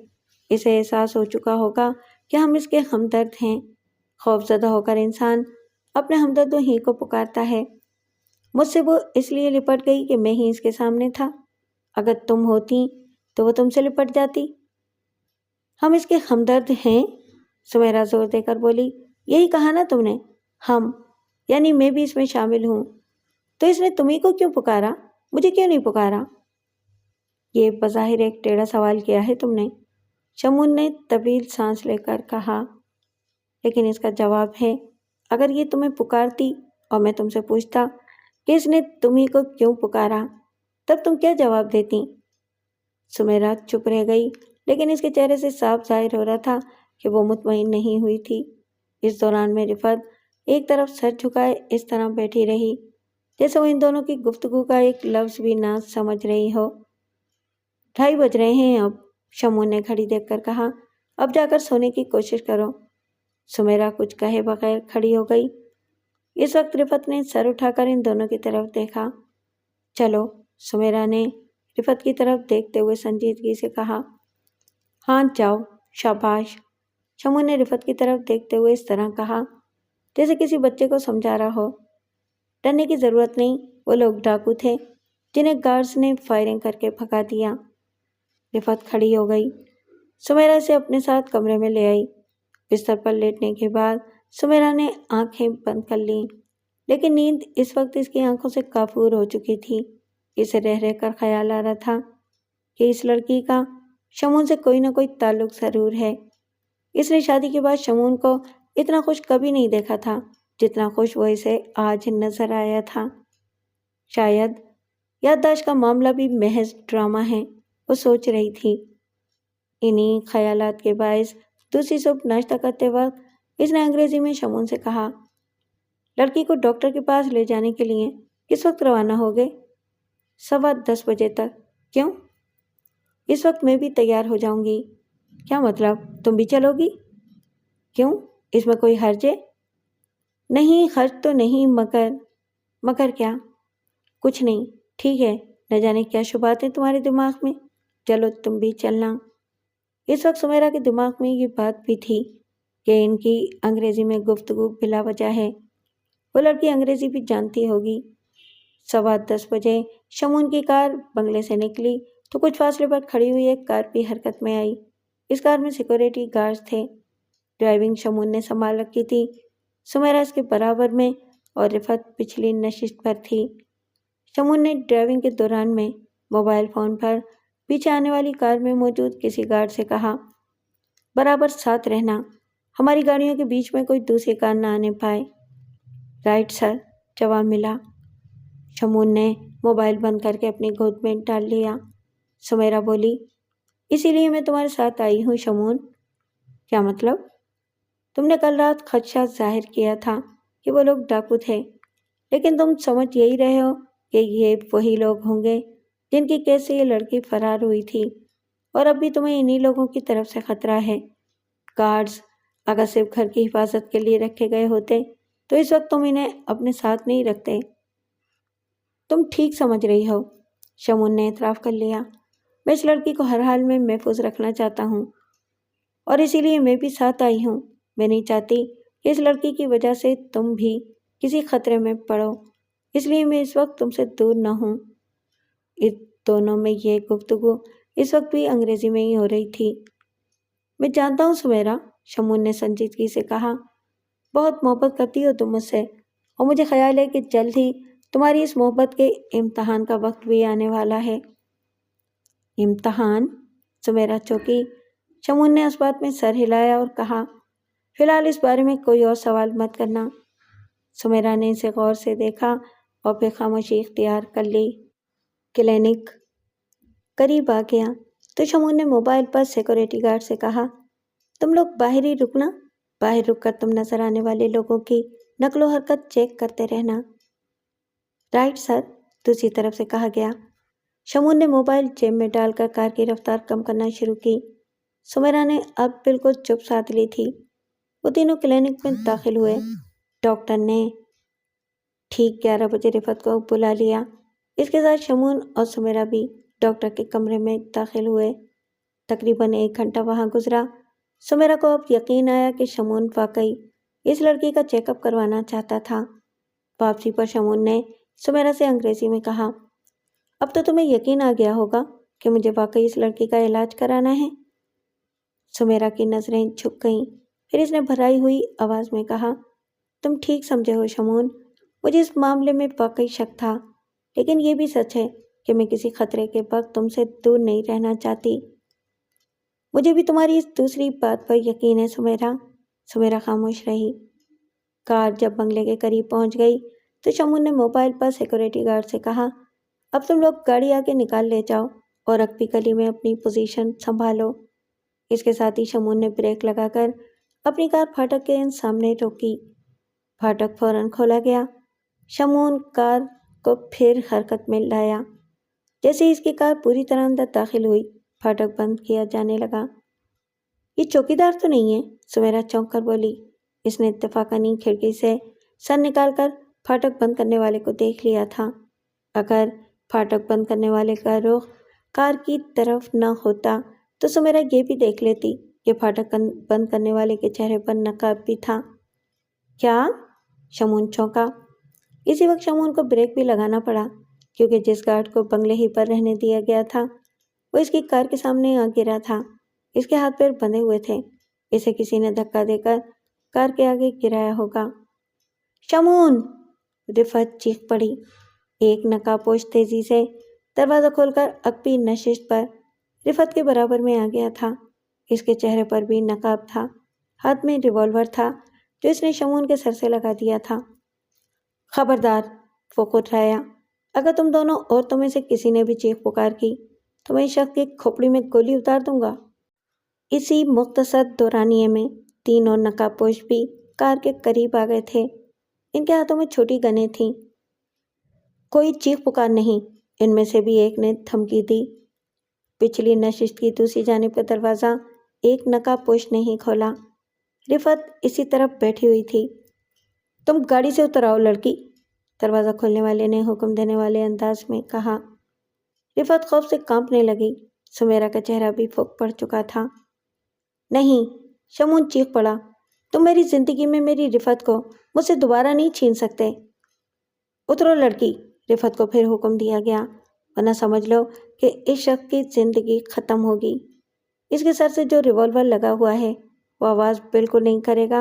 اسے احساس ہو چکا ہوگا کہ ہم اس کے ہمدرد ہیں۔ خوفزدہ ہو کر انسان اپنے ہمدردوں ہی کو پکارتا ہے۔ مجھ سے وہ اس لیے لپٹ گئی کہ میں ہی اس کے سامنے تھا۔ اگر تم ہوتی تو وہ تم سے لپٹ جاتی۔ ہم اس کے ہمدرد ہیں، سمیرا زور دے کر بولی۔ یہی کہا نا تم نے، ہم، یعنی میں بھی اس میں شامل ہوں۔ تو اس نے تمہیں کو کیوں پکارا، مجھے کیوں نہیں پکارا؟ یہ بظاہر ایک ٹیڑھا سوال کیا ہے تم نے، شمعون نے طویل سانس لے کر کہا، لیکن اس کا جواب ہے۔ اگر یہ تمہیں پکارتی اور میں تم سے پوچھتا کہ اس نے تمہیں کو کیوں پکارا، تب تم کیا جواب دیتی؟ سمیرا چپ رہ گئی، لیکن اس کے چہرے سے صاف ظاہر ہو رہا تھا کہ وہ مطمئن نہیں ہوئی تھی۔ اس دوران میں رفعت ایک طرف سر جھکائے اس طرح بیٹھی رہی جیسے وہ ان دونوں کی گفتگو کا ایک لفظ بھی نہ سمجھ رہی ہو۔ 2:30 بج رہے ہیں اب، شمعون نے گھڑی دیکھ کر کہا۔ اب جا کر سونے کی کوشش کرو۔ سمیرا کچھ کہے بغیر کھڑی ہو گئی۔ اس وقت رفعت نے سر اٹھا کر ان دونوں کی طرف دیکھا۔ چلو، سمیرا نے رفعت کی طرف دیکھتے ہوئے سنجیدگی سے کہا۔ ہاں جاؤ، شاباش، شمعون نے رفعت کی طرف دیکھتے ہوئے اس طرح کہا جیسے کسی بچے کو سمجھا رہا ہو۔ ڈرنے کی ضرورت نہیں، وہ لوگ ڈاکو تھے جنہیں گارڈز نے فائرنگ کر کے بھگا دیا۔ رفعت کھڑی ہو گئی۔ سمیرا اسے اپنے ساتھ کمرے میں لے آئی۔ بستر پر لیٹنے کے بعد سمیرا نے آنکھیں بند کر لیں، لیکن نیند اس وقت اس کی آنکھوں سے کافور ہو چکی تھی۔ اسے رہ رہ کر خیال آ رہا تھا کہ اس لڑکی کا شمعون سے کوئی نہ کوئی تعلق ضرور ہے۔ اس نے شادی کے بعد شمعون کو اتنا خوش کبھی نہیں دیکھا تھا جتنا خوش وہ اسے آج نظر آیا تھا۔ شاید یادداشت کا معاملہ بھی محض ڈرامہ ہے، وہ سوچ رہی تھی۔ انہی خیالات کے باعث دوسری صبح ناشتہ کرتے وقت اس نے انگریزی میں شمعون سے کہا، لڑکی کو ڈاکٹر کے پاس لے جانے کے لیے کس وقت روانہ ہوگے؟ 10:15 بجے تک۔ کیوں؟ اس وقت میں بھی تیار ہو جاؤں گی۔ کیا مطلب، تم بھی چلو گی؟ کیوں، اس میں کوئی حرج ہے؟ نہیں، حرج تو نہیں، مگر کیا؟ کچھ نہیں، ٹھیک ہے، نہ جانے کیا شبہات ہیں تمہارے دماغ میں، چلو تم بھی چلنا۔ اس وقت سمیرا کے دماغ میں یہ بات بھی تھی کہ ان کی انگریزی میں گفتگو بلا وجہ ہے۔ وہ لڑکی انگریزی بھی جانتی ہوگی۔ 10:15 بجے شمعون کی کار بنگلے سے نکلی تو کچھ فاصلے پر کھڑی ہوئی ایک کار بھی حرکت میں آئی۔ اس کار میں سیکورٹی گارڈز تھے۔ ڈرائیونگ شمعون نے سنبھال رکھی تھی۔ سمیرا اس کے برابر میں اور رفعت پچھلی نشست پر تھی۔ شمعون نے ڈرائیونگ کے دوران میں موبائل فون پر پیچھے آنے والی کار میں موجود کسی گارڈ سے کہا، برابر ساتھ رہنا، ہماری گاڑیوں کے بیچ میں کوئی دوسری کار نہ آنے پائے۔ رائٹ سر، جواب ملا۔ شمعون نے موبائل بند کر کے اپنی گود میں ڈال لیا۔ سمیرا بولی، اسی لیے میں تمہارے ساتھ آئی ہوں شمعون۔ کیا مطلب؟ تم نے کل رات خدشہ ظاہر کیا تھا کہ وہ لوگ ڈاکو تھے، لیکن تم سمجھ یہی رہے ہو کہ یہ وہی لوگ ہوں گے جن کی کیس سے یہ لڑکی فرار ہوئی تھی، اور اب بھی تمہیں انہی لوگوں کی طرف سے خطرہ ہے۔ گارڈز اگر صرف گھر کی حفاظت کے لیے رکھے گئے ہوتے تو اس وقت تم انہیں اپنے ساتھ نہیں رکھتے۔ تم ٹھیک سمجھ رہی ہو، شمعون نے اعتراف کر لیا۔ میں اس لڑکی کو ہر حال میں محفوظ رکھنا چاہتا ہوں، اور اسی لیے میں بھی ساتھ آئی ہوں۔ میں نہیں چاہتی کہ اس لڑکی کی وجہ سے تم بھی کسی خطرے میں پڑو، اس لیے میں اس وقت تم سے دور نہ ہوں۔ اس دونوں میں یہ گفتگو اس وقت بھی انگریزی میں ہی ہو رہی تھی۔ میں جانتا ہوں سمیرا، شمعون نے سنجیدگی سے کہا، بہت محبت کرتی ہو تم مجھ سے، اور مجھے خیال ہے کہ جلد ہی تمہاری اس محبت کے امتحان کا وقت بھی آنے والا ہے۔ امتحان؟ سمیرا چونکی۔ شمون نے اس بات میں سر ہلایا اور کہا، فی الحال اس بارے میں کوئی اور سوال مت کرنا۔ سمیرا نے اسے غور سے دیکھا اور پھر خاموشی اختیار کر لی۔ کلینک قریب آ گیا تو شمون نے موبائل پر سیکورٹی گارڈ سے کہا، تم لوگ باہر ہی رکنا، باہر رک کر تم نظر آنے والے لوگوں کی نقل و حرکت چیک کرتے رہنا۔ رائٹ سر، دوسری طرف سے کہا گیا۔ شمون نے موبائل جیب میں ڈال کر کار کی رفتار کم کرنا شروع کی۔ سمیرا نے اب بالکل چپ سادھ لی تھی۔ وہ تینوں کلینک میں داخل ہوئے۔ ڈاکٹر نے ٹھیک 11 بجے رفعت کو بلا لیا۔ اس کے ساتھ شمون اور سمیرا بھی ڈاکٹر کے کمرے میں داخل ہوئے۔ تقریباً 1 گھنٹہ وہاں گزرا۔ سمیرا کو اب یقین آیا کہ شمون واقعی اس لڑکی کا چیک اپ کروانا چاہتا تھا۔ واپسی پر شمون نے سمیرا سے انگریزی میں کہا، اب تو تمہیں یقین آ گیا ہوگا کہ مجھے واقعی اس لڑکی کا علاج کرانا ہے۔ سمیرا کی نظریں جھک گئیں، پھر اس نے بھرائی ہوئی آواز میں کہا، تم ٹھیک سمجھے ہو شمون، مجھے اس معاملے میں واقعی شک تھا، لیکن یہ بھی سچ ہے کہ میں کسی خطرے کے وقت تم سے دور نہیں رہنا چاہتی۔ مجھے بھی تمہاری اس دوسری بات پر یقین ہے سمیرا۔ سمیرا خاموش رہی۔ کار جب بنگلے کے قریب پہنچ گئی تو شمون نے موبائل پر سیکورٹی گارڈ سے کہا، اب تم لوگ گاڑی آگے نکال لے جاؤ اور رکبی گلی میں اپنی پوزیشن سنبھالو۔ اس کے ساتھ ہی شمون نے بریک لگا کر اپنی کار پھاٹک کے سامنے روکی۔ پھاٹک فوراً کھولا گیا۔ شمون کار کو پھر حرکت میں لایا۔ جیسے ہی اس کی کار پوری طرح اندر داخل ہوئی، پھاٹک بند کیا جانے لگا۔ یہ چوکیدار تو نہیں ہے؟ سمیرا چونک کر بولی۔ اس نے اتفاقاً کھڑکی سے سر نکال کر پھاٹک بند کرنے والے کو دیکھ لیا تھا۔ اگر پھاٹک بند کرنے والے کا رخ کار کی طرف نہ ہوتا تو سمیرا یہ بھی دیکھ لیتی کہ پھاٹک بند کرنے والے کے چہرے پر نقاب بھی تھا۔ کیا؟ شمون چونکا۔ اسی وقت شمون کو بریک بھی لگانا پڑا، کیونکہ جس گارڈ کو بنگلے ہی پر رہنے دیا گیا تھا وہ اس کی کار کے سامنے آ گرا تھا۔ اس کے ہاتھ پیر بندھے ہوئے تھے۔ اسے کسی نے دھکا دے کر کار کے آگے گرایا ہوگا۔ شمون! رفعت چیخ پڑی۔ ایک نقاب پوش تیزی سے دروازہ کھول کر عقبی نشست پر رفعت کے برابر میں آ گیا تھا۔ اس کے چہرے پر بھی نقاب تھا۔ ہاتھ میں ریوالور تھا جو اس نے شمون کے سر سے لگا دیا تھا۔ خبردار! وہ کٹرایا، اگر تم دونوں عورتوں میں سے کسی نے بھی چیخ پکار کی تو میں اس شخص کی کھوپڑی میں گولی اتار دوں گا۔ اسی مختصر دورانیے میں تینوں نقاب پوش بھی کار کے قریب آ گئے تھے۔ ان کے ہاتھوں میں چھوٹی گنیں تھیں۔ کوئی چیخ پکار نہیں، ان میں سے بھی ایک نے دھمکی دی۔ پچھلی نشست کی دوسری جانب کا دروازہ ایک نقاب پوش نے ہی کھولا۔ رفعت اسی طرف بیٹھی ہوئی تھی۔ تم گاڑی سے اتر آؤ لڑکی، دروازہ کھولنے والے نے حکم دینے والے انداز میں کہا۔ رفعت خوف سے کانپنے لگی۔ سمیرا کا چہرہ بھی پھک پڑ چکا تھا۔ نہیں! شمون چیخ پڑا، تم میری زندگی میں میری رفعت کو مجھ سے دوبارہ نہیں چھین سکتے۔ اترو لڑکی، رفعت کو پھر حکم دیا گیا، ورنہ سمجھ لو کہ اس شخص کی زندگی ختم ہوگی۔ اس کے سر سے جو ریوالور لگا ہوا ہے وہ آواز بالکل نہیں کرے گا،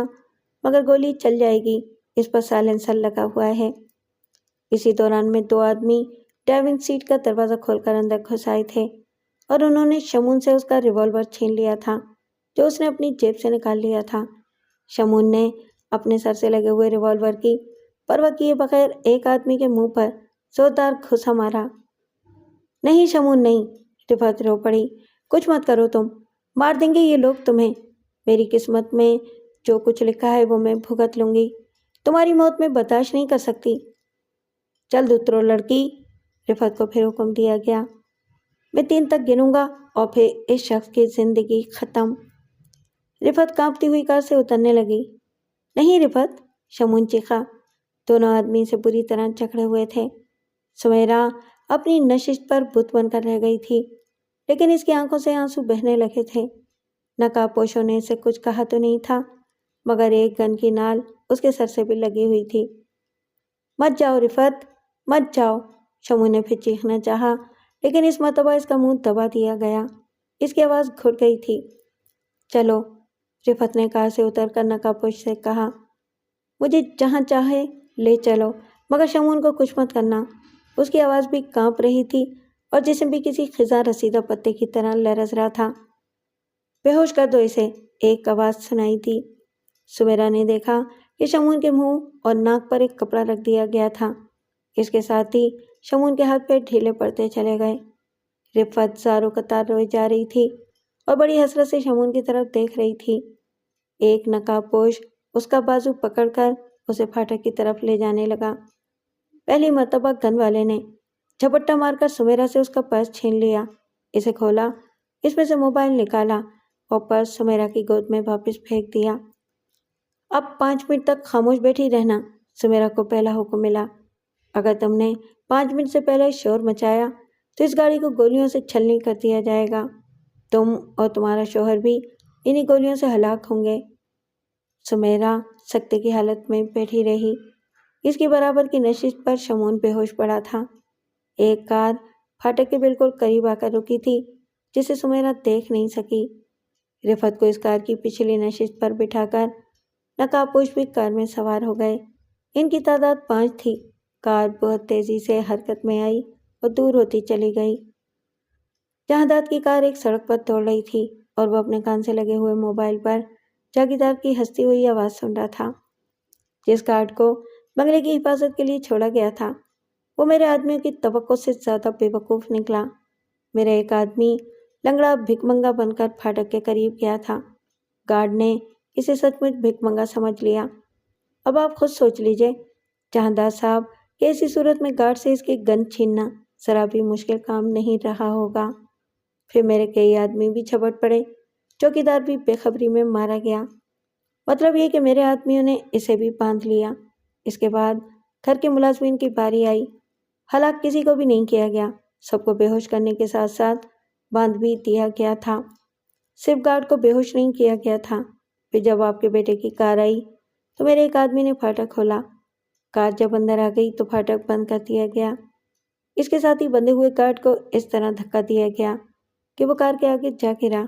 مگر گولی چل جائے گی۔ اس پر سائلنسر لگا ہوا ہے۔ اسی دوران میں 2 آدمی ڈرائیونگ سیٹ کا دروازہ کھول کر اندر گھس آئے تھے اور انہوں نے شمون سے اس کا ریوالور چھین لیا تھا جو اس نے اپنی جیب سے نکال لیا تھا۔ شمون نے اپنے سر سے لگے ہوئے ریوالور کی پرواہ کیے بغیر ایک آدمی کے منہ پر زوردار گھوسا مارا۔ نہیں شمون نہیں! رفعت رو پڑی۔ کچھ مت کرو تم، مار دیں گے یہ لوگ تمہیں۔ میری قسمت میں جو کچھ لکھا ہے وہ میں بھگت لوں گی، تمہاری موت میں برداشت نہیں کر سکتی۔ جلد اترو لڑکی، رفعت کو پھر حکم دیا گیا۔ میں 3 تک گنوں گا اور پھر اس شخص کی زندگی ختم۔ رفعت کانپتی ہوئی کار سے اترنے لگی۔ نہیں رفعت! شمون چیخا۔ دونوں آدمی سے بری طرح جکڑے ہوئے تھے۔ سمیرا اپنی نشست پر بت بن کر رہ گئی تھی، لیکن اس کی آنکھوں سے آنسو بہنے لگے تھے۔ نقاب پوشوں نے اسے کچھ کہا تو نہیں تھا، مگر ایک گن کی نال اس کے سر سے بھی لگی ہوئی تھی۔ مت جاؤ رفعت، مت جاؤ! شمون نے پھر چیخنا چاہا، لیکن اس مرتبہ اس کا منہ دبا دیا گیا۔ اس کی آواز گھٹ گئی تھی۔ چلو، رفعت نے کار سے اتر کر نقاب پوش سے کہا، مجھے جہاں چاہے لے چلو، مگر شمون کو کچھ مت کرنا۔ اس کی آواز بھی کانپ رہی تھی اور جسم بھی کسی خزاں رسیدہ پتے کی طرح لرز رہا تھا۔ بے ہوش کر دو اسے، ایک آواز سنائی دی۔ سمیرا نے دیکھا کہ شمون کے منہ اور ناک پر ایک کپڑا رکھ دیا گیا تھا۔ اس کے ساتھ ہی شمون کے ہاتھ پیر ڈھیلے پڑتے چلے گئے۔ رفعت زاروں قطار روئی جا رہی تھی اور بڑی حسرت سے شمون کی طرف دیکھ رہی تھی۔ ایک نقاب پوش اس کا بازو پکڑ کر اسے پھاٹک کی طرف لے جانے لگا۔ پہلی مرتبہ گن والے نے جھپٹا مار کر سمیرا سے اس کا پرس چھین لیا، اسے کھولا، اس میں سے موبائل نکالا اور پرس سمیرا کی گود میں واپس پھینک دیا۔ اب 5 منٹ تک خاموش بیٹھی رہنا، سمیرا کو پہلا حکم ملا۔ اگر تم نے 5 منٹ سے پہلے شور مچایا تو اس گاڑی کو گولیوں سے چھلنی کر دیا جائے گا۔ تم اور تمہارا شوہر بھی انہی گولیوں سے ہلاک ہوں گے۔ سمیرا سکتے کی حالت میں بیٹھی رہی۔ اس کی برابر کی نشست پر شمون بے ہوش پڑا تھا۔ ایک کار پھاٹک کے بالکل قریب آ کر رکی تھی جسے سمیرا دیکھ نہیں سکی۔ رفعت کو اس کار کی پچھلی نشست پر بٹھا کر نقاب پوش بھی کار میں سوار ہو گئے۔ ان کی تعداد 5 تھی۔ کار بہت تیزی سے حرکت میں آئی اور دور ہوتی چلی گئی۔ جہانداد کی کار ایک سڑک پر دوڑ رہی تھی اور وہ اپنے کان سے لگے ہوئے موبائل پر جاگیردار کی ہنستی ہوئی آواز سن رہا تھا۔ جس گارڈ کو بنگلے کی حفاظت کے لیے چھوڑا گیا تھا وہ میرے آدمیوں کی توقع سے زیادہ بے وقوف نکلا۔ میرا ایک آدمی لنگڑا بھک منگا بن کر پھاٹک کے قریب گیا تھا۔ گارڈ نے اسے سچ مچ بھک منگا سمجھ لیا۔ اب آپ خود سوچ لیجئے جہاندار صاحب کہ ایسی صورت میں گارڈ سے اس کی گن چھیننا ذرا بھی مشکل کام نہیں رہا ہوگا۔ پھر میرے کئی آدمی بھی جھپٹ پڑے، چوکیدار بھی بے خبری میں مارا گیا۔ مطلب یہ کہ میرے آدمیوں نے اسے بھی باندھ لیا۔ اس کے بعد گھر کے ملازمین کی باری آئی۔ ہلاک کسی کو بھی نہیں کیا گیا، سب کو بے ہوش کرنے کے ساتھ ساتھ باندھ بھی دیا گیا تھا۔ صرف گارڈ کو بے ہوش نہیں کیا گیا تھا۔ پھر جب آپ کے بیٹے کی کار آئی تو میرے ایک آدمی نے پھاٹک کھولا۔ کار جب اندر آ گئی تو پھاٹک بند کر دیا گیا۔ اس کے ساتھ ہی بندھے ہوئے گارڈ کو اس طرح دھکا دیا گیا کہ وہ کار کے آگے جا گرا۔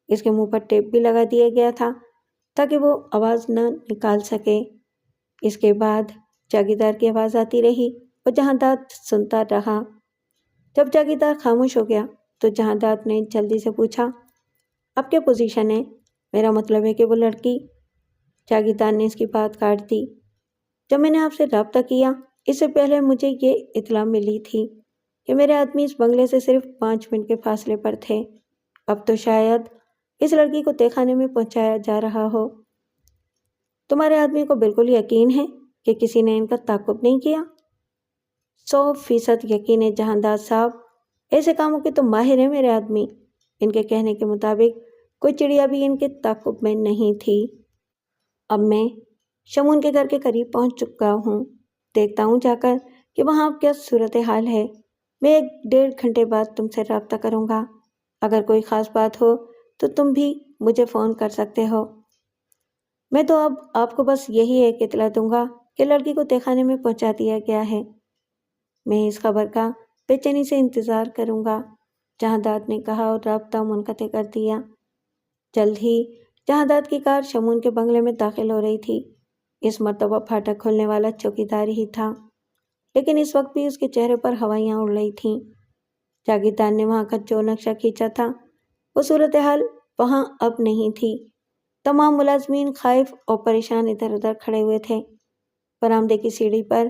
اس کے منہ پر ٹیپ بھی لگا دیا گیا تھا تاکہ وہ آواز نہ نکال سکے۔ اس کے بعد جاگیردار کی آواز آتی رہی اور جہانداد سنتا رہا۔ جب جاگیردار خاموش ہو گیا تو جہانداد نے جلدی سے پوچھا، اب کیا پوزیشن ہے؟ میرا مطلب ہے کہ وہ لڑکی۔ جاگیردار نے اس کی بات کاٹ دی۔ جب میں نے آپ سے رابطہ کیا اس سے پہلے مجھے یہ اطلاع ملی تھی کہ میرے آدمی اس بنگلے سے صرف 5 منٹ کے فاصلے پر تھے۔ اب تو شاید اس لڑکی کو تہہ خانے میں پہنچایا جا رہا ہو۔ تمہارے آدمی کو بالکل یقین ہے کہ کسی نے ان کا تعاقب نہیں کیا؟ 100% یقین ہے جہاندار صاحب، ایسے کاموں کے تو ماہر ہیں میرے آدمی۔ ان کے کہنے کے مطابق کوئی چڑیا بھی ان کے تعاقب میں نہیں تھی۔ اب میں شمون کے گھر کے قریب پہنچ چکا ہوں، دیکھتا ہوں جا کر کہ وہاں اب کیا صورتحال ہے۔ میں 1-1.5 گھنٹے بعد تم سے رابطہ کروں گا۔ اگر کوئی خاص بات ہو تو تم بھی مجھے فون کر سکتے ہو۔ میں تو اب آپ کو بس یہی ایک اطلاع دوں گا کہ لڑکی کو تہہ خانے میں پہنچا دیا گیا ہے۔ میں اس خبر کا بے چینی سے انتظار کروں گا، جہانداد نے کہا اور رابطہ منقطع کر دیا۔ جلد ہی جہانداد کی کار شمون کے بنگلے میں داخل ہو رہی تھی۔ اس مرتبہ پھاٹک کھولنے والا چوکیدار ہی تھا، لیکن اس وقت بھی اس کے چہرے پر ہوائیاں اڑ رہی تھیں۔ جاگیردار نے وہاں کا جو نقشہ کھینچا تھا وہ صورتحال وہاں اب نہیں تھی۔ تمام ملازمین خائف اور پریشان ادھر ادھر کھڑے ہوئے تھے۔ برآمدے کی سیڑھی پر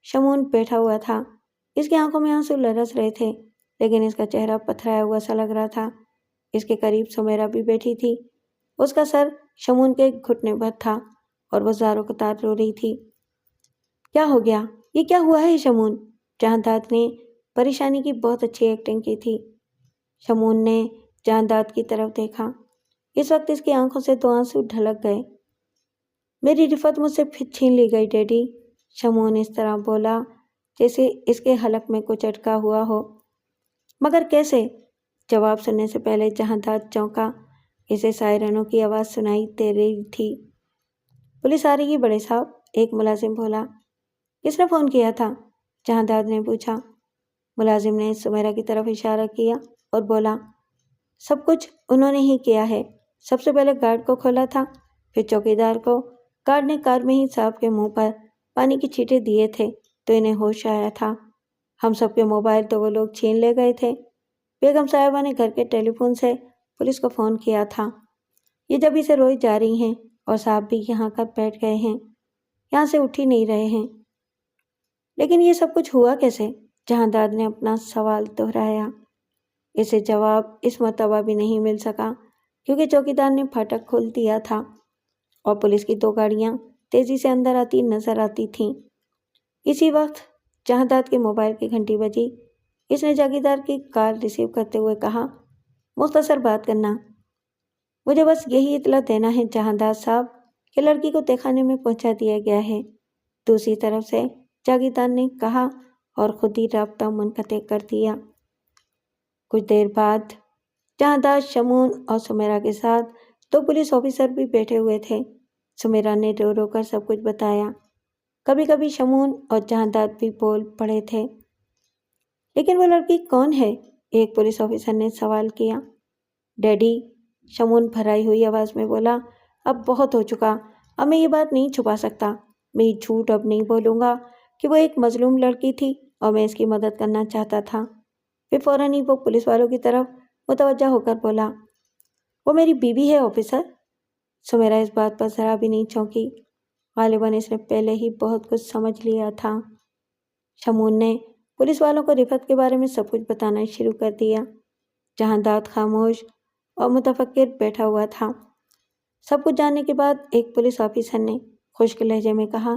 شمون بیٹھا ہوا تھا۔ اس کی آنکھوں میں آنسو لرز رہے تھے، لیکن اس کا چہرہ پتھرایا ہوا سا لگ رہا تھا۔ اس کے قریب سمیرا بھی بیٹھی تھی۔ اس کا سر شمون کے گھٹنے پر تھا اور وہ زاروں قطار رو رہی تھی۔ کیا ہو گیا؟ یہ کیا ہوا ہے شمون؟ جہانداد نے پریشانی کی بہت اچھی ایکٹنگ کی تھی۔ شمون نے جہانداد کی طرف دیکھا۔ اس وقت اس کی آنکھوں سے 2 آنسو ڈھلک گئے۔ میری رفعت مجھ سے پھر چھین لی گئی ڈیڈی، شمون اس طرح بولا جیسے اس کے حلق میں کچھ اٹکا ہوا ہو۔ مگر کیسے؟ جواب سننے سے پہلے جہانداد چونکا۔ اسے سائرنوں کی آواز سنائی دے رہی تھی۔ پولیس آ رہی ہے بڑے صاحب، ایک ملازم بولا۔ کس نے فون کیا تھا؟ جہانداد نے پوچھا۔ ملازم نے سمیرا کی طرف اشارہ کیا اور بولا، سب کچھ انہوں نے ہی کیا ہے۔ سب سے پہلے گارڈ کو کھولا تھا، پھر چوکیدار کو۔ گارڈ نے کار میں ہی صاحب کے منہ پر پانی کی چھینٹے دیے تھے تو انہیں ہوش آیا تھا۔ ہم سب کے موبائل تو وہ لوگ چھین لے گئے تھے۔ بیگم صاحبہ نے گھر کے ٹیلی فون سے پولیس کو فون کیا تھا یہ جبھی سے روئی جا رہی ہیں اور صاحب بھی یہاں کب بیٹھ گئے ہیں، یہاں سے اٹھ ہی نہیں رہے ہیں۔ لیکن یہ سب کچھ ہوا کیسے؟ جہانداد نے اپنا سوال دہرایا۔ اسے جواب اس مرتبہ بھی نہیں مل سکا کیونکہ چوکیدار نے پھاٹک کھول دیا تھا اور پولیس کی 2 گاڑیاں تیزی سے اندر آتی نظر آتی تھیں۔ اسی وقت جہانداد کے موبائل کی گھنٹی بجی۔ اس نے جاگیردار کی کال ریسیو کرتے ہوئے کہا، مختصر بات کرنا، مجھے بس یہی اطلاع دینا ہے جہاندار صاحب کہ لڑکی کو تہخانے میں پہنچا دیا گیا ہے۔ دوسری طرف سے جاگیردار نے کہا اور خود ہی رابطہ منقطع کر دیا۔ کچھ دیر بعد جہاندار شمون اور سمیرا کے ساتھ 2 پولیس آفیسر بھی بیٹھے ہوئے تھے۔ سمیرا نے رو رو کر سب کچھ بتایا۔ کبھی کبھی شمون اور جہاندار بھی بول پڑے تھے۔ لیکن وہ لڑکی کون ہے؟ ایک پولیس آفیسر نے سوال کیا۔ ڈیڈی، شمون بھرائی ہوئی آواز میں بولا، اب بہت ہو چکا، اب میں یہ بات نہیں چھپا سکتا۔ میں یہ جھوٹ اب نہیں بولوں گا کہ وہ ایک مظلوم لڑکی تھی اور میں اس کی مدد کرنا چاہتا تھا۔ پھر فوراً ہی وہ پولیس والوں کی طرف متوجہ ہو کر بولا، وہ میری بیوی ہے آفیسر۔ سمیرا اس بات پر ذرا بھی نہیں چونکی۔ غالباً اس نے پہلے ہی بہت کچھ سمجھ لیا تھا۔ شمون نے پولیس والوں کو رفعت کے بارے میں سب کچھ بتانا شروع کر دیا۔ جہانداد خاموش اور متفکر بیٹھا ہوا تھا۔ سب کچھ جاننے کے بعد ایک پولیس آفیسر نے خشک لہجے میں کہا،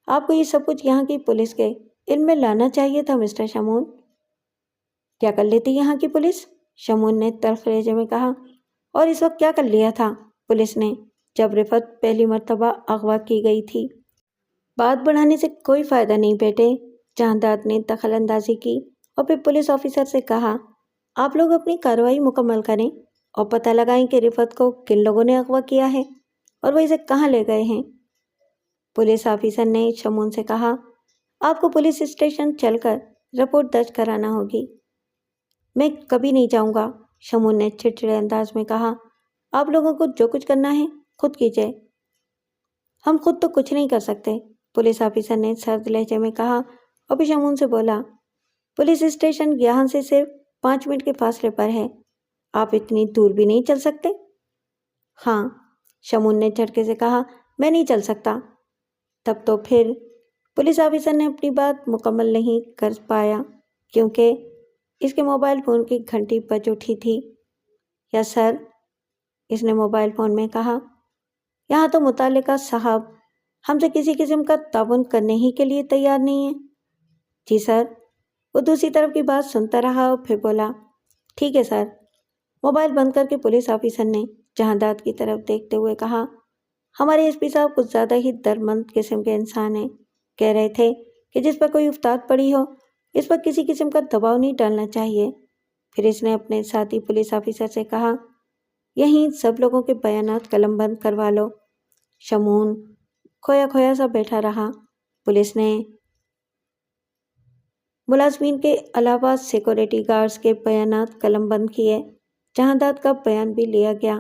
آپ کو یہ سب کچھ یہاں کی پولیس کے علم میں لانا چاہیے تھا مسٹر شمون۔ کیا کر لیتی یہاں کی پولیس؟ شمون نے تلخ لہجے میں کہا۔ اور اس وقت کیا کر لیا تھا پولیس نے جب رفعت پہلی مرتبہ اغوا کی گئی تھی؟ بات بڑھانے سے کوئی فائدہ نہیں بیٹے، جہانداد نے دخل اندازی کی اور پھر پولیس آفیسر سے کہا، آپ لوگ اپنی کارروائی مکمل کریں اور پتہ لگائیں کہ رفعت کو کن لوگوں نے اغوا کیا ہے اور وہ اسے کہاں لے گئے ہیں۔ پولیس آفیسر نے شمون سے کہا، آپ کو پولیس اسٹیشن چل کر رپورٹ درج کرانا ہوگی۔ میں کبھی نہیں جاؤں گا، شمون نے چڑچڑے انداز میں کہا، آپ لوگوں کو جو کچھ کرنا ہے خود کیجیے، ہم خود تو کچھ نہیں کر سکتے، پولیس آفیسر نے سرد لہجے میں کہا اور پھر شمون سے بولا، پولیس اسٹیشن یہاں سے صرف 5 منٹ کے فاصلے پر ہے، آپ اتنی دور بھی نہیں چل سکتے؟ ہاں، شمون نے جھٹکے سے کہا، میں نہیں چل سکتا۔ تب تو پھر پولیس آفیسر نے اپنی بات مکمل نہیں کر پایا کیونکہ اس کے موبائل فون کی گھنٹی بج اٹھی تھی۔ یس سر، اس نے موبائل فون میں کہا، یہاں تو متعلقہ صاحب ہم سے کسی قسم کا تعاون کرنے ہی کے لیے تیار نہیں ہیں۔ جی سر، وہ دوسری طرف کی بات سنتا رہا اور پھر بولا، ٹھیک ہے سر۔ موبائل بند کر کے پولیس آفیسر نے جہانداد کی طرف دیکھتے ہوئے کہا، ہمارے ایس پی صاحب کچھ زیادہ ہی درمند قسم کے انسان ہیں، کہہ رہے تھے کہ جس پر کوئی افتاد پڑی ہو اس پر کسی قسم کا دباؤ نہیں ڈالنا چاہیے۔ پھر اس نے اپنے ساتھی پولیس آفیسر سے کہا، یہیں سب لوگوں کے بیانات قلم بند کروا لو۔ شمون کھویا کھویا سا بیٹھا رہا۔ پولیس نے ملازمین کے علاوہ سیکورٹی گارڈز کے بیانات قلم بند کیے۔ جہانداد کا بیان بھی لیا گیا۔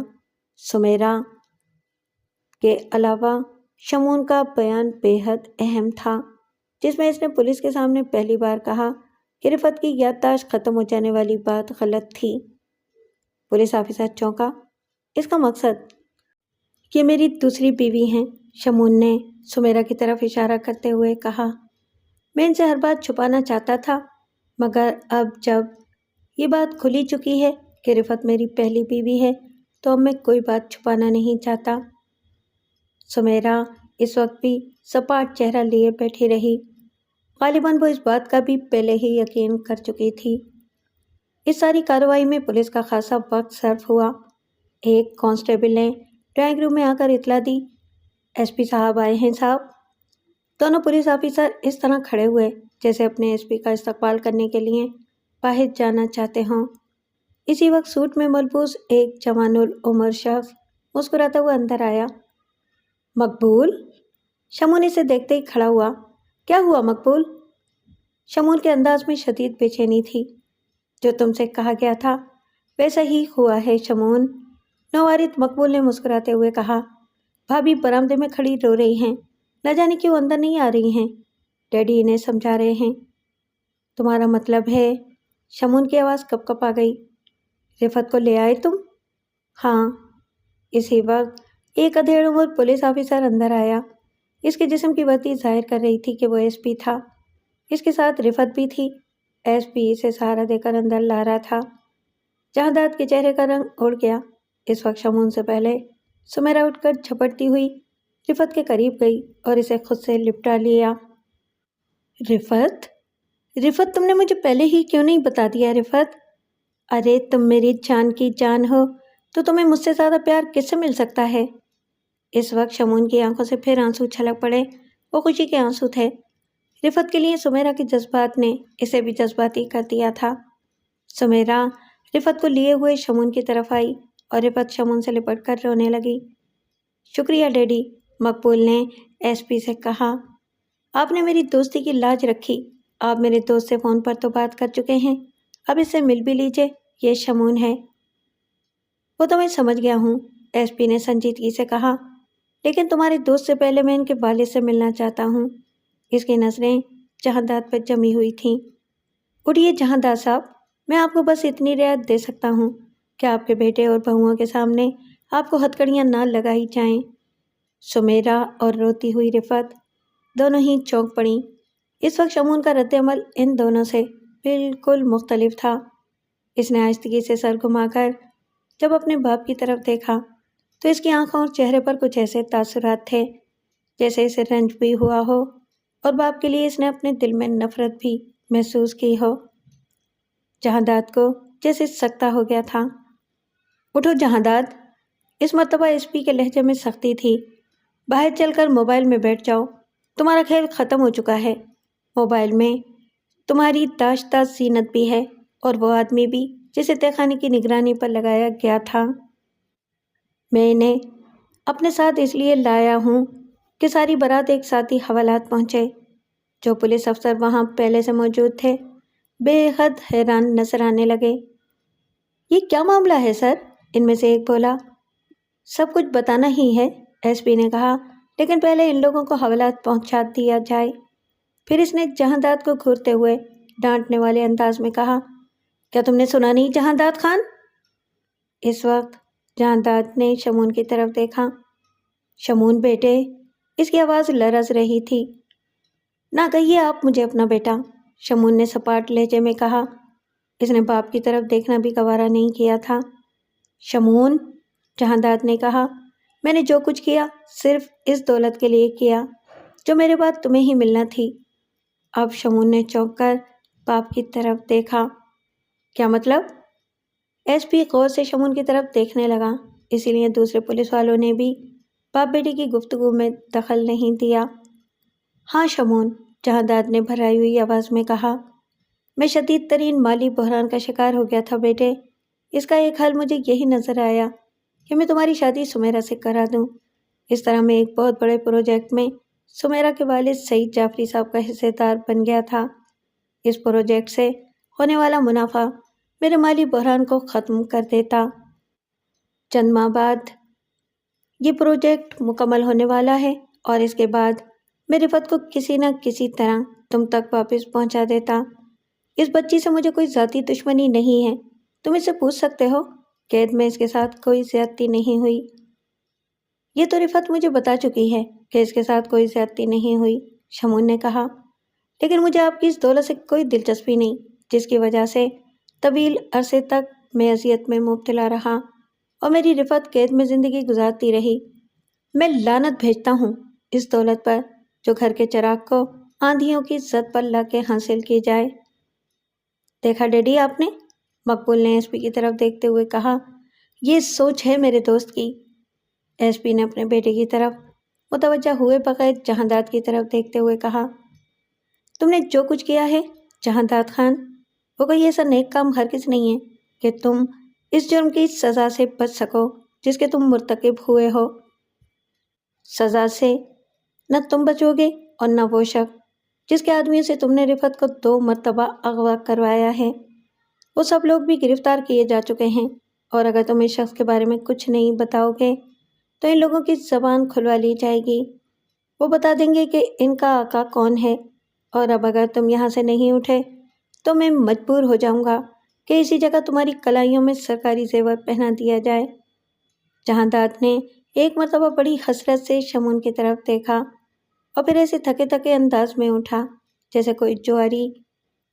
سمیرا کے علاوہ شمون کا بیان بے حد اہم تھا، جس میں اس نے پولیس کے سامنے پہلی بار کہا کہ رفعت کی یادداشت ختم ہو جانے والی بات غلط تھی۔ Police officer چونکا۔ اس کا مقصد؟ یہ میری دوسری بیوی ہیں، شمون نے سمیرا کی طرف اشارہ کرتے ہوئے کہا۔ میں ان سے ہر بات چھپانا چاہتا تھا، مگر اب جب یہ بات کھلی چکی ہے کہ رفعت میری پہلی بیوی ہے تو اب میں کوئی بات چھپانا نہیں چاہتا۔ سمیرا اس وقت بھی سپاٹ چہرہ لیے بیٹھی رہی۔ غالباً وہ اس بات کا بھی پہلے ہی یقین کر چکی تھی۔ اس ساری کارروائی میں پولیس کا خاصا وقت صرف ہوا۔ ایک کانسٹیبل نے ڈرائنگ روم میں آ کر اطلاع دی، ایس پی صاحب آئے ہیں صاحب۔ دونوں پولیس آفیسر اس طرح کھڑے ہوئے جیسے اپنے ایس پی کا استقبال کرنے کے لیے باہر جانا چاہتے ہوں۔ اسی وقت سوٹ میں ملبوس ایک جوان العمر شخص مسکراتا ہوا اندر آیا۔ مقبول؟ شمون اسے دیکھتے ہی کھڑا ہوا۔ کیا ہوا مقبول؟ شمون کے انداز میں شدید بے چینی تھی۔ جو تم سے کہا گیا تھا ویسا ہی ہوا ہے شمون، نوارد مقبول نے مسکراتے ہوئے کہا۔ بھابھی برآمدے میں کھڑی رو رہی ہیں، نہ جانے کیوں اندر نہیں آ رہی ہیں، ڈیڈی انہیں سمجھا رہے ہیں۔ تمہارا مطلب ہے؟ شمون کی آواز کپ کپ آ گئی۔ رفعت کو لے آئے تم؟ ہاں۔ اسی وقت ایک ادھیڑ عمر پولیس آفیسر اندر آیا۔ اس کے جسم کی ورزی ظاہر کر رہی تھی کہ وہ ایس پی تھا۔ اس کے ساتھ رفت بھی تھی۔ ایس پی اسے سہارا دے کر اندر لا رہا تھا۔ جہانداد کے چہرے کا رنگ اڑ گیا۔ اس وقت شمون سے پہلے سمیرا اٹھ کر جھپٹتی ہوئی رفت کے قریب گئی اور اسے خود سے لپٹا لیا۔ رفت رفت تم نے مجھے پہلے ہی کیوں نہیں بتا دیا رفت؟ ارے تم میری جان کی جان ہو تو تمہیں مجھ سے زیادہ پیار کس سے مل سکتا ہے؟ اس وقت شمون کی آنکھوں سے پھر آنسو چھلک پڑے۔ وہ خوشی کے آنسو تھے۔ رفت کے لیے سمیرا کے جذبات نے اسے بھی جذباتی کر دیا تھا۔ سمیرا رفت کو لیے ہوئے شمون کی طرف آئی اور رفت شمون سے لپٹ کر رونے لگی۔ شکریہ ڈیڈی، مقبول نے ایس پی سے کہا۔ آپ نے میری دوستی کی لاج رکھی۔ آپ میرے دوست سے فون پر تو بات کر چکے ہیں، اب اس سے مل بھی لیجئے، یہ شمون ہے۔ وہ تو میں سمجھ گیا ہوں، ایس پی نے سنجیدگی سے کہا، لیکن تمہارے دوست سے پہلے میں ان کے والد سے ملنا چاہتا ہوں۔ اس کی نظریں جہانداد پر جمی ہوئی تھیں۔ اٹھیے جہانداد صاحب، میں آپ کو بس اتنی رعایت دے سکتا ہوں کہ آپ کے بیٹے اور بہوؤں کے سامنے آپ کو ہتھکڑیاں نہ لگائی جائیں۔ سمیرا اور روتی ہوئی رفت دونوں ہی چونک پڑیں۔ اس وقت شمون کا رد عمل ان دونوں سے بالکل مختلف تھا۔ اس نے آہستگی سے سر گھما کر جب اپنے باپ کی طرف دیکھا تو اس کی آنکھوں اور چہرے پر کچھ ایسے تاثرات تھے جیسے اسے رنج بھی ہوا ہو اور باپ کے لیے اس نے اپنے دل میں نفرت بھی محسوس کی ہو۔ جہانداد کو جیسے سکتہ ہو گیا تھا۔ اٹھو جہانداد، اس مرتبہ ایس پی کے لہجے میں سختی تھی۔ باہر چل کر موبائل میں بیٹھ جاؤ، تمہارا کھیل ختم ہو چکا ہے۔ موبائل میں تمہاری داشتہ زینت بھی ہے اور وہ آدمی بھی جسے تہہ خانے کی نگرانی پر لگایا گیا تھا۔ میں انہیں اپنے ساتھ اس لیے لایا ہوں کہ ساری بارات ایک ساتھ ہی حوالات پہنچے۔ جو پولیس افسر وہاں پہلے سے موجود تھے بے حد حیران نظر آنے لگے۔ یہ کیا معاملہ ہے سر؟ ان میں سے ایک بولا۔ سب کچھ بتانا ہی ہے، ایس پی نے کہا، لیکن پہلے ان لوگوں کو حوالات پہنچا دیا جائے۔ پھر اس نے جہانداد کو گھورتے ہوئے ڈانٹنے والے انداز میں کہا، کیا تم نے سنا نہیں جہانداد خان؟ اس وقت جہانداد نے شمون کی طرف دیکھا۔ شمون بیٹے، اس کی آواز لرز رہی تھی۔ نہ کہیے آپ مجھے اپنا بیٹا، شمون نے سپاٹ لہجے میں کہا۔ اس نے باپ کی طرف دیکھنا بھی گوارا نہیں کیا تھا۔ شمون، جہانداد نے کہا، میں نے جو کچھ کیا صرف اس دولت کے لیے کیا جو میرے بعد تمہیں ہی ملنا تھی۔ اب شمون نے چونک کر باپ کی طرف دیکھا۔ کیا مطلب؟ ایس پی غور سے شمون کی طرف دیکھنے لگا، اسی لیے دوسرے پولیس والوں نے بھی باپ بیٹی کی گفتگو میں دخل نہیں دیا۔ ہاں شمون، جہانداد نے بھرائی ہوئی آواز میں کہا، میں شدید ترین مالی بحران کا شکار ہو گیا تھا بیٹے۔ اس کا ایک حل مجھے یہی نظر آیا کہ میں تمہاری شادی سمیرا سے کرا دوں۔ اس طرح میں ایک بہت بڑے پروجیکٹ میں سمیرا کے والد سعید جعفری صاحب کا حصہ دار بن گیا تھا۔ اس پروجیکٹ سے ہونے والا منافع میرے مالی بحران کو ختم کر دیتا۔ چند ماہ بعد یہ پروجیکٹ مکمل ہونے والا ہے اور اس کے بعد میں رفت کو کسی نہ کسی طرح تم تک واپس پہنچا دیتا۔ اس بچی سے مجھے کوئی ذاتی دشمنی نہیں ہے، تم اس سے پوچھ سکتے ہو، قید میں اس کے ساتھ کوئی زیادتی نہیں ہوئی۔ یہ تو رفت مجھے بتا چکی ہے کہ اس کے ساتھ کوئی زیادتی نہیں ہوئی، شمون نے کہا، لیکن مجھے آپ کی اس دولت سے کوئی دلچسپی نہیں جس کی وجہ سے طویل عرصے تک میں اذیت میں مبتلا رہا اور میری رفت قید میں زندگی گزارتی رہی۔ میں لعنت بھیجتا ہوں اس دولت پر جو گھر کے چراغ کو آندھیوں کی زد پر لا کے حاصل کی جائے۔ دیکھا ڈیڈی آپ نے، مقبول نے ایس پی کی طرف دیکھتے ہوئے کہا، یہ سوچ ہے میرے دوست کی۔ ایس پی نے اپنے بیٹے کی طرف متوجہ ہوئے بغیر جہانداد کی طرف دیکھتے ہوئے کہا، تم نے جو کچھ کیا ہے جہانداد خان، وہ کوئی ایسا نیک کام ہرگز نہیں ہے کہ تم اس جرم کی سزا سے بچ سکو جس کے تم مرتکب ہوئے ہو۔ سزا سے نہ تم بچو گے اور نہ وہ شخص جس کے آدمیوں سے تم نے رفت کو 2 مرتبہ اغوا کروایا ہے۔ وہ سب لوگ بھی گرفتار کیے جا چکے ہیں اور اگر تم اس شخص کے بارے میں کچھ نہیں بتاؤ گے تو ان لوگوں کی زبان کھلوا لی جائے گی۔ وہ بتا دیں گے کہ ان کا آقا کون ہے، اور اب اگر تم یہاں سے نہیں اٹھے تو میں مجبور ہو جاؤں گا کہ اسی جگہ تمہاری کلائیوں میں سرکاری زیور پہنا دیا جائے۔ جہاں داد نے ایک مرتبہ بڑی حسرت سے شمون کی طرف دیکھا اور پھر ایسے تھکے تھکے انداز میں اٹھا جیسے کوئی جواری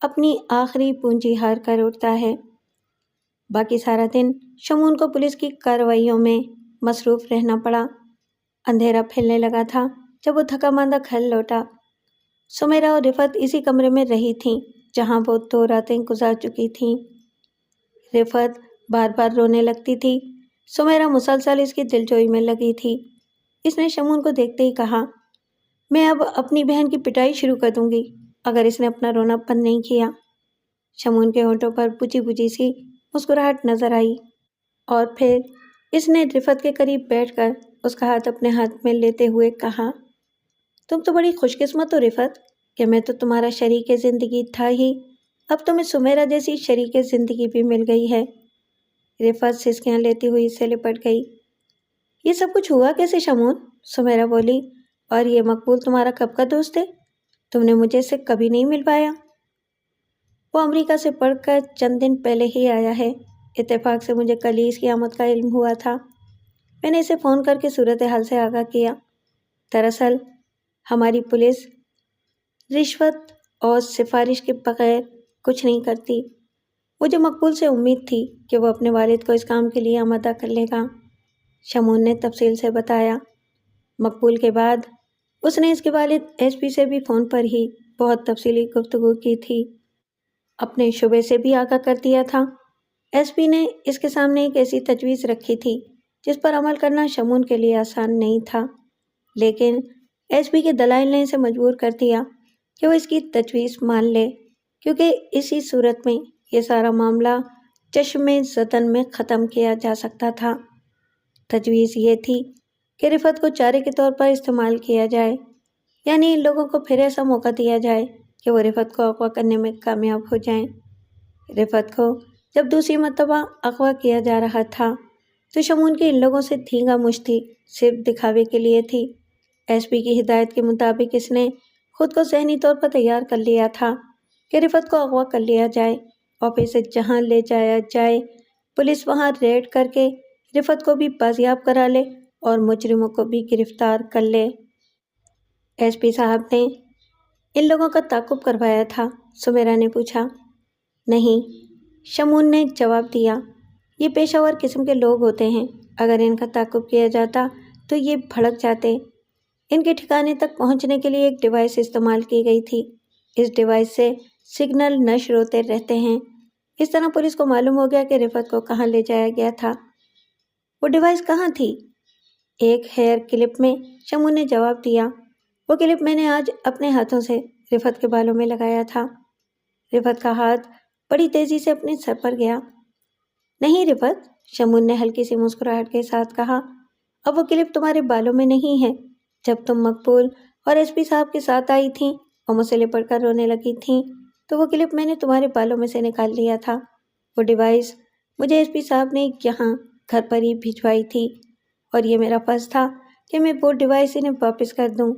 اپنی آخری پونجی ہار کر اٹھتا ہے۔ باقی سارا دن شمون کو پولیس کی کارروائیوں میں مصروف رہنا پڑا۔ اندھیرا پھیلنے لگا تھا جب وہ تھکا ماندہ گھر لوٹا۔ سمیرا اور رفعت اسی کمرے میں رہی تھیں جہاں وہ 2 راتیں گزار چکی تھیں۔ رفعت بار بار رونے لگتی تھی۔ سمیرا مسلسل اس کی دلجوئی میں لگی تھی۔ اس نے شمون کو دیکھتے ہی کہا، میں اب اپنی بہن کی پٹائی شروع کر دوں گی اگر اس نے اپنا رونا بند نہیں کیا۔ شمون کے ہونٹوں پر بجھی بجھی سی مسکراہٹ نظر آئی اور پھر اس نے رفعت کے قریب بیٹھ کر اس کا ہاتھ اپنے ہاتھ میں لیتے ہوئے کہا، تم تو بڑی خوش قسمت ہو رفعت کہ میں تو تمہارا شریک زندگی تھا ہی، اب تمہیں سمیرا جیسی شریک زندگی بھی مل گئی ہے۔ رفعت سسکیاں لیتی ہوئی اس سے لپٹ گئی۔ یہ سب کچھ ہوا کیسے شمون؟ سمیرا بولی، اور یہ مقبول تمہارا کب کا دوست ہے؟ تم نے مجھے اس سے کبھی نہیں ملوایا۔ وہ امریکہ سے پڑھ کر چند دن پہلے ہی آیا ہے۔ اتفاق سے مجھے کل ہی اس کی آمد کا علم ہوا تھا۔ میں نے اسے فون کر کے صورتحال سے آگاہ کیا۔ دراصل ہماری پولیس رشوت اور سفارش کے بغیر کچھ نہیں کرتی۔ مجھے مقبول سے امید تھی کہ وہ اپنے والد کو اس کام کے لیے آمادہ کر لے گا۔ شمون نے تفصیل سے بتایا۔ مقبول کے بعد اس نے اس کے والد ایس پی سے بھی فون پر ہی بہت تفصیلی گفتگو کی تھی۔ اپنے شعبے سے بھی آگاہ کر دیا تھا۔ ایس پی نے اس کے سامنے ایک ایسی تجویز رکھی تھی جس پر عمل کرنا شمون کے لیے آسان نہیں تھا، لیکن ایس پی کے دلائل نے اسے مجبور کر دیا کہ وہ اس کی تجویز مان لے، کیونکہ اسی صورت میں یہ سارا معاملہ چشم زدن میں ختم کیا جا سکتا تھا۔ تجویز یہ تھی کہ رفعت کو چارے کے طور پر استعمال کیا جائے، یعنی لوگوں کو پھر ایسا موقع دیا جائے کہ وہ رفعت کو اغوا کرنے میں کامیاب ہو جائیں۔ رفعت کو جب دوسری مرتبہ اغوا کیا جا رہا تھا تو شمون کی ان لوگوں سے دھینگا مشتی صرف دکھاوے کے لیے تھی۔ ایس پی کی ہدایت کے مطابق اس نے خود کو ذہنی طور پر تیار کر لیا تھا کہ رفعت کو اغوا کر لیا جائے اور پھر سے جہاں لے جایا جائے پولیس وہاں ریڈ کر کے رفعت کو بھی بازیاب کرا لے اور مجرموں کو بھی گرفتار کر لے۔ ایس پی صاحب نے ان لوگوں کا تعاقب کروایا تھا؟ سمیرا نے پوچھا۔ نہیں، شمون نے جواب دیا، یہ پیشہ ور قسم کے لوگ ہوتے ہیں، اگر ان کا تعاقب کیا جاتا تو یہ بھڑک جاتے۔ ان کے ٹھکانے تک پہنچنے کے لیے ایک ڈیوائس استعمال کی گئی تھی۔ اس ڈیوائس سے سگنل نشر ہوتے رہتے ہیں۔ اس طرح پولیس کو معلوم ہو گیا کہ رفعت کو کہاں لے جایا گیا تھا۔ وہ ڈیوائس کہاں تھی؟ ایک ہیئر کلپ میں، شمون نے جواب دیا۔ وہ کلپ میں نے آج اپنے ہاتھوں سے رفعت کے بالوں میں لگایا تھا۔ رفعت کا ہاتھ بڑی تیزی سے اپنے سر پر گیا۔ نہیں رفعت، شمون نے ہلکی سی مسکراہٹ کے ساتھ کہا، اب وہ کلپ تمہارے بالوں میں نہیں ہے۔ جب تم مقبول اور ایس پی صاحب کے ساتھ آئی تھیں اور مجھ سے لپٹ کر رونے لگی تھیں تو وہ کلپ میں نے تمہارے بالوں میں سے نکال لیا تھا۔ وہ ڈیوائس مجھے ایس پی صاحب نے یہاں گھر پر ہی بھجوائی تھی اور یہ میرا فرض تھا کہ میں وہ ڈیوائس انہیں واپس کر دوں۔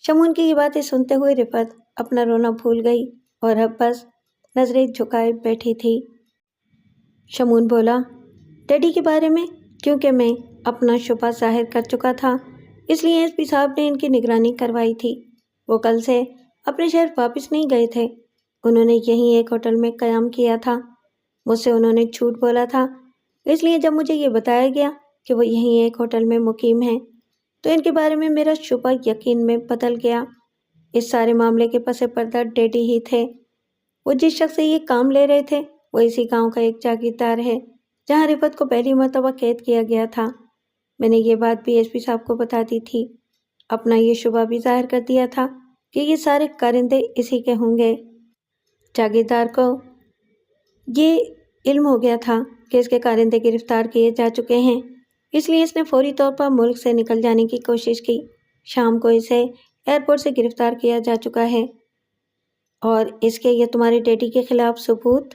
شمون کی یہ باتیں سنتے ہوئے رفعت اپنا رونا بھول گئی اور اب بس نظریں جھکائے بیٹھی تھی۔ شمون بولا، ڈیڈی کے بارے میں کیونکہ میں اپنا شبہ ظاہر کر چکا تھا اس لیے ایس پی صاحب نے ان کی نگرانی کروائی تھی۔ وہ کل سے اپنے شہر واپس نہیں گئے تھے، انہوں نے یہیں ایک ہوٹل میں قیام کیا تھا۔ مجھ سے انہوں نے جھوٹ بولا تھا، اس لیے جب مجھے یہ بتایا گیا کہ وہ یہیں ایک ہوٹل میں مقیم ہیں تو ان کے بارے میں میرا شبہ یقین میں بدل گیا۔ اس سارے معاملے کے پس پردہ ڈیڈی ہی تھے۔ وہ جس شخص سے یہ کام لے رہے تھے وہ اسی گاؤں کا ایک جاگیردار ہے جہاں رفعت کو پہلی مرتبہ قید کیا گیا تھا۔ میں نے یہ بات بھی ایس پی صاحب کو بتا دی تھی، اپنا یہ شبہ بھی ظاہر کر دیا تھا کہ یہ سارے کارندے اسی کے ہوں گے۔ جاگیردار کو یہ علم ہو گیا تھا کہ اس کے کارندے گرفتار کیے جا چکے ہیں، اس لیے اس نے فوری طور پر ملک سے نکل جانے کی کوشش کی۔ شام کو اسے ایئرپورٹ سے گرفتار کیا جا چکا ہے۔ اور اس کے یا تمہارے ڈیڈی کے خلاف ثبوت؟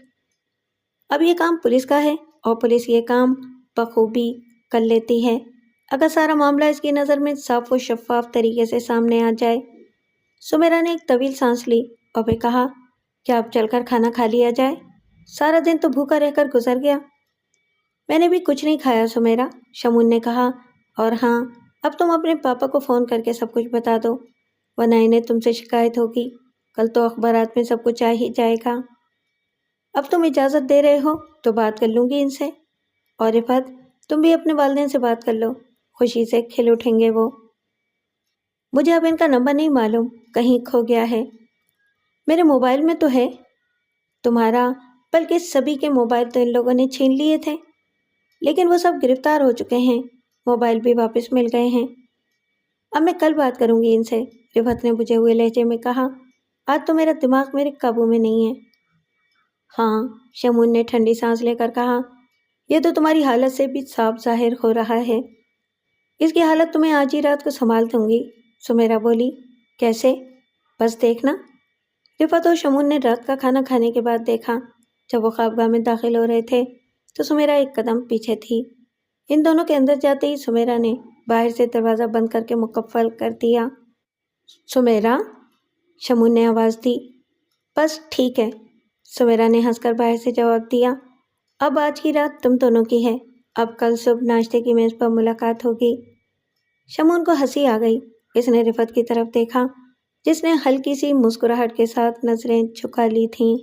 اب یہ کام پولیس کا ہے اور پولیس یہ کام بخوبی کر لیتی ہے اگر سارا معاملہ اس کی نظر میں صاف و شفاف طریقے سے سامنے آ جائے۔ سمیرا نے ایک طویل سانس لی اور پھر کہا، کیا اب چل کر کھانا کھا لیا جائے؟ سارا دن تو بھوکا رہ کر گزر گیا۔ میں نے بھی کچھ نہیں کھایا سمیرا، شمون نے کہا، اور ہاں اب تم اپنے پاپا کو فون کر کے سب کچھ بتا دو، ورنہ انہیں تم سے شکایت ہوگی، کل تو اخبارات میں سب کچھ آ ہی جائے گا۔ اب تم اجازت دے رہے ہو تو بات کر لوں گی ان سے، اور رفعت تم بھی اپنے والدین سے بات کر لو، خوشی سے کھل اٹھیں گے وہ۔ مجھے اب ان کا نمبر نہیں معلوم، کہیں کھو گیا ہے، میرے موبائل میں تو ہے، تمہارا بلکہ سبھی کے موبائل تو ان لوگوں نے چھین لیے تھے، لیکن وہ سب گرفتار ہو چکے ہیں، موبائل بھی واپس مل گئے ہیں۔ اب میں کل بات کروں گی ان سے، رفعت نے بجھے ہوئے لہجے میں کہا، آج تو میرا دماغ میرے قابو میں نہیں ہے۔ ہاں، شمون نے ٹھنڈی سانس لے کر کہا، یہ تو تمہاری حالت سے بھی صاف ظاہر ہو رہا ہے، اس کی حالت تمہیں آج ہی رات کو سنبھال دوں گی، سمیرا بولی۔ کیسے؟ بس دیکھنا۔ رفعت اور شمون نے رات کا کھانا کھانے کے بعد دیکھا، جب وہ خوابگاہ میں داخل ہو رہے تھے تو سمیرا ایک قدم پیچھے تھی۔ ان دونوں کے اندر جاتے ہی سمیرا نے باہر سے دروازہ بند کر کے مقفل کر دیا۔ سمیرا، شمون نے آواز دی۔ بس ٹھیک ہے، سمیرا نے ہنس کر باہر سے جواب دیا، اب آج کی رات تم دونوں کی ہے، اب کل صبح ناشتے کی میز پر ملاقات ہوگی۔ شمون کو ہنسی آ گئی، اس نے رفعت کی طرف دیکھا جس نے ہلکی سی مسکراہٹ کے ساتھ نظریں جھکا لی تھیں۔